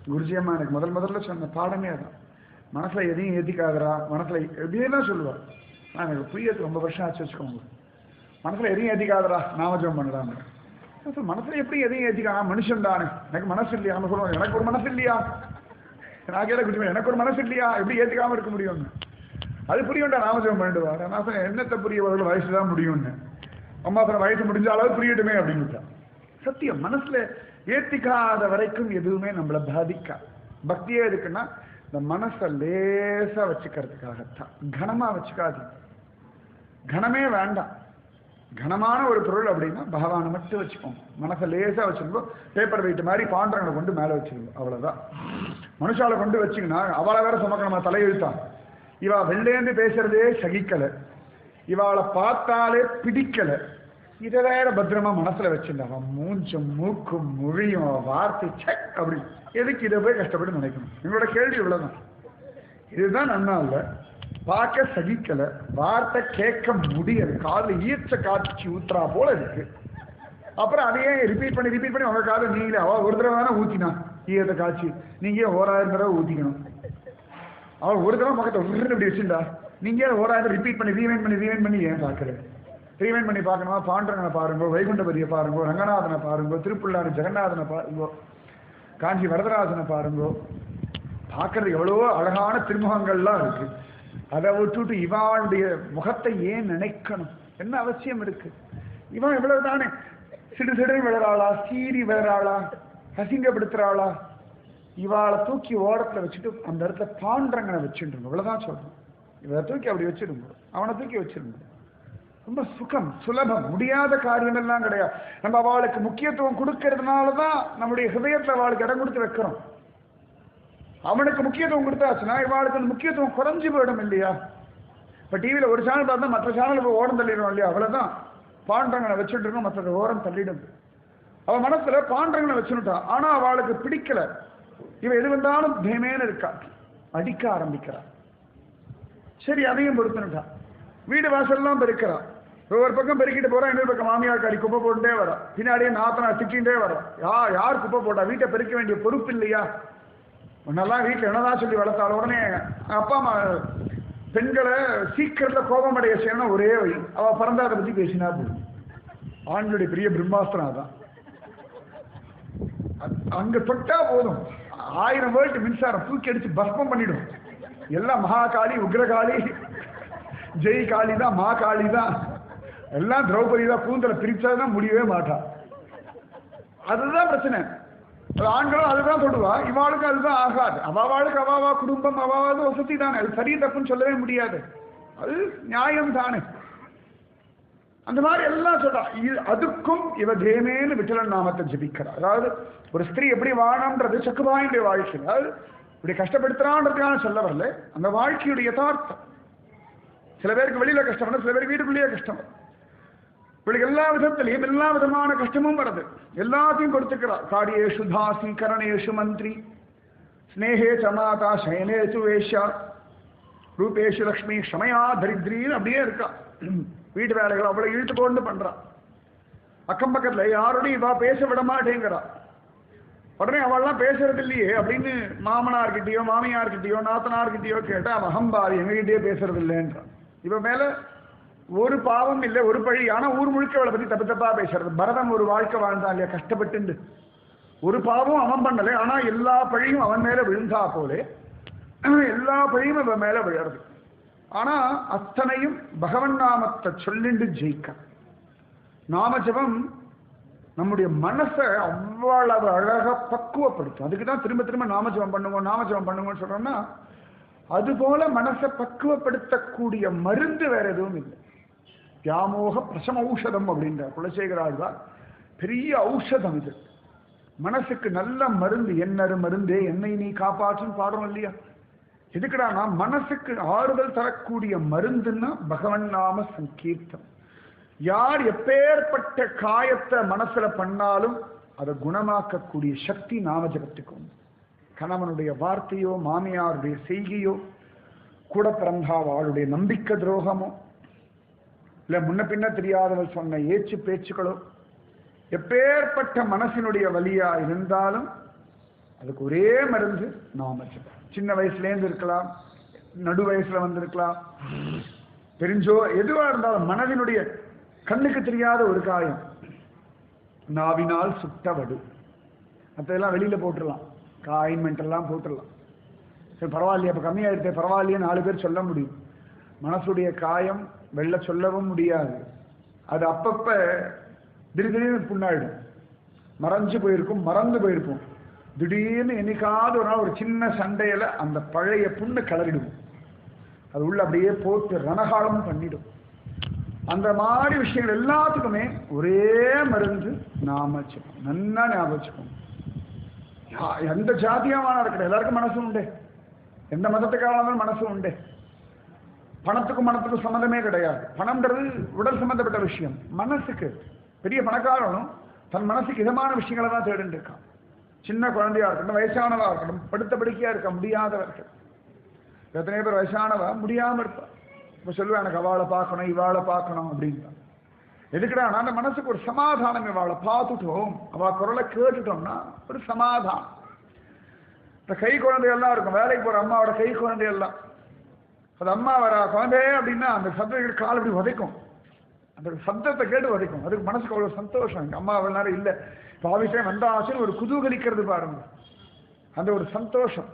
குருஜியம்மா எனக்கு முதல்ல சொன்ன பாடமே அதான். மனசுல எதையும் ஏத்திக்காதரா, மனசுல எப்படியே தான் சொல்லுவார். நான் எனக்கு புரியது ரொம்ப வருஷம் ஆச்சு வச்சுக்கோங்க. மனசுல எதையும் ஏத்திக்காதரா, நாமஜபம் பண்ணலாங்க. மனசுல எப்படி எதையும் ஏத்திக்கா, மனுஷன் தானே, எனக்கு மனசு இல்லையா, நம்ம சொல்லுவோம் எனக்கு ஒரு மனசு இல்லையா, நான் கேட்ட குடிமை எனக்கு ஒரு மனசு இல்லையா, எப்படி ஏத்துக்காம இருக்க முடியும்னு. அது புரியும்டா, நாமஜபம் பண்ணிடுவார். நான் சொன்னேன் என்னத்தை புரியவர்கள் வயசுதான் முடியும்னு. அம்மா சொன்ன வயசு முடிஞ்ச அளவு புரியட்டுமே அப்படின்னு. சத்தியம், மனசுல ஏத்திக்காத வரைக்கும் எதுவுமே நம்மளை பாதிக்கா. பக்தியே எதுக்குன்னா இந்த மனசை லேசா வச்சுக்கிறதுக்காகத்தான். கனமா வச்சுக்காது, கனமே வேண்டாம். கனமான ஒரு பொருள் அப்படின்னா பகவானை மட்டும் வச்சுக்கோங்க. மனசை லேசா வச்சுருக்கோம். பேப்பர் வெயிட் மாதிரி பாண்டங்களை கொண்டு மேலே வச்சுருக்கோம், அவ்வளவுதான். மனுஷால கொண்டு வச்சுக்கினா அவளை வேற சுமக்கணுமா, தலையெழுத்தான். இவா வெள்ளேந்து பேசுறதே சகிக்கலை, இவாளை பார்த்தாலே பிடிக்கல, இதை வேற பத்திரமா மனசுல வச்சிருந்தா மூஞ்சும் மூக்கும் மொழியும் வார்த்தை செக் அப்படி. எதுக்கு இதை போய் கஷ்டப்பட்டு நினைக்கணும்? எங்களோட கேள்வி இவ்வளவுதான். இதுதான் நன்னா இல்லை, பார்க்க சகிக்கல, வார்த்தை கேட்க முடியல, காதில் ஈர்ச்ச காட்சி ஊத்துறா போல இருக்கு. அப்புறம் அதையே ரிப்பீட் பண்ணி உங்க காதை நீங்களே அவ ஒரு தடவை தானே ஊத்தினா ஈயத்தை காட்சி, நீங்க 1000 தடவை ஊத்திக்கணும். அவள் ஒரு தடவை பக்கத்தை இப்படி வச்சுட்டா நீங்க 1000 ரிப்பீட் பண்ணி ரீவைண்ட் பண்ணி ஏன் பார்க்கறது? ரீவைண்ட் பண்ணி பார்க்கணுமா? பாண்டரங்கனை பாருங்க, வைகுண்டபதியை பாருங்க, ரங்கநாதனை பாருங்க, திருப்புள்ளாறு ஜெகநாதனை பாருங்க, காஞ்சி வரதராஜனை பாருங்க. பார்க்கறதுக்கு எவ்வளவோ அழகான திருமுகங்கள்லாம் இருக்கு. அதை விட்டுட்டு இவாளுடைய முகத்தை ஏன் நினைக்கணும்? என்ன அவசியம் இருக்கு? இவன் எவ்வளவு தானே சிடு விழறாளா, சீறி விழறாளா, அசிங்கப்படுத்துறாளா? இவாளை தூக்கி ஓரத்துல வச்சுட்டு அந்த இடத்துல பாண்டரங்கனை வச்சுருங்க, இவ்வளவுதான் சொல்றேன். இவரை தூக்கி அப்படி வச்சிருங்க, அவனை தூக்கி வச்சிருங்க. ரொம்ப சுகம், சுலபம், முடியாத காரியம் எல்லாம் கிடையாது. நம்ம அவளுக்கு முக்கியத்துவம் கொடுக்கறதுனாலதான் நம்முடைய ஹிருதயத்துல அவளுக்கு இடம் கொடுத்து வைக்கிறோம். அவனுக்கு முக்கியத்துவம் கொடுத்தாச்சுன்னா இவாளுக்கு அந்த முக்கியத்துவம் குறைஞ்சு போயிடும் இல்லையா? இப்ப டிவியில ஒரு சேனல் பார்த்தா மற்ற சேனல் போய் ஓரம் தள்ளிடும் இல்லையா? அவ்வளவுதான். பாண்டரங்கனை வச்சுட்டு இருக்கோம், மற்ற ஓரம் தள்ளிடும். அவன் மனசுல பாண்டரங்கனை வச்சுட்டான், ஆனா அவளுக்கு பிடிக்கல. இவன் எது வந்தாலும் பயமேன்னு இருக்கா, அடிக்க ஆரம்பிக்கிறான். சரி, அதையும் பொறுத்துட்டான். வீடு வாசல்லாம் பெருக்கிறான். ஒவ்வொரு பக்கம் பெருக்கிட்டு போறான், இன்னொரு பக்கம் மாமியார் காடி குப்பை போட்டுட்டே வரா, பின்னாடியே நாத்தனா திட்டிகிட்டே வரா. யார் குப்பை போட்டா? வீட்டை பெருக்க வேண்டிய பொறுப்பு இல்லையா? முன்னெல்லாம் வீட்டில் என்னதான் சொல்லி வளர்த்தாலும் உடனே அப்பா அம்மா பெண்களை சீக்கிரத்துல கோபம் அடைய செய்யணும் ஒரே வழி, அவ பிறந்தாத பத்தி பேசினா போதும். ஆண்களுடைய பெரிய பிரம்மாஸ்திரம் அதான். அங்க தொட்டா போதும், 1000 வோல்ட் மின்சாரம் தூக்கி அடிச்சு பஸ்மம் பண்ணிடும். எல்லாம் மகாகாளி, உக்ரகாளி, ஜெய் காளி தான், மா காளி தான், எல்லாம் திரௌபதி தான். கூந்தலை பிரிச்சாதான் முடியவே மாட்டா. அதுதான் பிரச்சனை. ஆண்களும் அதுதான் தொடுவா, இவாளுக்கு அதுதான் ஆகாது. அவாவாளுக்கு அவாவா குடும்பம், அவாவது வசதி தானே. அது சரி தப்புன்னு சொல்லவே முடியாது, அது நியாயம் தானே. அந்த மாதிரி எல்லாம் சொல்றா. அதுக்கும் இவ தேமேன்னு விட்டலன் நாமத்தை ஜபிக்கிறார். அதாவது ஒரு ஸ்திரீ எப்படி வாழணும்ன்றது சக்குபாயுடைய வாழ்க்கை. அதாவது இப்படி கஷ்டப்படுத்துறான்றதுக்கான சொல்ல வரல, அந்த வாழ்க்கையுடைய யதார்த்தம். சில பேருக்கு வெளியில கஷ்டம் வரும், சில பேருக்கு வீட்டுக்குள்ளேயே கஷ்டம் வரும். இவளுக்கு எல்லா விதத்திலையும் எல்லா விதமான கஷ்டமும் வருது. எல்லாத்தையும் கொடுத்துக்கிறார். காரியேஷு தாசி, கரணேஷு மந்திரி, ஸ்னேகே சமாதா, சயனேஷு வேஷா, ரூபேஷு லக்ஷ்மி, க்ஷமயா தரித்ரின்னு அப்படியே இருக்கா. வீட்டு வேலைகள் அவளை இழுத்து கொண்டு பண்றா. அக்கம் பக்கத்துல யாரோடையும் இவா பேச விட மாட்டேங்கிறா. உடனே அவள்லாம் பேசுறது இல்லையே அப்படின்னு மாமனார்கிட்டயோ மாமியார்கிட்டயோ நாத்தனார்கிட்டயோ கேட்டா அவன் அகம்பாரி எங்ககிட்டயே பேசுறது இல்லைன்றான். இவ மேல ஒரு பாவம் இல்லை, ஒரு பழி. ஆனா ஊர் முழுக்க அவளை பத்தி தப்பு தப்பா பேசுறது. பரதன் ஒரு வாழ்க்கை வாழ்ந்தான் இல்லையா கஷ்டப்பட்டு, ஒரு பாவம் அவன் பண்ணல, ஆனா எல்லா பழியும் அவன் மேல விழுந்தா போலே எல்லா பழியும் அவன் மேல விழுறது. ஆனா அத்தனையும் பகவன் நாமத்தை சொல்லிண்டு ஜெயிக்க. நாமஜபம் நம்முடைய மனசை அவ்வளவு அழகா பக்குவப்படுத்தும். அதுக்குதான் திரும்ப திரும்ப நாமஜபம் பண்ணுங்க நாமஜபம் பண்ணுங்கன்னு சொல்றோம்னா, அதுபோல மனசை பக்குவப்படுத்தக்கூடிய மருந்து வேற எதுவும் இல்லை. வியாமோக பிரசம ஔஷதம் அப்படின்றார் குலசேகராழ்வார். பெரிய ஔஷதம் இது, மனசுக்கு நல்ல மருந்து. என்னரு மருந்தே என்னை நீ காப்பாற்றும் பாடுறோம் இல்லையா? எதுக்குடானா மனசுக்கு ஆறுதல் தரக்கூடிய மருந்துன்னா பகவன் நாம சங்கீர்த்தம். யார் எப்பேற்பட்ட காயத்தை மனசுல பண்ணாலும் அதை குணமாக்கக்கூடிய சக்தி நாமஜபத்துக்கும். கணவனுடைய வார்த்தையோ, மாமியாருடைய செய்கையோ, கூட பிறந்தாவாளுடைய நம்பிக்கை துரோகமோ, இல்ல முன்ன பின்ன தெரியாதவள் சொன்ன ஏச்சு பேச்சுக்களோ, எப்பேற்பட்ட மனசினுடைய வலியா இருந்தாலும் அதுக்கு ஒரே மருந்து நாமஜபம். சின்ன வயசுலேருந்து இருக்கலாம், நடு வயசுல வந்திருக்கலாம், தெரிஞ்சோ எதுவா இருந்தாலும் மனதினுடைய கண்ணுக்கு தெரியாத ஒரு காயம், நாவினால் சுட்டவடு, அதெல்லாம் வெளியில போட்டுடலாம், ஆயின்மெண்ட் எல்லாம் போட்டுடலாம். சரி பரவாயில்லையா, அப்ப கம்மியாயிடுச்சு பரவாயில்லையே 4 பேர் சொல்ல முடியும். மனசுடைய காயம் வெளில சொல்லவும் முடியாது. அது அப்பப்ப திடீர்னு புண்ணாயிடும். மறைஞ்சு போயிருக்கும், மறந்து போயிருக்கும். திடீர்னு என்னைக்காவது ஒரு நாள் ஒரு சின்ன சண்டையில அந்த பழைய புண்ணு கிளறிடுவோம். அது உள்ள அப்படியே போட்டு ரணகாலம் பண்ணிடும். அந்த மாதிரி விஷயங்கள் எல்லாத்துக்குமே ஒரே மருந்து நாமஜபம். நன்னா ஞாபகம். எந்த ஜாதியமான இருக்கட்டும், எல்லாருக்கும் மனசு உண்டு. எந்த மதத்துக்காக மனசு உண்டு. பணத்துக்கும் மனத்துக்கும் சம்மந்தமே கிடையாது. பணம்ன்றது உடல் சம்பந்தப்பட்ட விஷயம். மனசுக்கு பெரிய பணக்காரனும் தன் மனசுக்கு இதமான விஷயங்களை தான் தேடிட்டு இருக்கான். சின்ன குழந்தையா இருக்கட்டும், வயசானவா இருக்கட்டும், படுத்த படுக்கையா இருக்க முடியாதவர்கள். எத்தனை பேர் வயசானவா முடியாம இருப்பா. இப்ப சொல்லுவேன் எனக்கு அவளை பார்க்கணும் இவாளை பார்க்கணும் அப்படின்னா. எதுக்குடா அந்த மனசுக்கு ஒரு சமாதானம். இவாளை பார்த்துட்டோம், அவ குரலை கேட்டுட்டோம்னா ஒரு சமாதானம். இந்த கை குழந்தையெல்லாம் இருக்கும், வேலைக்கு போற அம்மாவோட கை குழந்தையெல்லாம். அது அம்மா வர குழந்தை அப்படின்னா அந்த சப்தத்துக்கு கால் அப்படி உதைக்கும். அந்த சப்தத்தை கேட்டு உதைக்கும். அதுக்கு மனசுக்கு அவ்வளவு சந்தோஷம். எங்க அம்மா அவ்வளவு நேரம் இல்லை, இப்போ ஆஃபீஸே வந்தாச்சுன்னு ஒரு குதூகலிக்கிறது பாருங்க, அந்த ஒரு சந்தோஷம்.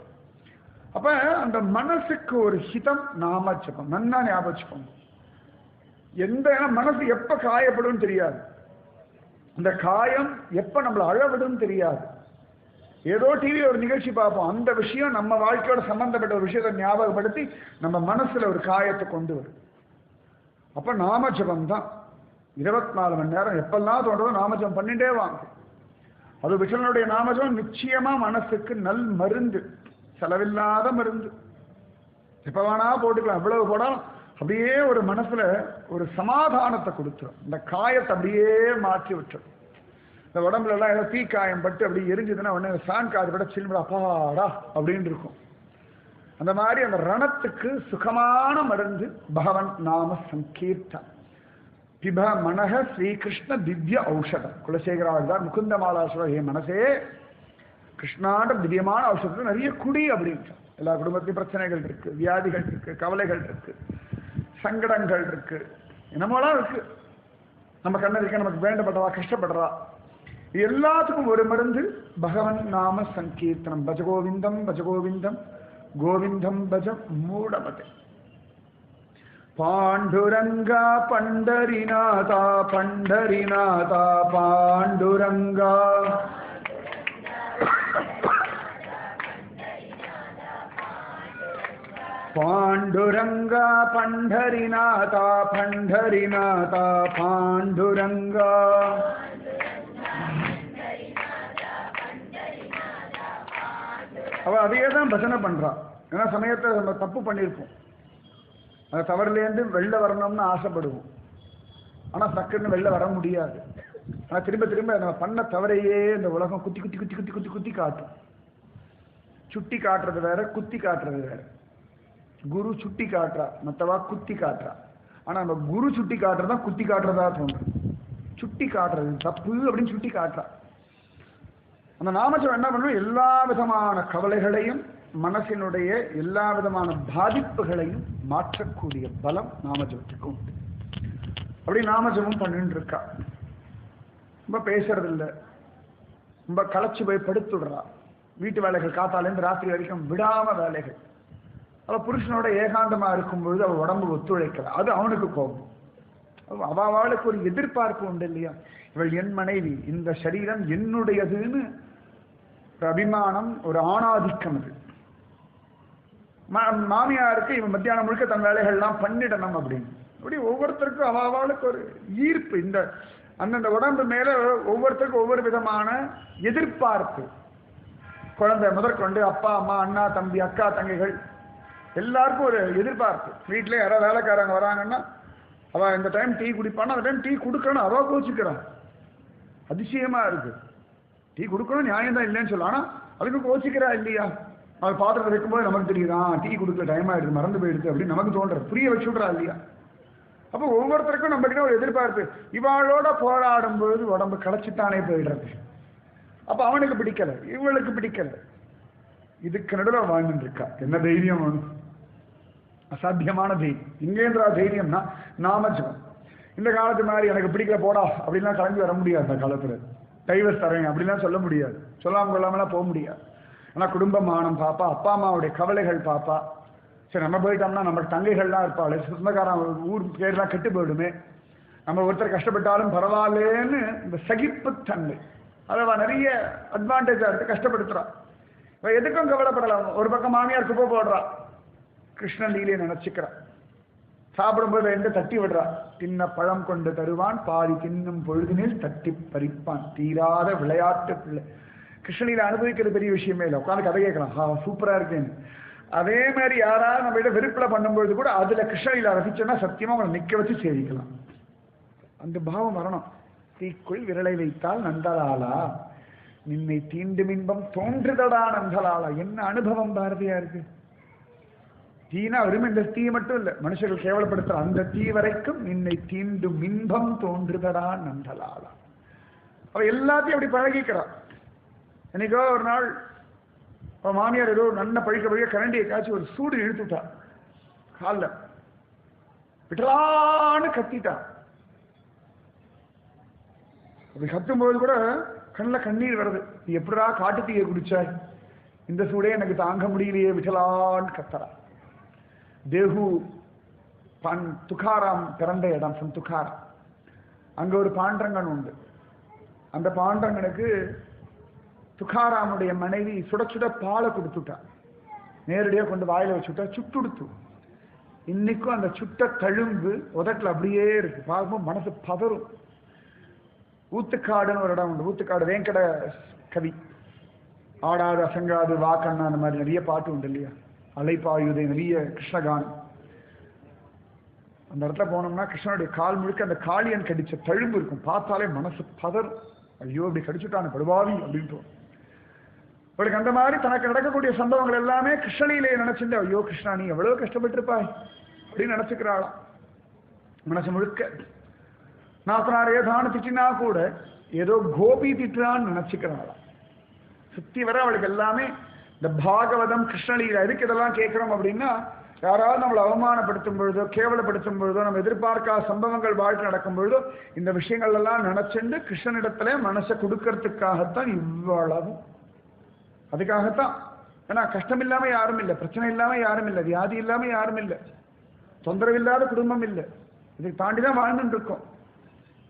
அப்ப அந்த மனசுக்கு ஒரு ஹிதம் நாமஜபம். நன்னா ஞாபகம். எந்த மனசு எப்ப காயப்படும் தெரியாது. அந்த காயம் எப்ப நம்மளை அழவிடும் தெரியாது. ஏதோ டிவி ஒரு நிகழ்ச்சி பார்ப்போம், அந்த விஷயம் நம்ம வாழ்க்கையோட சம்பந்தப்பட்ட ஒரு விஷயத்தை ஞாபகப்படுத்தி நம்ம மனசுல ஒரு காயத்தை கொண்டு வரும். அப்ப நாமஜபம் தான் 24 மணி நேரம் எப்பெல்லாம் தோன்றதோ நாமஜபம் பண்ணிட்டே வாங்க. அது விஷ்ணுனுடைய நாமஜபம் நிச்சயமா மனசுக்கு நல் மருந்து, செலவில்லாத மருந்து. எப்ப வேணா போட்டுக்கலாம், எவ்வளவு போடாலும் அப்படியே ஒரு மனசுல ஒரு சமாதானத்தை கொடுத்துரும். இந்த காயத்தை அப்படியே மாற்றி விட்டுரும். இந்த உடம்புல எல்லாம் ஏதோ தீக்காயம் பட்டு அப்படி எரிஞ்சதுன்னா உடனே சான் காது விட சில்லுடா அப்பாடா அப்படின்னு இருக்கும். அந்த மாதிரி அந்த ரணத்துக்கு சுகமான மருந்து பகவன் நாம சங்கீர்த்தம். பிப மனக ஸ்ரீகிருஷ்ண திவ்ய ஔஷதம். குலசேகராழ்வார் முகுந்த மாலாசுர ஹே மனசே கிருஷ்ணாண்ட திவ்யமான ஔஷதம் நிறைய குடி அப்படின்ட்டு. எல்லா குடும்பத்திலும் பிரச்சனைகள் இருக்கு, வியாதிகள் இருக்கு, கவலைகள் இருக்கு, சங்கடங்கள் இருக்கு, என்னமோலாம் இருக்கு. நம்ம கண்ணதிக்க நமக்கு வேண்டப்பட்டவா கஷ்டப்படுறா, எல்லாத்துக்கும் ஒரு மருந்து பகவன் நாம சங்கீர்த்தனம். பஜகோவிந்தம் பஜகோவிந்தம் கோவிந்தம் பஜ மூடமதே. பாண்டுரங்கா பண்டரிநாதா பண்டரிநாதா பாண்டுரங்கா. பாண்டுரங்கா பண்டரிநாதா பண்டரிநாதா பாண்டுரங்கா. அவ அதையே தான் பஜனை பண்றா. ஏன்னா சமயத்தை நம்ம தப்பு பண்ணியிருப்போம், அந்த தவறுலேருந்து வெளில வரணும்னு ஆசைப்படுவோம். ஆனா டக்குன்னு வெளில வர முடியாது. ஆனா திரும்ப திரும்ப நம்ம பண்ண தவறையே இந்த உலகம் குத்தி குத்தி குத்தி குத்தி குத்தி குத்தி காட்டும். சுட்டி காட்டுறது வேற, குத்தி காட்டுறது வேற. குரு சுட்டி காட்டுறா, மற்றவா குத்தி காட்டுறா. ஆனா நம்ம குரு சுட்டி காட்டுறதா குத்தி காட்டுறதா தோணும். சுட்டி காட்டுறது தப்பு அப்படின்னு சுட்டி காட்டுறா. அந்த நாமஜபம் என்ன பண்ணணும்? எல்லா விதமான கவலைகளையும் மனசினுடைய எல்லா விதமான பாதிப்புகளையும் மாற்றக்கூடிய பலம் நாமஜபத்துக்கு உண்டு. அப்படி நாமஜபம் பண்ணிட்டு இருக்கா. ரொம்ப பேசுறது இல்லை, ரொம்ப களைச்சு போய் படுத்துடுறா. வீட்டு வேலைகள் காத்தாலேருந்து ராத்திரி வரைக்கும் விடாம வேலைகள். அவ புருஷனோட ஏகாந்தமா இருக்கும் பொழுது அவ உடம்பு ஒத்துழைக்கல. அது அவனுக்கு கோபம். அவளுக்கு ஒரு எதிர்பார்ப்பு உண்டு இல்லையா? இவள் என் மனைவி, இந்த சரீரம் என்னுடையதுன்னு ஒரு அபிமானம், ஒரு ஆணாதிக்கம். அது மாமியாருக்கு இவன் மத்தியானம் முழுக்க தன் வேலைகள்லாம் பண்ணிடணும் அப்படின்னு. அப்படி ஒவ்வொருத்தருக்கும் அவளுக்கு ஒரு ஈர்ப்பு. இந்த அந்தந்த உடம்பு மேல ஒவ்வொருத்தருக்கும் ஒவ்வொரு விதமான எதிர்பார்ப்பு. குழந்தை முதற்கொண்டு அப்பா அம்மா அண்ணா தம்பி அக்கா தங்கைகள் எல்லாருக்கும் ஒரு எதிர்பார்ப்பு. வீட்டிலே யாராவது வேலைக்காரங்க வராங்கன்னா அவ இந்த டைம் டீ குடிப்பான்னா அந்த டைம் டீ கொடுக்கணும். அவ கோச்சிக்கிறான். அதிசயமா இருக்கு. டீ கொடுக்கணும் நியாயம் தான் இல்லைன்னு சொல்லலாம். ஆனா அதுக்கு கோச்சிக்கிறா இல்லையா? அவள் பாத்திரத்தை வைக்கும்போது நமக்கு தெரியுதான் டீ கொடுக்க டைம் ஆயிடுது, மறந்து போயிடுது அப்படின்னு நமக்கு தோன்றது. புரிய வச்சு விட்றா இல்லையா? அப்போ ஒவ்வொருத்தருக்கும் நம்ம கிட்ட ஒரு எதிர்பார்ப்பு. இவாளோட போராடும் பொழுது உடம்பு களைச்சித்தானே போயிடுறது. அப்ப அவனுக்கு பிடிக்கல, இவளுக்கு பிடிக்கல. இதுக்கு நடுவில் வாழ்ந்துட்டு இருக்கா. என்ன தைரியம் வேணும்? அசாத்தியமான தைரியம். இங்கேன்றா தைரியம்னா நாமஜபம். இந்த காலத்து மாதிரி எனக்கு பிடிக்கல போடா அப்படின்லாம் கிளம்பி வர முடியாது. அந்த காலத்துல டைவர்ஸ் தரேன் அப்படின்லாம் சொல்ல முடியாது. சொல்லாம கொள்ளாமலாம் போக முடியாது. ஆனா குடும்ப மானம் பாப்பா, அப்பா அம்மாவுடைய கவலைகள் பாப்பா. சரி நம்ம போயிட்டோம்னா நம்ம தங்கைகள்லாம் இருப்பாள், சொந்தக்காரன் ஊர் பேர்லாம் கெட்டு போயிடுமே, நம்ம ஒருத்தர் கஷ்டப்பட்டாலும் பரவாயில்லன்னு இந்த சகிப்புத்தன்மை அதை நிறைய அட்வான்டேஜா எடுத்து கஷ்டப்படுத்துறா. எதுக்கும் கவலைப்படலாம். ஒரு பக்கம் மாமியார் குப்பை போடுறா, கிருஷ்ணன் லீலையை நினைச்சுக்கிறா. சாப்பிடும்போது எந்த தட்டி விடுறா. தின்ன பழம் கொண்டு தருவான், பாதி தின்னும் பொழுதினில் தட்டி பறிப்பான், தீராத விளையாட்டு பிள்ளை. கிருஷ்ணலீலை அனுபவிக்கிறது பெரிய விஷயமே இல்லை. உட்காந்து கதை கேட்கலாம், சூப்பரா இருக்கேன்னு. அதே மாதிரி யாராவது நம்ம கிட்ட வெறுப்புல பண்ணும்பொழுது கூட அதுல கிருஷ்ணலீலை ரசிச்சோன்னா சத்தியமா அவங்களை நிக்க வச்சு சேவிக்கலாம். அந்த பாவம் வரணும். தீக்குள் விரலை வைத்தால் நந்தலாலா, நின்னை தீண்டும் இன்பம் தோன்றுதடா நந்தலாலா. என்ன அனுபவம் பாரதியா இருக்கு. தீனா வெறும் இந்த தீ மட்டும் இல்லை, மனுஷர்கள் கேவலப்படுத்துற அந்த தீ வரைக்கும் நின்னை தீண்டும் இன்பம் தோன்றுதடா நந்தலாலா. அவ எல்லாத்தையும் அப்படி பழகிக்கிறான். என்னைக்கோ ஒரு நாள் அவன் மாமியார் ஏதோ நல்ல பழிக்க பழிக்க கரண்டியை காய்ச்சி ஒரு சூடு இழுத்துட்டா. காலில் விட்டலான்னு கத்திட்டான். அப்படி கத்தும்போது கூட கண்ணில் கண்ணீர் வருது. நீ எப்படா காட்டு தீயை குடிச்சாய், இந்த சூடே எனக்கு தாங்க முடியலையே விட்டலான்னு கத்தரா. தேகு துக்காராம் பிறந்த இடம் சன் துக்காராம். அங்க ஒரு பாண்டரங்கன் உண்டு. அந்த பாண்டரங்கனுக்கு துக்காராமுடைய மனைவி சுட சுட பாலை கொடுத்துட்டா. நேரடியாக கொண்டு வாயில வச்சுட்டா, சுட்டுடுத்து. இன்னைக்கும் அந்த சுட்ட தழும்பு உதட்டில் அப்படியே இருக்கு. பார்க்கும்போது மனசு பதறும். ஊத்துக்காடுன்னு ஒரு இடம் உண்டு. ஊத்துக்காடு வேங்கட கவி. ஆடாது அசங்காது வாக்கண்ணா அந்த மாதிரி நிறைய பாட்டு உண்டு இல்லையா? அலைப்பாயுதை நிறைய கிருஷ்ணகானம். அந்த இடத்துல போனோம்னா கிருஷ்ணனுடைய கால் முழுக்க அந்த காளியன் கடிச்ச தழும்பு இருக்கும். பார்த்தாலே மனசு பதறும். ஐயோ இப்படி கடிச்சுட்டான படுவாவி அப்படின்ட்டு. அவருக்கு அந்த மாதிரி தனக்கு நடக்கக்கூடிய சம்பவங்கள் எல்லாமே கிருஷ்ணலீலையை நினைச்சிருந்த ஐயோ கிருஷ்ணா நீ எவ்வளவு கஷ்டப்பட்டிருப்பாய் அப்படின்னு நினைச்சுக்கிறாளாம் மனசு முழுக்க. நாத்தனார் ஏதான திட்டினா கூட ஏதோ கோபி திட்டுறான்னு நினைச்சுக்கிறாளாம். சுத்தி வர அவளுக்கு எல்லாமே இந்த பாகவதம் கிருஷ்ணலீலை. எதுக்கு இதெல்லாம் கேட்கிறோம் அப்படின்னா யாராவது நம்மளை அவமானப்படுத்தும் பொழுதோ கேவலப்படுத்தும் பொழுதோ நம்ம எதிர்பார்க்காத சம்பவங்கள் வாழ்க்கை நடக்கும் பொழுதோ இந்த விஷயங்கள் எல்லாம் நினைச்சுண்டு கிருஷ்ணனிடத்துல மனசை கொடுக்கறதுக்காகத்தான் இவ்வளவு. அதுக்காகத்தான். ஏன்னா கஷ்டம் இல்லாம யாரும் இல்லை, பிரச்சனை இல்லாம யாரும் இல்லை, வியாதி இல்லாம யாரும் இல்லை, தொந்தரவு இல்லாத குடும்பம் இல்லை. இதை தாண்டிதான் வாழ்ந்துட்டு இருக்கோம்.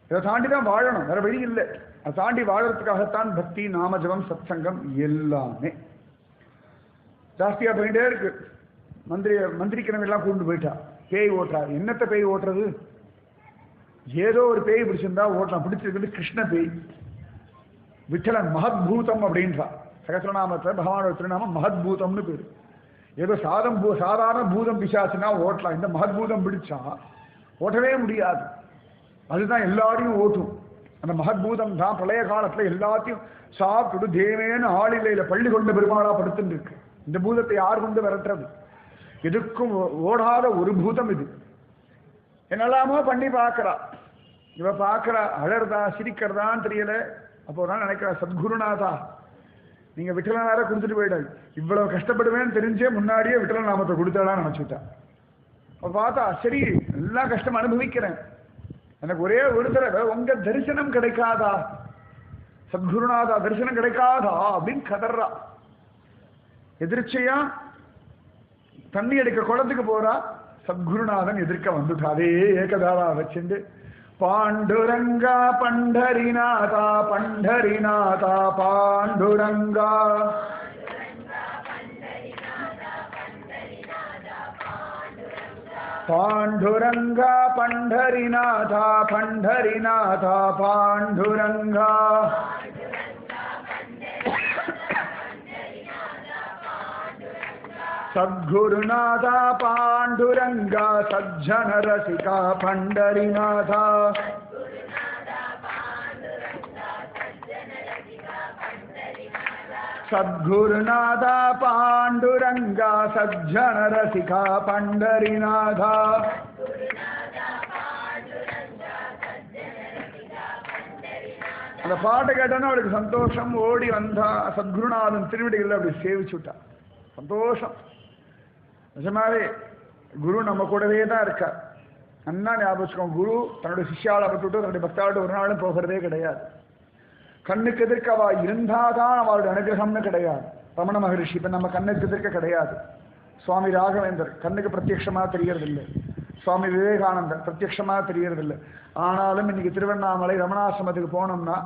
இதை தாண்டிதான் வாழணும், வேற வழி இல்லை. அதை தாண்டி வாழறதுக்காகத்தான் பக்தி, நாமஜபம், சத்சங்கம் எல்லாமே. ஜாஸ்தியா போயிட்டே இருக்கு. மந்திரிக்கிறவங்க எல்லாம் கூண்டு போயிட்டா பேய் ஓட்டுறாரு. என்னத்த பேய் ஓட்டுறது? ஏதோ ஒரு பேய் பிடிச்சிருந்தா ஓட்டலாம். பிடிச்சிருக்கு கிருஷ்ண பேய். விட்டலன் மகத்பூதம் அப்படின்றா. சகசிரநாமத்தில் பகவானோட திருநாமம் மகத்பூதம்னு பேரு. ஏதோ சாதாரண பூதம் பிசாச்சுன்னா ஓட்டலாம். இந்த மகத்பூதம் பிடிச்சா ஓட்டவே முடியாது. அதுதான் எல்லாரையும் ஓட்டும். அந்த மகத்பூதம் தான் பழைய காலத்துல எல்லாத்தையும் சாப்பிட்டு தேவேன்னு ஆளிலையில பள்ளி கொண்ட பெருமாளா படுத்துட்டு இருக்கு. இந்த பூதத்தை யார் கொண்டு விரட்டுறது? எதுக்கும் ஓடாத ஒரு பூதம் இது. என்னெல்லாமோ பண்ணி பார்க்கறா. இவ பார்க்கறா, அழறதா சிரிக்கிறதான்னு தெரியல. அப்போ நான் நினைக்கிறா, சத்குருநாதா நீங்க விட்டலன் வேற கொடுத்துட்டு போயிட்டாரு. இவ்வளவு கஷ்டப்படுவேன்னு தெரிஞ்சே முன்னாடியே விட்டலன் நாமத்தை கொடுத்தாடான்னு நினைச்சுட்டா. அப்ப பார்த்தா சரி எல்லாம் கஷ்டம் அனுபவிக்கிறேன், எனக்கு ஒரே ஒரு தடவை உங்க தரிசனம் கிடைக்காதா, சத்குருநாதா தரிசனம் கிடைக்காதா அப்படின்னு கதறா. எதிர்ச்சையா தண்ணி எடுக்க குளத்துக்கு போறா. சத்குருநாதன் எதிர்க்க வந்துட்டா. அதே ஏகதாரா வச்சுண்டு பாண்டுரங்கா பண்டரிநாதா பண்டரிநாதா பாண்டுரங்கா பாண்டுரங்கா பண்டரிநாதா பண்டரிநாதா பாண்டுரங்கா சத்குருநாதா பாண்டுரங்கா சஜ்ஜன ரசிகா பண்டரிநாதா சத்குருநாதா பாண்டுரங்கா சஜ்ஜன ரசிகா பண்டரிநாதா. அந்த பாட்டு கேட்டோன்னா அவளுக்கு சந்தோஷம். ஓடி வந்தா சத்குருநாதன் திருவிடிகள் அப்படி சேவிச்சுட்டா. சந்தோஷம். நிஜமாவே குரு நம்ம கூடவே தான் இருக்கார். அண்ணா ஞாபகம், குரு தன்னுடைய சிஷ்யாவை விட்டுட்டு தன்னுடைய பக்தாவோட ஒரு நாளும் போகிறதே கிடையாது. கண்ணுக்கு எதிர்க்க அவ இருந்தாதான் அவளுடைய அனுகிரகம்னு கிடையாது. ரமண மகரிஷி இப்ப நம்ம கண்ணுக்கு எதிர்க்க கிடையாது. சுவாமி ராகவேந்தர் கண்ணுக்கு பிரத்யட்சமா தெரியறதில்லை. சுவாமி விவேகானந்தர் பிரத்யட்சமா தெரியறதில்லை. ஆனாலும் இன்னைக்கு திருவண்ணாமலை ரமணாசிரமத்துக்கு போனோம்னா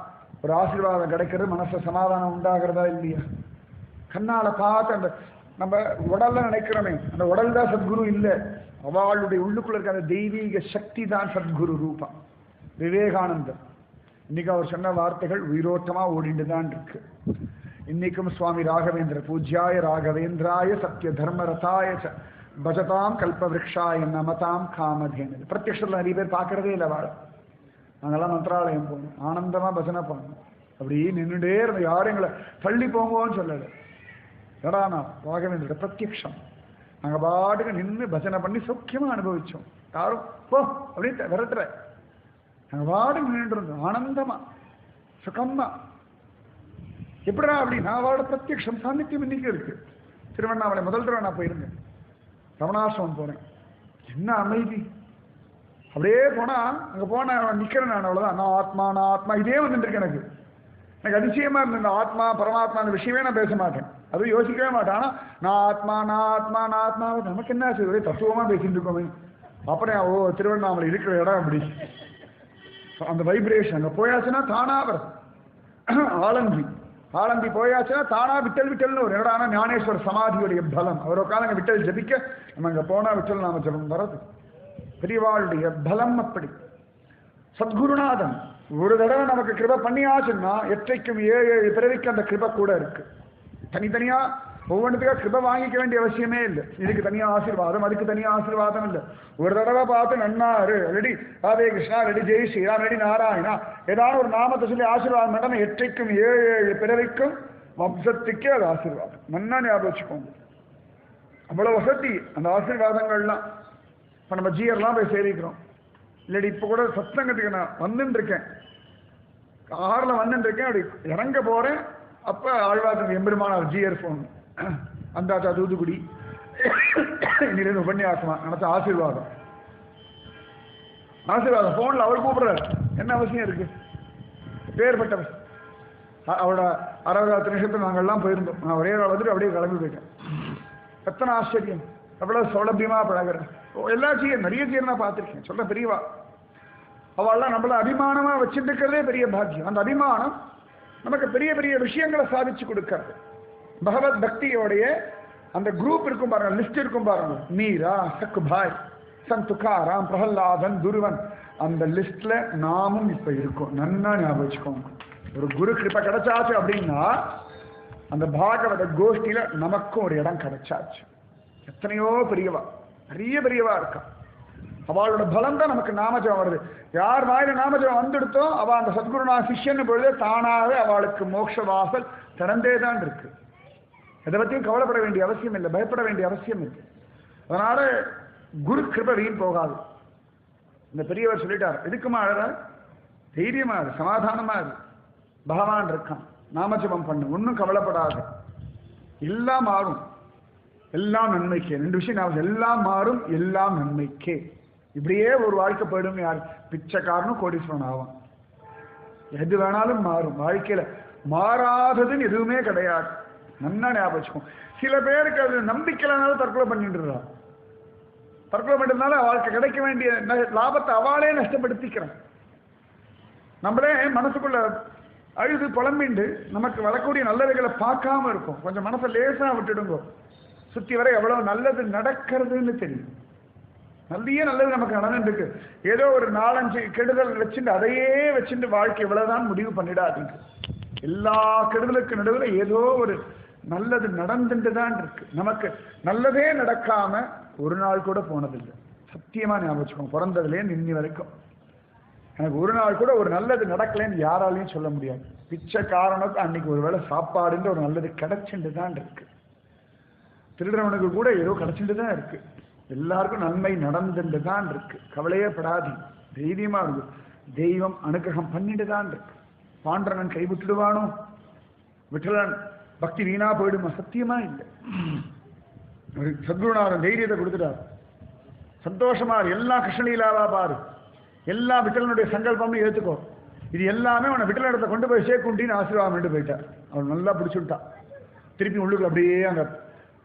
ஒரு ஆசீர்வாதம் கிடைக்கிறது, மனசு சமாதானம் உண்டாகிறதா இல்லையா? கண்ணால பார்த்து அந்த நம்ம உடல்ல நினைக்கிறோமே, அந்த உடல் தான் சத்குரு இல்லை, அவளுடைய உள்ளுக்குள்ள இருக்க அந்த தெய்வீக சக்தி தான் சத்குரு ரூபம். விவேகானந்தர் இன்னைக்கு அவர் சொன்ன வார்த்தைகள் உயிரோட்டமா ஓடிட்டு தான் இருக்கு. இன்னைக்கும் சுவாமி ராகவேந்திர பூஜ்யாய ராகவேந்திராய சத்ய தர்மரதாய பஜதாம் கல்பவிருக்ஷாய நமதாம் காமதேனு. பிரத்யக்ஷத்தில் நிறைய பேர் பார்க்கறதே இல்லை. வாழ நாங்கெல்லாம் மந்திராலயம் போகணும், ஆனந்தமா பஜனை பண்ணணும். அப்படி நின்றுட்டே இருந்த யாரும் எங்களை தள்ளி போங்கன்னு சொல்லலை. எடானா ராகவேந்திர பிரத்யக்ஷம். நாங்கள் பாட்டுக்கு நின்று பஜனை பண்ணி சௌக்கியமா அனுபவிச்சோம். யாரும் போ அப்படின்னு விரட்டுற, நாங்கள் பாட்டுக்கு நின்று இருந்தோம் ஆனந்தமா சுகமா. எப்படா அப்படின்னா அவளோட பிரத்யக்ஷம் சாநித்தியம் இன்னைக்கு இருக்கு. திருவண்ணாமலை முதல் தடவை நான் போயிருந்தேன், ரமணாசிரமம் போனேன். என்ன அமைதி! அப்படியே போனா அங்க போன நிக்கிறேன் நான், அவ்வளவுதான். நான் ஆத்மா நான் ஆத்மா இதே வந்துட்டு இருக்கு. எனக்கு அதிசயமா இருந்தது. இந்த ஆத்மா பரமாத்மா அந்த விஷயமே நான் பேச மாட்டேன், அது யோசிக்கவே மாட்டேன். ஆனா நான் ஆத்மா நான் ஆத்மா நான் ஆத்மா நமக்கு என்ன ஒரே தத்துவமா பேசிட்டு இருக்கோமே. அப்புறம் ஓ திருவண்ணாமலை இருக்கிற இடம் அப்படி அந்த வைப்ரேஷன் அங்க போயாச்சுன்னா தானா வரும். ஆலந்தி போயாச்சுன்னா தானா விட்டல் விட்டல்னு ஒரு இடம். ஆனா ஞானேஸ்வர சமாதியுடைய பலம், அவர் உட்காந்து அங்க விட்டல் ஜபிக்க நம்ம அங்க போனா விட்டல் நாம ஜபம் வர்றது. பெரியவாளுடைய பலம் அப்படி. சத்குருநாதன் ஒரு தடவை நமக்கு கிருபை பண்ணியாச்சுன்னா எற்றைக்கும் 7 பிறவிக்கு அந்த கிருபை கூட இருக்கு. தனித்தனியா ஒவ்வொன்றுத்துக்காக கிருபை வாங்கிக்க வேண்டிய அவசியமே இல்லை. இதுக்கு தனியா ஆசீர்வாதம், அதுக்கு தனியா ஆசீர்வாதம் இல்லை. ஒரு தடவை பார்த்து நன்னாரு ரெடி ராதே கிருஷ்ணா ரெடி ஜெய் ஸ்ரீராம் ரெடி நாராயணா ஏதாவது ஒரு நாமத்தை சொல்லி ஆசீர்வாதம் பண்ணாம எற்றைக்கும் 7 பிறவிக்கும் வம்சத்துக்கே அது ஆசீர்வாதம். நன்னா ஞாபகம் வச்சுக்கோங்க. அவ்வளவு வசதி அந்த ஆசீர்வாதங்கள்லாம். இப்ப நம்ம ஜியர்லாம் போய் சேவிக்கிறோம். இல்லாடி இப்ப கூட சத்சங்கத்துக்கு நான் வந்துட்டு இருக்கேன், கார்ல வந்துட்டு இருக்கேன். அப்படி இறங்க போறேன், அப்ப ஆழ்வார் எம்பெருமானார் ஜியர் போன் அந்தாச்சா தூத்துக்குடி இன்னிலிருந்து உபன்யாசமா நினைச்ச ஆசீர்வாதம் ஆசீர்வாதம் போன்ல அவர் கூப்பிடுறாரு. என்ன அவசியம் இருக்கு? பேர்பட்டவர். அவரோட 60 நிமிஷத்துல நாங்கள்லாம் போயிருந்தோம். நான் ஒரே நாள் வந்துட்டு அப்படியே கிளம்பி போயிட்டேன். எத்தனை ஆச்சரியம், எவ்வளவு சௌலபியமா பழகிறேன். எல்லா செய்ய நிறைய செய்ய நான் பார்த்துருக்கேன். சொல்ல பெரியவா அவள்லாம் நம்மள அபிமானமா வச்சுட்டு இருக்கிறதே பெரிய பாக்கியம். அந்த அபிமானம் நமக்கு பெரிய பெரிய விஷயங்களை சாதிச்சு கொடுக்கறது. பகவத் பக்தியோடைய அந்த குரூப் இருக்கும் பாருங்க, லிஸ்ட் இருக்கும் பாருங்க, மீரா, சக்குபாய், சந்த் துக்காராம், பிரகலாதன், துருவன், அந்த லிஸ்ட்ல நாமும் இப்ப இருக்கோம். நன்னா ஞாபகம் வச்சுக்கோங்க. ஒரு குரு கிருப்பை கிடைச்சாச்சு அப்படின்னா அந்த பாகவத கோஷ்டியில நமக்கும் ஒரு இடம் கிடைச்சாச்சு. எத்தனையோ பெரியவா, நிறைய பெரியவா இருக்கா. அவளோட பலம் தான் நமக்கு நாமஜபம் வருது. யார் வாயில நாமஜபம் வந்துடுத்தோ அவ அந்த சத்குருநா சிஷ்யன் பொழுது தானாவே அவளுக்கு மோட்ச வாசல் திறந்தே தான் இருக்கு. எதை பற்றியும் கவலைப்பட வேண்டிய அவசியம் இல்லை, பயப்பட வேண்டிய அவசியம் இல்லை. அதனால குரு கிருபை வீண் போகாது. இந்த பெரியவர் சொல்லிட்டார், எதுக்குமா அழற, தைரியமா இரு, சமாதானமா இரு, பகவான் இருக்கான், நாமஜபம் பண்ணு, ஒன்றும் கவலைப்படாது, எல்லாம் மாறும், எல்லாம் நன்மைக்கே. 2 விஷயம் நான், எல்லாம் மாறும், எல்லாம் நன்மைக்கே. இப்படியே ஒரு வாழ்க்கை போயிடும். யார் பிச்சைக்காரனும் கோடீஸ்வரன் ஆவான். எது வேணாலும் மாறும். வாழ்க்கையில மாறாததுன்னு எதுவுமே கிடையாது. நன்னா ஞாபகம் வச்சுக்கோம். சில பேருக்கு அது நம்பிக்கையினாலும் தற்கொலை பண்ணிட்டுறா. தற்கொலை பண்ணிட்டதுனால வாழ்க்கை கிடைக்க வேண்டிய லாபத்தை அவளே நஷ்டப்படுத்திக்கிறான். நம்மளே மனசுக்குள்ள அழுது புலம்பிண்டு நமக்கு வரக்கூடிய நல்லவைகளை பார்க்காம இருக்கும். கொஞ்சம் மனசை லேசா விட்டுடுங்க. சுத்தி வரை எவ்வளவு நல்லது நடக்கிறதுன்னு தெரியும். நல்லது நமக்கு நடந்துட்டு இருக்கு. ஏதோ ஒரு 4-5 கெடுதல் வச்சுட்டு அதையே வச்சுட்டு வாழ்க்கை இவ்வளவுதான் முடிவு பண்ணிடாதீங்க. எல்லா கெடுதலுக்கு நடுவில் ஏதோ ஒரு நல்லது நடந்துட்டு தான் இருக்கு. நமக்கு நல்லதே நடக்காம ஒரு நாள் கூட போனதில்லை. சத்தியமா ஞாபகம் வச்சுக்கோங்க. பிறந்ததுலேருந்து இன்னி வரைக்கும் எனக்கு ஒரு நாள் கூட ஒரு நல்லது நடக்கலன்னு யாராலையும் சொல்ல முடியாது. பிச்சை காரணத்துக்கு அன்னைக்கு ஒரு வேளை சாப்பாடுன்ற ஒரு நல்லது கிடைச்சுட்டு தான் இருக்கு. திருடவனுக்கு கூட ஏதோ கிடைச்சிட்டு தான் இருக்கு. எல்லாருக்கும் நன்மை நடந்துட்டு தான் இருக்கு. கவலையே படாதி, தைரியமா இருக்கு. தெய்வம் அனுகிரகம் பண்ணிட்டு தான் இருக்கு. பாண்டரன் கைவிட்டுடுவானோ, விட்டலன் பக்தி வீணா போயிடுமா? சத்தியமா இல்லை. ஒரு சத்குருநாதன் தைரியத்தை கொடுத்துட்டார். சந்தோஷமா எல்லா கிருஷ்ணலீலாவா பாரு, எல்லா விட்டலனுடைய சங்கல்பம்னு ஏற்றுக்கோ, இது எல்லாமே உன்னை விட்டல இடத்தை கொண்டு போய் சேர்க்குண்டின்னு ஆசீர்வாதம் பண்ணிட்டு போயிட்டார். அவன் நல்லா பிடிச்சுட்டான். திருப்பி உள்ளுக்கு அப்படியே அந்த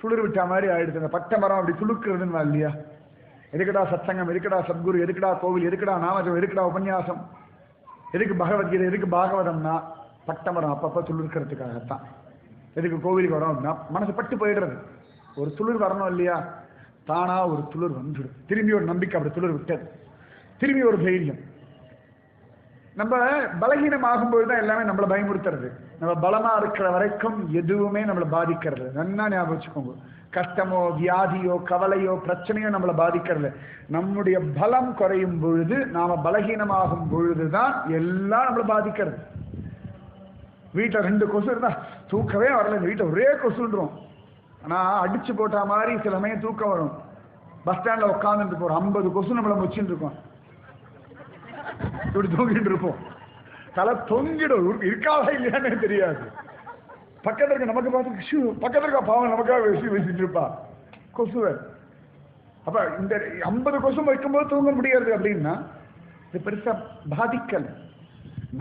துளிர் விட்டா மாதிரி ஆயிடுச்சு. அந்த பட்டை மரம் அப்படி துளுக்குறதுன்னு இல்லையா? எதுக்கடா சத்சங்கம், எதுக்கடா சத்குரு, எதுக்கடா கோவில், எதுக்கடா நாமஜம், எதுக்கடா உபன்யாசம், எதுக்கு பகவத்கீதை, எதுக்கு பாகவதம்னா பட்டை மரம் அப்பப்போ துளிர்க்கிறதுக்காகத்தான். எதுக்கு கோவிலுக்கு வரோம் அப்படின்னா மனசு பட்டு போயிடுறது. ஒரு துளிர் வரணும் இல்லையா? தானா ஒரு துளிர் வந்துடும். திரும்பி ஒரு நம்பிக்கை, அப்படி துளிர் விட்டது, திரும்பி ஒரு தைரியம். நம்ம பலகீனம் ஆகும்போது தான் எல்லாமே நம்மளை பயமுறுத்துறது. நம்ம பலமா இருக்கிற வரைக்கும் எதுவுமே நம்மளை பாதிக்கிறது. நல்லா ஞாபகம் வச்சுக்கோங்க. கஷ்டமோ வியாதியோ கவலையோ பிரச்சனையோ நம்மளை பாதிக்கிறது. நம்முடைய பலம் குறையும் பொழுது, நாம பலகீனமாகும் பொழுதுதான் எல்லாம் நம்மளை பாதிக்கிறது. வீட்டில் 2 கொசு இருந்தா தூக்கவே வரல, வீட்டை ஒரே கொசுன்றோம். ஆனா அடிச்சு போட்ட மாதிரி சில சமயம் தூக்கம் வரும். பஸ் ஸ்டாண்ட்ல உட்காந்துட்டு போறோம், 50 கொசு நம்மளை முச்சின்னு இருக்கோம். இப்படி தூங்கிட்டு இருப்போம். தலை தொங்கிடும், இருக்காதா இல்லையானே தெரியாது. பக்கத்துல இருக்க நமக்கு பார்த்து பக்கத்துல இருக்க பாவம் நமக்காக வச்சுட்டு இருப்பா கொசுவை. அப்ப இந்த 50 கொசு வைக்கும்போது தூங்க முடியாது அப்படின்னா இது பெருசா பாதிக்கல.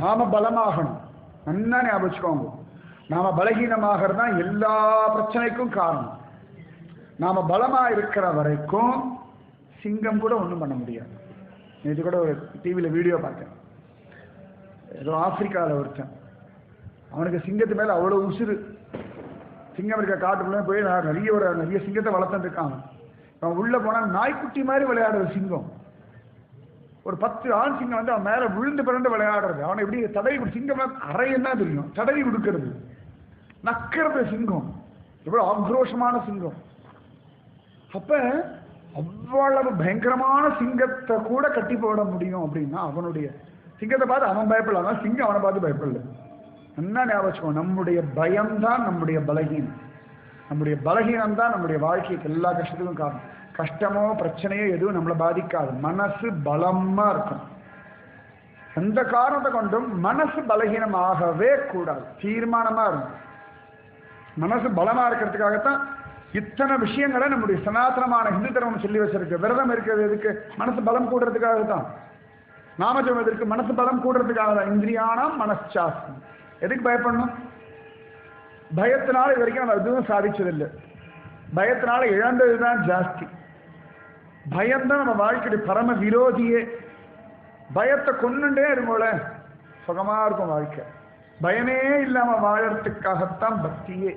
நாம பலமாகணும். நல்லா ஞாபகம் வச்சுக்கோங்க. நாம பலகீனமாகிறது தான் எல்லா பிரச்சனைக்கும் காரணம். நாம பலமா இருக்கிற வரைக்கும் சிங்கம் கூட ஒன்றும் பண்ண முடியாது. நேற்று கூட ஒரு டிவியில் வீடியோ பார்த்தேன். ஏதோ ஆப்பிரிக்காவில் ஒருத்தன், அவனுக்கு சிங்கத்து மேலே அவ்வளோ உசுறு. சிங்கம் இருக்க காட்டுக்குள்ளே போய் நிறைய சிங்கத்தை வளர்த்துட்டு இருக்கான். அவன் உள்ளே போனால் நாய்க்குட்டி மாதிரி விளையாடுற சிங்கம். ஒரு 10 ஆண் சிங்கம் வந்து அவன் மேலே விழுந்து பிறந்து விளையாடுறது. அவனை எப்படி தடவி, சிங்கம் அறையும் தான் தெரியும், தடவி கொடுக்கறது, நக்கிறது சிங்கம். எவ்வளோ ஆக்ரோஷமான சிங்கம். அப்ப அவ்வளவு பயங்கரமான சிங்கத்தை கூட கட்டி போட முடியும் அப்படின்னா அவனுடைய சிங்கத்தை பார்த்து அவன் பயப்படலாம், சிங்கம் அவனை பார்த்து பயப்படல. என்ன ஞாபகம், நம்முடைய பயம்தான் நம்முடைய பலகீனம். நம்முடைய பலகீனம் தான் நம்முடைய வாழ்க்கைக்கு எல்லா கஷ்டத்துக்கும் காரணம். கஷ்டமோ பிரச்சனையோ எதுவும் நம்மளை பாதிக்காது. மனசு பலமா இருக்கும். எந்த காரணத்தை கொண்டும் மனசு பலகீனமாகவே கூடாது. தீர்மானமா இருக்கும். மனசு பலமா இருக்கிறதுக்காகத்தான் இத்தனை விஷயங்களை நம்முடைய சனாதனமான ஹிந்து தர்மம் சொல்லி வச்சிருக்கு. விரதம் இருக்கிறது எதுக்கு? மனசு பலம் கூடுறதுக்காக தான். நாமஜபம் எதற்கு? மனசு பலம் கூடுறதுக்காக தான். இந்திரியானாம் மனசாஸ்தி. எதுக்கு பயப்படணும்? பயத்தினால இது வரைக்கும் நம்ம எதுவும் சாதிச்சதில்லை. பயத்தினால இழந்ததுதான் ஜாஸ்தி. பயம்தான் நம்ம வாழ்க்கையுடைய பரம விரோதியே. பயத்தை கொண்டுட்டே இருக்கும்ல சுகமா இருக்கும் வாழ்க்கை. பயமே இல்லாம வாழறதுக்காகத்தான் பக்தியே.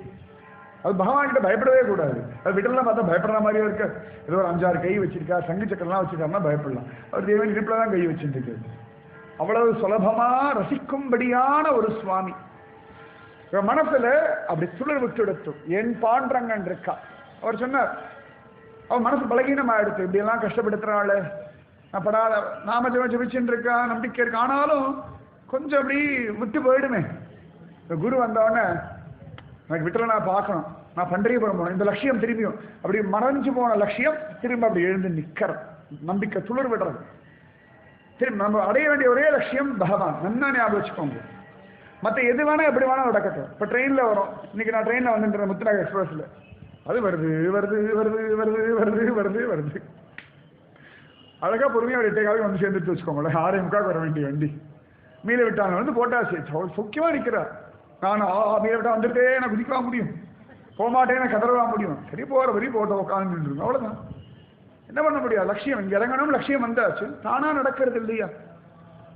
அது பகவான் கிட்ட பயப்படவே கூடாது. அது விடலாம் பார்த்தா பயப்படுற மாதிரியே இருக்கு. ஏதோ ஒரு 5-6 கை வச்சிருக்கா, சங்கு சக்கரெல்லாம் வச்சிருக்காருன்னா பயப்படலாம். அவர் தேவன் இடுப்புல தான் கை வச்சுருக்கு. அவ்வளவு சுலபமா ரசிக்கும்படியான ஒரு சுவாமி. மனசுல அப்படி சுழல் விட்டு எடுத்தும் என் பாண்டரங்கன் இருக்கா. அவர் சொன்னார், அவன் மனசு பலகீனம் ஆயிடுச்சு. இப்படி எல்லாம் கஷ்டப்படுத்துறாள், நான் படாத நாம ஜபிச்சுட்டு இருக்கா, நம்பிக்கை இருக்கு, ஆனாலும் கொஞ்சம் அப்படி விட்டு போயிடுமே. குரு வந்தவொடனே எனக்கு விட்டுல நான் பார்க்கணும், நான் பண்டரிபுரம் போகணும், இந்த லட்சியம் திரும்பியும் அப்படி மறைஞ்சு போன லட்சியம் திரும்ப அப்படி எழுந்து நிக்கிற நம்பிக்கை துளிர் விடுறது. திரும்ப நம்ம அடைய வேண்டிய ஒரே லட்சியம் பகவான். நல்லா ஞாபகம் வச்சுக்கோங்க. மற்ற எது வேணா எப்படி வேணா நடக்கட்டும். இப்போ ட்ரெயினில் வரும். இன்னைக்கு நான் ட்ரெயினில் வந்துட்டு முத்துநாக எக்ஸ்பிரஸில் அது வருது வருது வருது வருது வருது வருது வருது. அழகா பொறுமையாக ஒரு 8 வந்து சேர்ந்துட்டு வச்சுக்கோங்களேன். 6:45 வர வேண்டிய வண்டி மீள விட்டாங்க வந்து போட்டாச்சு. முக்கியமாக நிற்கிறார். நான் மீள விட்டா வந்துட்டே நான் குதிக்கவா முடியும், போக மாட்டேன்னு கதறவா முடியும். சரி போகிற வரி போட்டோ உட்காந்துட்டு அவ்வளோதான். என்ன பண்ண முடியாது? லட்சியம் இங்கே இறங்கணும். லட்சியம் வந்தாச்சு, தானா நடக்கிறது இல்லையா?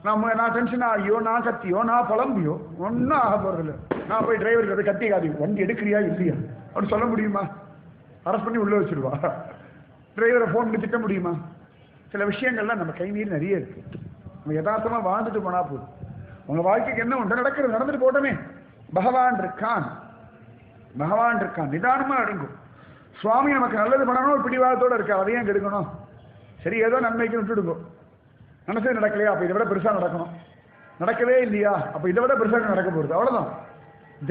நான் டென்ஷன் ஆகியோ, நான் கத்தியோ, நான் புலம்பியோ ஒன்றும் ஆக போகிறதில்ல. நான் போய் டிரைவருக்கு போய் கத்தி காதி வண்டி எடுக்கிறியா இல்லையா அப்படின்னு சொல்ல முடியுமா? அரெஸ்ட் பண்ணி உள்ளே வச்சிருவா. டிரைவரை ஃபோன் பண்ணி திட்ட முடியுமா? சில விஷயங்கள்லாம் நம்ம கை மீறி நிறைய இருக்கு. நம்ம யதார்த்தமாக வாழ்ந்துட்டு போனா போதும். உங்கள் வாழ்க்கைக்கு என்ன ஒன்று நடக்கிறது நடந்துட்டு போட்டோமே. பகவான் இருக்கான், பகவான் இருக்கான். நிதானமாக அடங்கும். சுவாமி நமக்கு நல்லது பண்ணணும் ஒரு பிடிவாதத்தோடு இருக்கா. அதையும் கெடுக்கணும். சரி ஏதோ நன்மைக்கு விட்டுடுங்க. மனசே நடக்கலையா, அப்போ இதை விட பெருசாக நடக்கணும். நடக்கவே இல்லையா, அப்போ இதை விட பெருசாக நடக்க போகிறது. அவ்வளோதான்.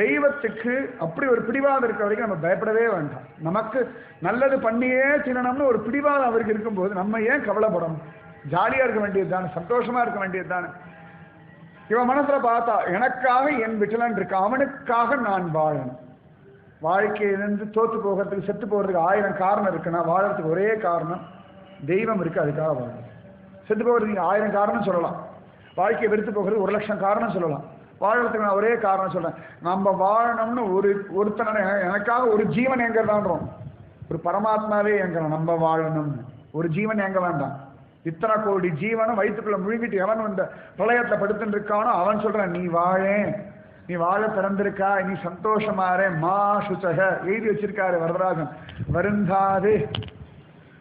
தெய்வத்துக்கு அப்படி ஒரு பிடிவாதம் இருக்கிற வரைக்கும் நம்ம பயப்படவே வேண்டாம். நமக்கு நல்லது பண்ணியே தின்னணும்னு ஒரு பிடிவாதம் அவருக்கு இருக்கும்போது நம்ம ஏன் கவலைப்படணும்? ஜாலியாக இருக்க வேண்டியது தானே, சந்தோஷமாக இருக்க வேண்டியது தானே. இவன் மனசில் பார்த்தா எனக்காக என் விட்டலன் இருக்கு, அவனுக்காக நான் வாழணும். வாழ்க்கையிலிருந்து தோற்று போகிறதுக்கு செத்து போகிறதுக்கு 1000 காரணம் இருக்குன்னா வாழறதுக்கு ஒரே காரணம் தெய்வம் இருக்குது. அதுக்காக வாழணும். செத்து போகிறதுக்கு 1000 காரணம் சொல்லலாம். வாழ்க்கையை வெறுத்து போகிறது 1,00,000 காரணம் சொல்லலாம். வாழறதுக்கு நான் ஒரே காரணம் சொல்கிறேன். நம்ம வாழணும்னு ஒருத்தனை எனக்காக ஒரு ஜீவன் எங்கிறதான்றோம். ஒரு பரமாத்மாவே எங்கிறோம். நம்ம வாழணும்னு ஒரு ஜீவன் எங்க வேண்டாம். இத்தனை கோடி ஜீவனும் வயிற்றுக்குள்ள முழுகிட்டு எவன் இந்த பிரளயத்தில் படுத்துட்டு இருக்கானோ அவன் சொல்கிறான், நீ வாழேன், நீ வாழ பிறந்திருக்கா, நீ சந்தோஷமாறே மா சுச்சக எழுதி வச்சிருக்காரு வரதராஜன். வருந்தாது.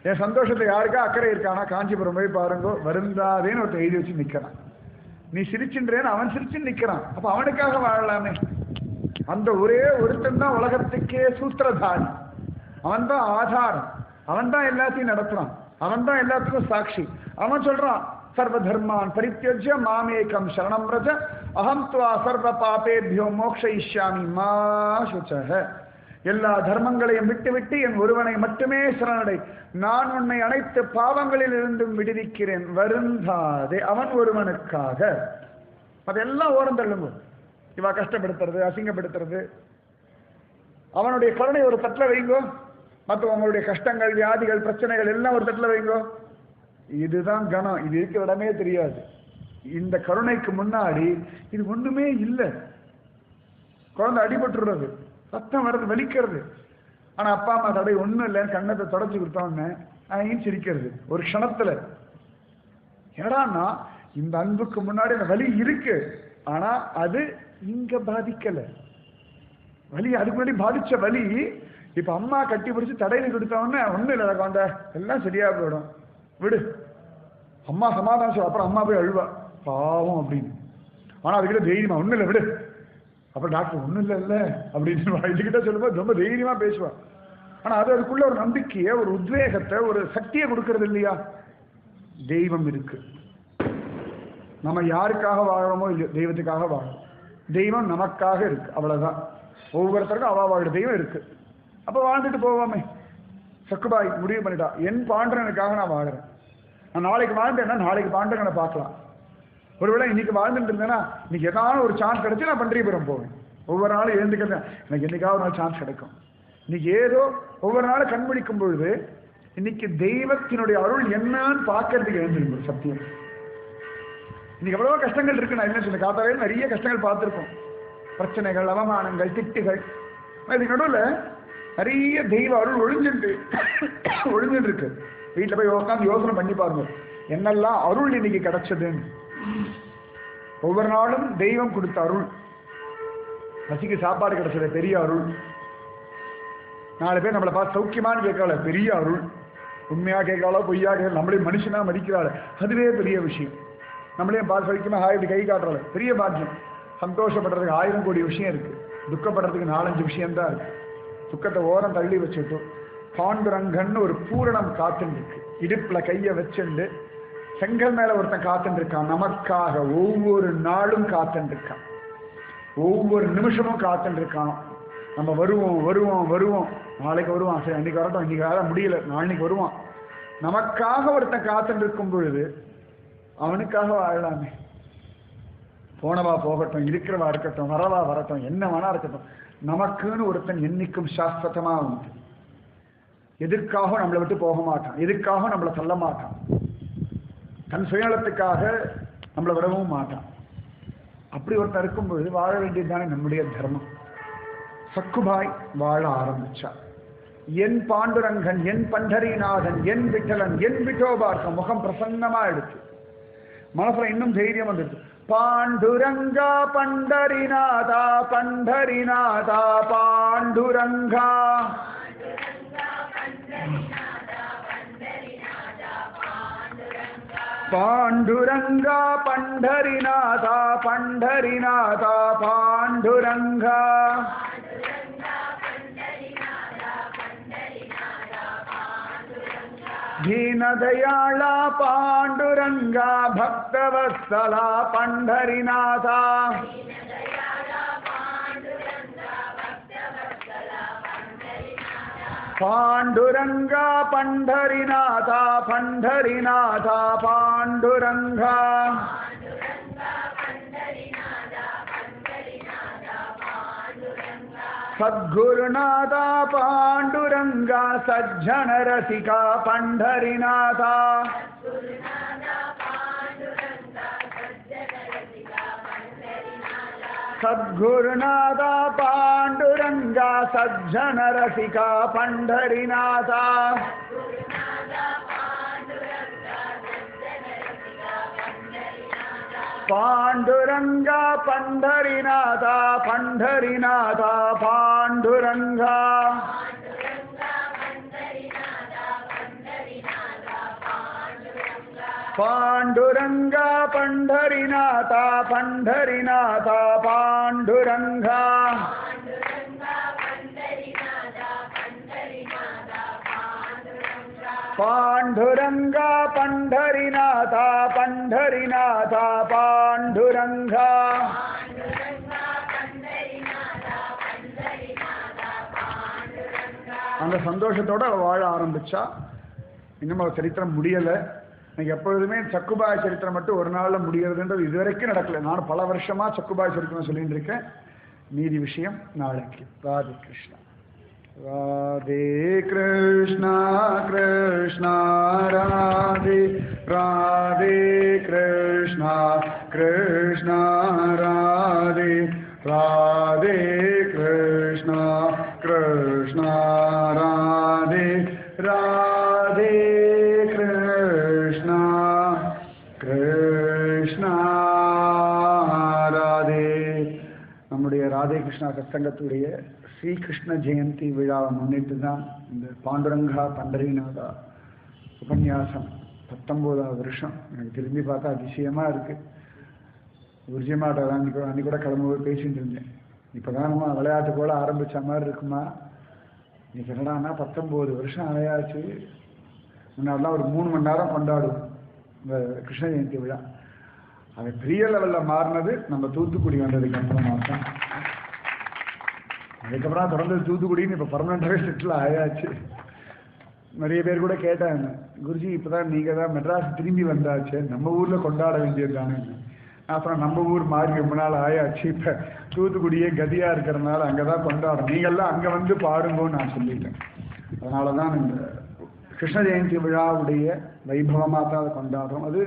என் சந்தோஷத்தை யாருக்கா அக்கறை இருக்கானா காஞ்சிபுரம் போய் பாருங்கோ, வருந்தாதேன்னு ஒருத்தர் எழுதி வச்சு நிற்கிறான். நீ சிரிச்சுன்றேன்னு அவன் சிரிச்சு நிற்கிறான். அப்போ அவனுக்காக வாழலாமே. அந்த ஒரே ஒருத்தன் தான் உலகத்துக்கே சூத்திரதாரி. அவன் தான் ஆதாரம். அவன் தான் எல்லாத்தையும் நடத்துறான். அவன் தான் எல்லாத்துக்கும் சாட்சி. அவன் சொல்றான், சர்வ தர்மான் பரித்யஜ்ய மாமேகம் சரணம் ரஜ அகம் துவா சர்வ பாபேபியோ மோக்ஷயிஷ்யாமி மா சுச்சஹ. எல்லா தர்மங்களையும் விட்டுவிட்டு என் ஒருவனை மட்டுமே சரணடை, நான் உன்னை அனைத்து பாவங்களில் இருந்தும் விடுவிக்கிறேன், வருந்தாதே. அவன் ஒருவனுக்காக. அதெல்லாம் ஓரம் தள்ளுங்க. இவா கஷ்டப்படுத்துறது, அசிங்கப்படுத்துறது, அவனுடைய கருணை ஒரு தட்டில் வைங்கோ. மற்றவங்களுடைய கஷ்டங்கள், வியாதிகள், பிரச்சனைகள் எல்லாம் ஒரு தட்டில் வைங்கோ. இதுதான் கணம். இது இருக்க இடமே தெரியாது. இந்த கருணைக்கு முன்னாடி இது ஒண்ணுமே இல்லை. குழந்தை அடிபட்டுறது, ரத்தம் வர்றது, வலிக்கிறது. ஆனா அப்பா அம்மா தடை ஒண்ணும் இல்லைன்னு கண்ணத்தை தொடச்சு கொடுத்தோன்னு ஏன் சிரிக்கிறது ஒரு க்ஷணத்துல. ஏடான்னா இந்த அன்புக்கு முன்னாடி அந்த வலி இருக்கு. ஆனா அது இங்க பாதிக்கல. வலி அதுக்கு முன்னாடி பாதிச்ச வலி இப்ப அம்மா கட்டி பிடிச்சி தடையில கொடுத்தவொடனே ஒண்ணும் இல்லை குழந்தை, எல்லாம் சரியா போயிடும், விடு. அம்மா சமாதானம் சொல்ல. அப்புறம் அம்மா போய் அழுவா, பாவம் அப்படின்னு. ஆனா அதுக்கிட்ட தைரியமா ஒண்ணும் இல்லை விடு. அப்புறம் டாக்டர் ஒண்ணும் இல்லை அப்படின்னு இதுகிட்ட சொல்லும்போது ரொம்ப தைரியமா பேசுவா. ஆனா அதுக்குள்ள ஒரு நம்பிக்கையை, ஒரு உத்வேகத்தை, ஒரு சக்தியை கொடுக்கறது இல்லையா? தெய்வம் இருக்கு. நம்ம யாருக்காக வாழறோமோ இல்லையோ தெய்வத்துக்காக வாழணும். தெய்வம் நமக்காக இருக்கு, அவ்வளவுதான். ஒவ்வொருத்தருக்கும் அவாவோட தெய்வம் இருக்கு. அப்போ வாழ்ந்துட்டு போவோமே. சக்குபாய் முடிவு பண்ணிட்டா, என் பாண்டவனுக்காக நான் வாழறேன். நான் நாளைக்கு வாழ்ந்தேன்னா நாளைக்கு பாண்டவனை பார்க்கலாம். ஒருவேளை இன்னைக்கு வாழ்ந்துட்டு இருந்தேன்னா இன்னைக்கு ஏதாவது ஒரு சான்ஸ் கிடைச்சி நான் பண்டரிபுரம் போவேன். ஒவ்வொரு நாளும் எழுந்துக்கிறேன், எனக்கு என்னைக்காவது ஒரு நாள் சான்ஸ் கிடைக்கும். இன்னைக்கு ஏதோ ஒவ்வொரு நாளும் கண்பிடிக்கும் பொழுது இன்னைக்கு தெய்வத்தினுடைய அருள் என்னன்னு பார்க்கறதுக்கு எழுந்திருக்கும். சத்தியம் இன்னைக்கு எவ்வளவோ கஷ்டங்கள் இருக்கு. நான் என்ன சொல்ல காத்தாவே நிறைய கஷ்டங்கள் பார்த்துருக்கோம். பிரச்சனைகள், அவமானங்கள், திட்டுகள். இதுக்கு நடுவில் நிறைய தெய்வ அருள் ஒழிஞ்சுட்டு இருக்கு. வீட்டில் போய் உட்காந்து யோசனை பண்ணி பாருங்க, என்னெல்லாம் அருள் இன்னைக்கு கிடைச்சதுன்னு. ஒவ்வொரு நாளும் தெய்வம் கொடுத்த அருள். பசிக்கு சாப்பாடு கிடைச்சது பெரிய அருள். 4 பேர் நம்மளை பார்த்து சௌக்கியமானு கேட்கறாள், பெரிய அருள். உண்மையா கேட்கறாளோ பொய்யா கேட்கலாம், நம்மளே மனுஷனா மதிக்கிறாள், அதுவே பெரிய விஷயம். நம்மளையும் பார்த்து சௌக்கியமா இப்படி கை காட்டுறாள், பெரிய பாக்கியம். சந்தோஷப்படுறதுக்கு 1000 கோடி விஷயம் இருக்கு, துக்கப்படுறதுக்கு 4-5 விஷயம்தான் இருக்கு. துக்கத்தை ஓரம் தள்ளி வச்சுட்டு பாண்டுரங்கன்னு ஒரு பூரணம் காத்துன்னு இருக்கு. இடுப்புல கையை வச்சுண்டு செங்கல் மேல ஒருத்தன் காத்துட்டு இருக்கான். நமக்காக ஒவ்வொரு நாளும் காத்துட்டு இருக்கான், ஒவ்வொரு நிமிஷமும் காத்துட்டு இருக்கான். நம்ம வருவோம் வருவோம் வருவோம், நாளைக்கு வருவான், சரி அன்னைக்கு வரட்டும், இன்னைக்கு வேற முடியல, நாளைக்கு வருவான். நமக்காக ஒருத்தன் காத்துட்டு இருக்கும் பொழுது அவனுக்காக வாழலாமே. போனவா போகட்டும், இருக்கிறவா இருக்கட்டும், வரவா வரட்டும், என்ன வேணா இருக்கட்டும், நமக்குன்னு ஒருத்தன் என்னைக்கும் சாஸ்வதமா உண்டு. எதற்காக நம்மளை விட்டு போக மாட்டான், எதுக்காக நம்மளை தள்ள மாட்டான், தன் சுயநலத்துக்காக நம்மளை விடவும் மாட்டான். அப்படி ஒருத்தர் இருக்கும் பொழுது வாழ வேண்டியதுதானே நம்முடைய தர்மம். சக்குபாய் வாழ ஆரம்பிச்சா. என் பாண்டுரங்கன், என் பண்டரிநாதன், என் விட்டலன், என் விட்டோபார்க்க முகம் பிரசன்னமா எடுத்து மனசுல இன்னும் தைரியம் வந்துடுது. பாண்டுரங்கா பண்டரிநாதா பண்டரிநாதா பாண்டுரங்கா, பாண்டுரங்கா பண்டரிநாதா பண்டரிநாதா பாண்டுரங்கா, दीनदयाला पांडुरंगा भक्तवत्सला पंढरीनाथा, पांडुरंगा पंढरीनाथा पंढरीनाथा पांडुरंगा, सद्गुरुनाथा पांडुरंगा सज्जन रसिका पंढरीनाथा, सद्गुरुनाथा पांडुरंगा सज्जन रसिका पंढरीनाथा, पांडुरंगा पंढरीनाथा पंढरीनाथा पांडुरंगा, पांडुरंगा पंढरीनाथा पंढरीनाथा पांडुरंगा, पांडुरंगा पंढरीनाथा पंढरीनाथा पांडुरंगा, அந்த சந்தோஷத்தோட வாழ ஆரம்பிச்சா. இன்னும் அவ சரித்திரம் முடியல. எனக்கு எப்பொழுதுமே சக்குபாய் சரித்திரம் மட்டும் ஒரு நாள்ல முடியறதுன்றது இதுவரைக்கும் நடக்கல. நான் பல வருஷமா சக்குபாய் சரித்திரம் சொல்லிட்டு இருக்கேன். மீதி விஷயம் நாளைக்கு. ராதே கிருஷ்ணா. राधे कृष्णा कृष्णा राधे राधे कृष्णा कृष्णा राधे राधे कृष्णा कृष्णा राधे राधे कृष्णा कृष्णा राधे. நம்முடைய ராதே கிருஷ்ணா சத்சங்கத்துடைய ஸ்ரீகிருஷ்ண ஜெயந்தி விழாவை முன்னிட்டு தான் இந்த பாண்டுரங்கா பண்டரிநாதா உபன்யாசம் 19வது வருஷம். எனக்கு திரும்பி பார்த்தா அதிசயமாக இருக்குது. உர்ஜிமாட்ட தான் அன்றைக்கி கூட கிளம்பும்போது பேசிட்டு இருந்தேன். இப்போ தான் நம்ம விளையாட்டு போல் ஆரம்பித்த மாதிரி இருக்குமா. இன்னைக்கு என்னடான்னா 19 வருஷம் ஆயாச்சு. முன்னாடிலாம் ஒரு 3 மணி நேரம் கொண்டாடுவோம் இந்த கிருஷ்ண ஜெயந்தி விழா. அது பெரிய லெவலில் மாறினது நம்ம தூத்துக்குடி வந்ததுக்கு அப்புறமா தான். அதுக்கப்புறம் தொடர்ந்து தூத்துக்குடின்னு இப்போ பர்மனண்டாகவே செட்டில் ஆயாச்சு. நிறைய பேர் கூட கேட்டாங்க, குருஜி இப்போ தான் நீங்கள் தான் மெட்ராஸ் திரும்பி வந்தாச்சு, நம்ம ஊரில் கொண்டாட வேண்டியது தானே. அப்புறம் நம்ம ஊர் மாறி ரொம்ப நாள் ஆயாச்சு, இப்போ தூத்துக்குடியே கதியாக இருக்கிறதுனால அங்கே தான் கொண்டாடுறோம், நீங்கள்லாம் அங்கே வந்து பாருங்கன்னு நான் சொல்லிட்டேன். அதனால தான் இந்த கிருஷ்ண ஜெயந்தி விழாவுடைய வைபவமாக தான் அதை கொண்டாடுறோம். அது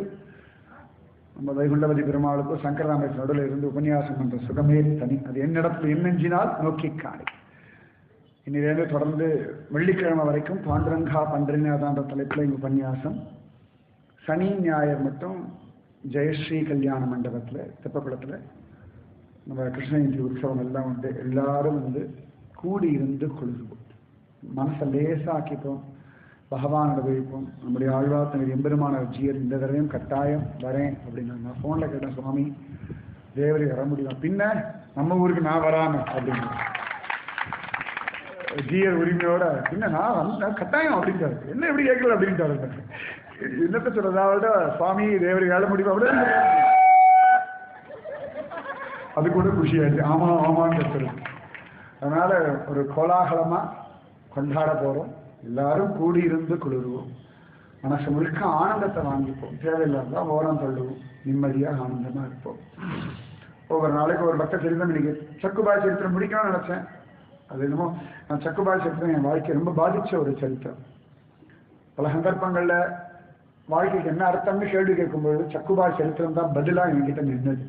நம்ம வைகுண்டபதி பெருமாளுக்கும் சங்கரராமேஸ்வரர் நடுவில் இருந்து உபன்யாசம் பண்ணுற சுகமே தனி. அது என்னிடத்துல என்னெஞ்சினால் நோக்கி காணி. இன்னிலேருந்து தொடர்ந்து வெள்ளிக்கிழமை வரைக்கும் பாண்டுரங்கா பண்டரிநாதான்ற தலைப்பில் எங்கள் உபன்யாசம். சனி ஞாயிறு மட்டும் ஜெயஸ்ரீ கல்யாண மண்டபத்தில் தெப்பக்குளத்தில் நம்ம கிருஷ்ண ஜெயந்தி உற்சவம் எல்லாம் உண்டு. எல்லாரும் வந்து கூடி இருந்து கொள்ளுவோம், மனசை லேசாக்கிப்போம், பகவான் அனுபவிப்போம். நம்முடைய ஆழ்வார்த்தனர் எம்பெருமான ஜீயர் இந்த தடவையும் கட்டாயம் வரேன் அப்படின்னு நான் ஃபோனில் கேட்டேன், சுவாமி தேவரி வர முடியும், பின்ன நம்ம ஊருக்கு நான் வராமல் அப்படின்னு ஜீயர் உரிமையோட பின்ன நான் வந்து கட்டாயம் அப்படின்ட்டாரு. என்ன எப்படி கேட்கல அப்படின்ட்டாரு. என்னத்தை சொல்றதாவிட சுவாமி தேவரி வேலை முடியும் அப்படின்னு அது கூட குஷியாச்சு. ஆமா ஆமான்னு கேட்கறது. அதனால ஒரு கோலாகலமா கொண்டாட போறோம். எல்லாரும் கூடி இருந்து குளிர்வோம், மனசு முழுக்க ஆனந்தத்தை வாங்கிப்போம், தேவையில்லாத ஓரம் தள்ளுவோம், நிம்மதியாக ஆனந்தமா இருப்போம். ஒவ்வொரு நாளைக்கு ஒரு பக்க சரித்திரம். இன்னைக்கு சக்குபாய் சரித்திரம் முடிக்கணும்னு நினைச்சேன். அது என்னமோ நான் சக்குபாய் சரித்திரம் என் வாழ்க்கையை ரொம்ப பாதிச்ச ஒரு சரித்திரம். பல சந்தர்ப்பங்கள்ல வாழ்க்கைக்கு என்ன அர்த்தம்னு கேள்வி கேட்கும்போது சக்குபாய் சரித்திரம் தான் பதிலா என்கிட்ட நின்றது.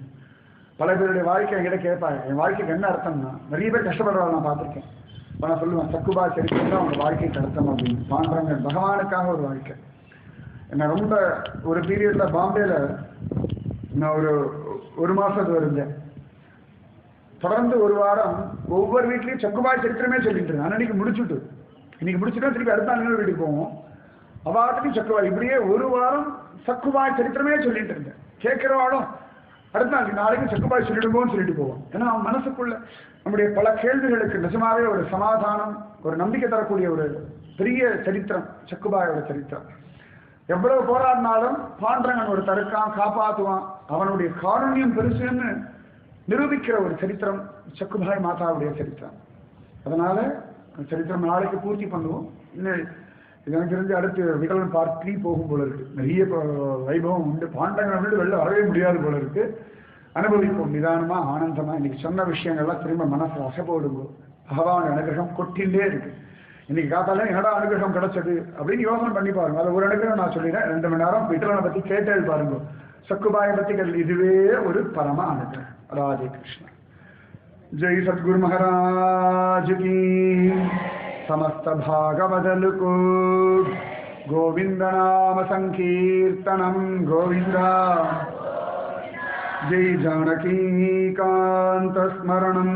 பல பேருடைய வாழ்க்கை என்கிட்ட கேட்பாங்க, என் வாழ்க்கைக்கு என்ன அர்த்தம்னா, நிறைய பேர் கஷ்டப்படுறவங்க நான் பார்த்துருக்கேன். நான் சொல்லுவேன் சக்குபா சரித்திரம் தான் அவங்க வாழ்க்கைக்கு அர்த்தம் அப்படின்னு. பாண்டுரங்க பகவானுக்காக ஒரு வாழ்க்கை. என்ன ரொம்ப ஒரு பீரியட்ல பாம்பேல நான் ஒரு மாசம் இருந்தேன். தொடர்ந்து ஒரு வாரம் ஒவ்வொரு வீட்லயும் சக்குபாய் சரித்திரமே சொல்லிட்டு இருந்தேன். அன்னைக்கு முடிச்சுட்டு இன்னைக்கு முடிச்சுட்டா திருப்பி அடுத்த நாள் வீட்டுக்கு போவோம், அவாட்டுக்கு சக்குபாய், இப்படியே ஒரு வாரம் சக்குபாய் சரித்திரமே சொல்லிட்டு இருந்தேன். கேட்கிறவாளும் அடுத்த நாள் நாளைக்கு சக்குபாய் சொல்லிடுவோம்னு சொல்லிட்டு போவோம். ஏன்னா அவன் மனசுக்குள்ள நம்முடைய பல கேள்விகளுக்கு நிஜமாவே ஒரு சமாதானம், ஒரு நம்பிக்கை தரக்கூடிய ஒரு பெரிய சரித்திரம் சக்குபாயோட சரித்திரம். எவ்வளவு போராடினாலும் பாண்டரங்கன் ஒரு தடுக்கான், காப்பாற்றுவான், அவனுடைய காருண்யம் பெருசுன்னு நிரூபிக்கிற ஒரு சரித்திரம் சக்குபாய் மாதாவுடைய சரித்திரம். அதனால சரித்திரம் நாளைக்கு பூர்த்தி பண்ணுவோம். இன்னும் எனக்கு தெரிஞ்சு அடுத்து விகலன் பார்ட் 3 போகும் போல இருக்கு. நிறைய வைபவம் உண்டு. பாண்டரங்கன் வெளில வரவே முடியாது போல இருக்கு. அனுபவிப்போம் நிதானமா ஆனந்தமா. இன்னைக்கு சொன்ன விஷயங்கள்லாம் திரும்ப மனசுல அசைப்போடுங்க. பகவான் அனுகிரகம் கொட்டிலே இருக்கு. இன்னைக்கு காத்தால என்னடா அனுகிரகம் கிடைச்சது அப்படின்னு யோசனை பண்ணி பாருங்க. அது ஒரு அனுகிரகம் நான் சொல்லிடுறேன். 2 மணி நேரம் விட்டலனை பத்தி கேட்டேன் பாருங்க. சக்குபாயை பத்தி இதுவே ஒரு பரம அனுகிரகம். ராதே கிருஷ்ணா. ஜெய் சத்குரு மகாராஜ் கி. समस्त भागवदल को गोविंद नाम संकीर्तनम गोविंदा. जय जानकी कांत स्मरणम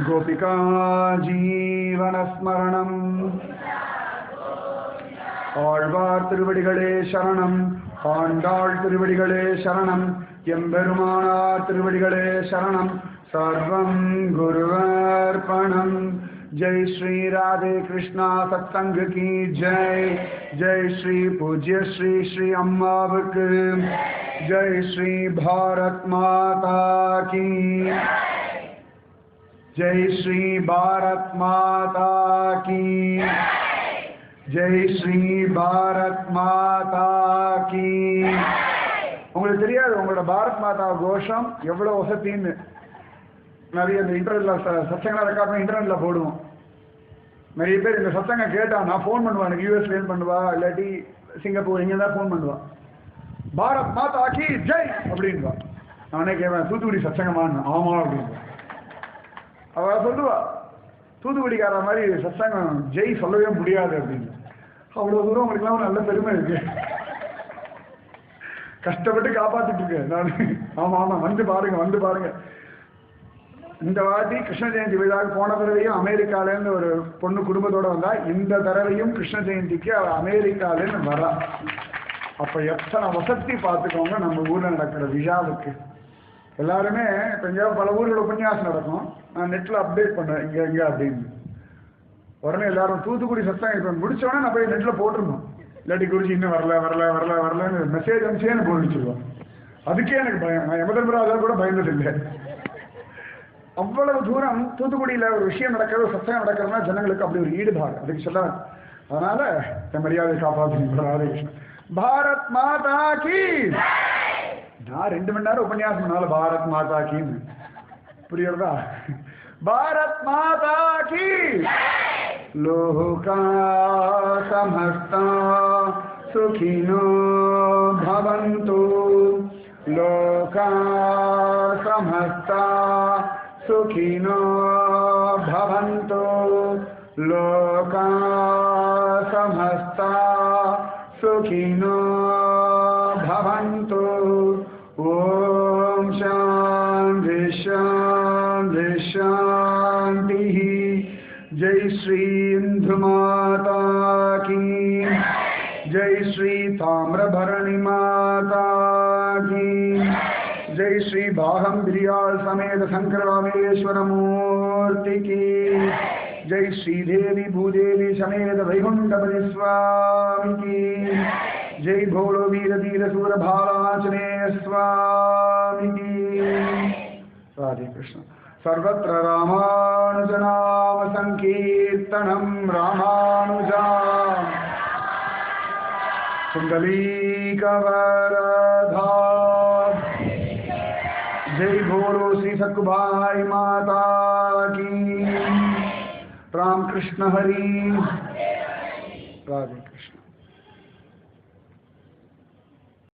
गोपिका जीवन स्मरणम. ஆழ்வார் திருவடிகளே சரணம், ஆண்டாள் திருவடிகளே சரணம், எம்பெருமானார் திருவடிகளே சரணம். सर्वं गुरुर्पणं. जय श्री राधे कृष्णा सत्संग की जय. जय श्री पूज्य श्री श्री अम्मावक. जय श्री भारत माता की. जय श्री भारत माता की. जय श्री भारत माता की. உங்களுக்கு தெரியாது உங்களோட பாரத் மாதா கோஷம் எவ்வளவு வசதின்னு. நிறைய இந்த இன்டர்நெட்ல சத்தங்களாக ரெக்கார்ட் பண்ணி இன்டர்நெட்ல போடுவோம். நிறைய பேர் இந்த சத்தங்க கேட்டா நான் ஃபோன் பண்ணுவேன், எனக்கு யூஎஸ்லேருந்து பண்ணுவா, இல்லாட்டி சிங்கப்பூர் எங்கே தான் ஃபோன் பண்ணுவா. பாரத் மாதா கி ஜெய் அப்படின்பா. நானே கேட்பேன் தூத்துக்குடி சத்சங்கமான்னு. ஆமா அப்படின்பா. அவ சொல்லுவா தூத்துக்குடிக்கார மாதிரி சத்சங்கம் ஜெய் சொல்லவே முடியாது அப்படின்னு. அவ்வளோ தூரம் உங்களுக்குலாம் ஒரு நல்ல பெருமை இருக்கு. கஷ்டப்பட்டு காப்பாத்திட்டு இருக்கேன் நான். ஆமா ஆமா வந்து பாருங்க வந்து பாருங்க. இந்த வாட்டி கிருஷ்ண ஜெயந்தி விழாவுக்கு போன தடவையும் அமெரிக்காலேருந்து ஒரு பொண்ணு குடும்பத்தோடு வந்தா. இந்த தடவையும் கிருஷ்ண ஜெயந்திக்கு அவள் அமெரிக்காலேருந்து வரா. அப்போ எத்தனை வசதி பார்த்துக்கோங்க நம்ம ஊரில் நடக்கிற விழாவுக்கு. எல்லாருமே இப்போ எங்கேயாவது பல ஊரில் உபன்யாசம் நடக்கும், நான் நெட்டில் அப்டேட் பண்ணுவேன் இங்கே எங்கே அப்படின்னு. உடனே எல்லாரும் தூத்துக்குடி சத்தம் இப்போ முடிச்சோடனே நான் போய் நெட்டில் போட்டிருந்தோம். இல்லாட்டி குருஜி இன்னும் வரல வரல வரல வரலன்னு மெசேஜ் அனுப்பிச்சே எனக்கு போட்டுச்சுருவோம். அதுக்கே எனக்கு பயம். நான் எமதர்மராஜா கூட பயந்ததில்லை. அவ்வளவு தூரம் தூத்துக்குடியில் ஒரு விஷயம் நடக்கிறது, சத்தம் நடக்கிறதுனா ஜனங்களுக்கு அப்படி ஒரு ஈடுபாடு. அதுக்கு சொல்ல அதனால என் மரியாதை காப்பாற்றுங்க. ராதே கிருஷ்ணன். பாரத் மாதா கி. நான் 2 மணி நேரம் உபன்யாசம் பண்ணாலும் பாரத் மாதா கீன்னு புரியுறதா? பாரத் மாதா கீ. லோகா சமஸ்தா சுகினோ பவந்து. லோகா சமஸ்தா சுகினோ பவந்து. லோகா சமஸ்தா சுகினோ भवन्तु. ॐ शान्ति शान्ति शान्तिः. जय श्री इंदु माता की, जय श्री ताम्रभरणी माता की, जय श्री बाहंबिरियाल समेत शंकर रामेश्वर मूर्ति की, जय श्री देवी भूदेवी समेत वैकुंठपति स्वामी की, जय भोलो वीर धीर सूर भालांजनेय स्वामी की. राधे कृष्ण. सर्वत्र रामानुज नाम संकीर्तनम. रामानुजा कुंडलीकवरधा. जय भोलो श्री सकुबाई माता की. राम कृष्ण हरि. राधे.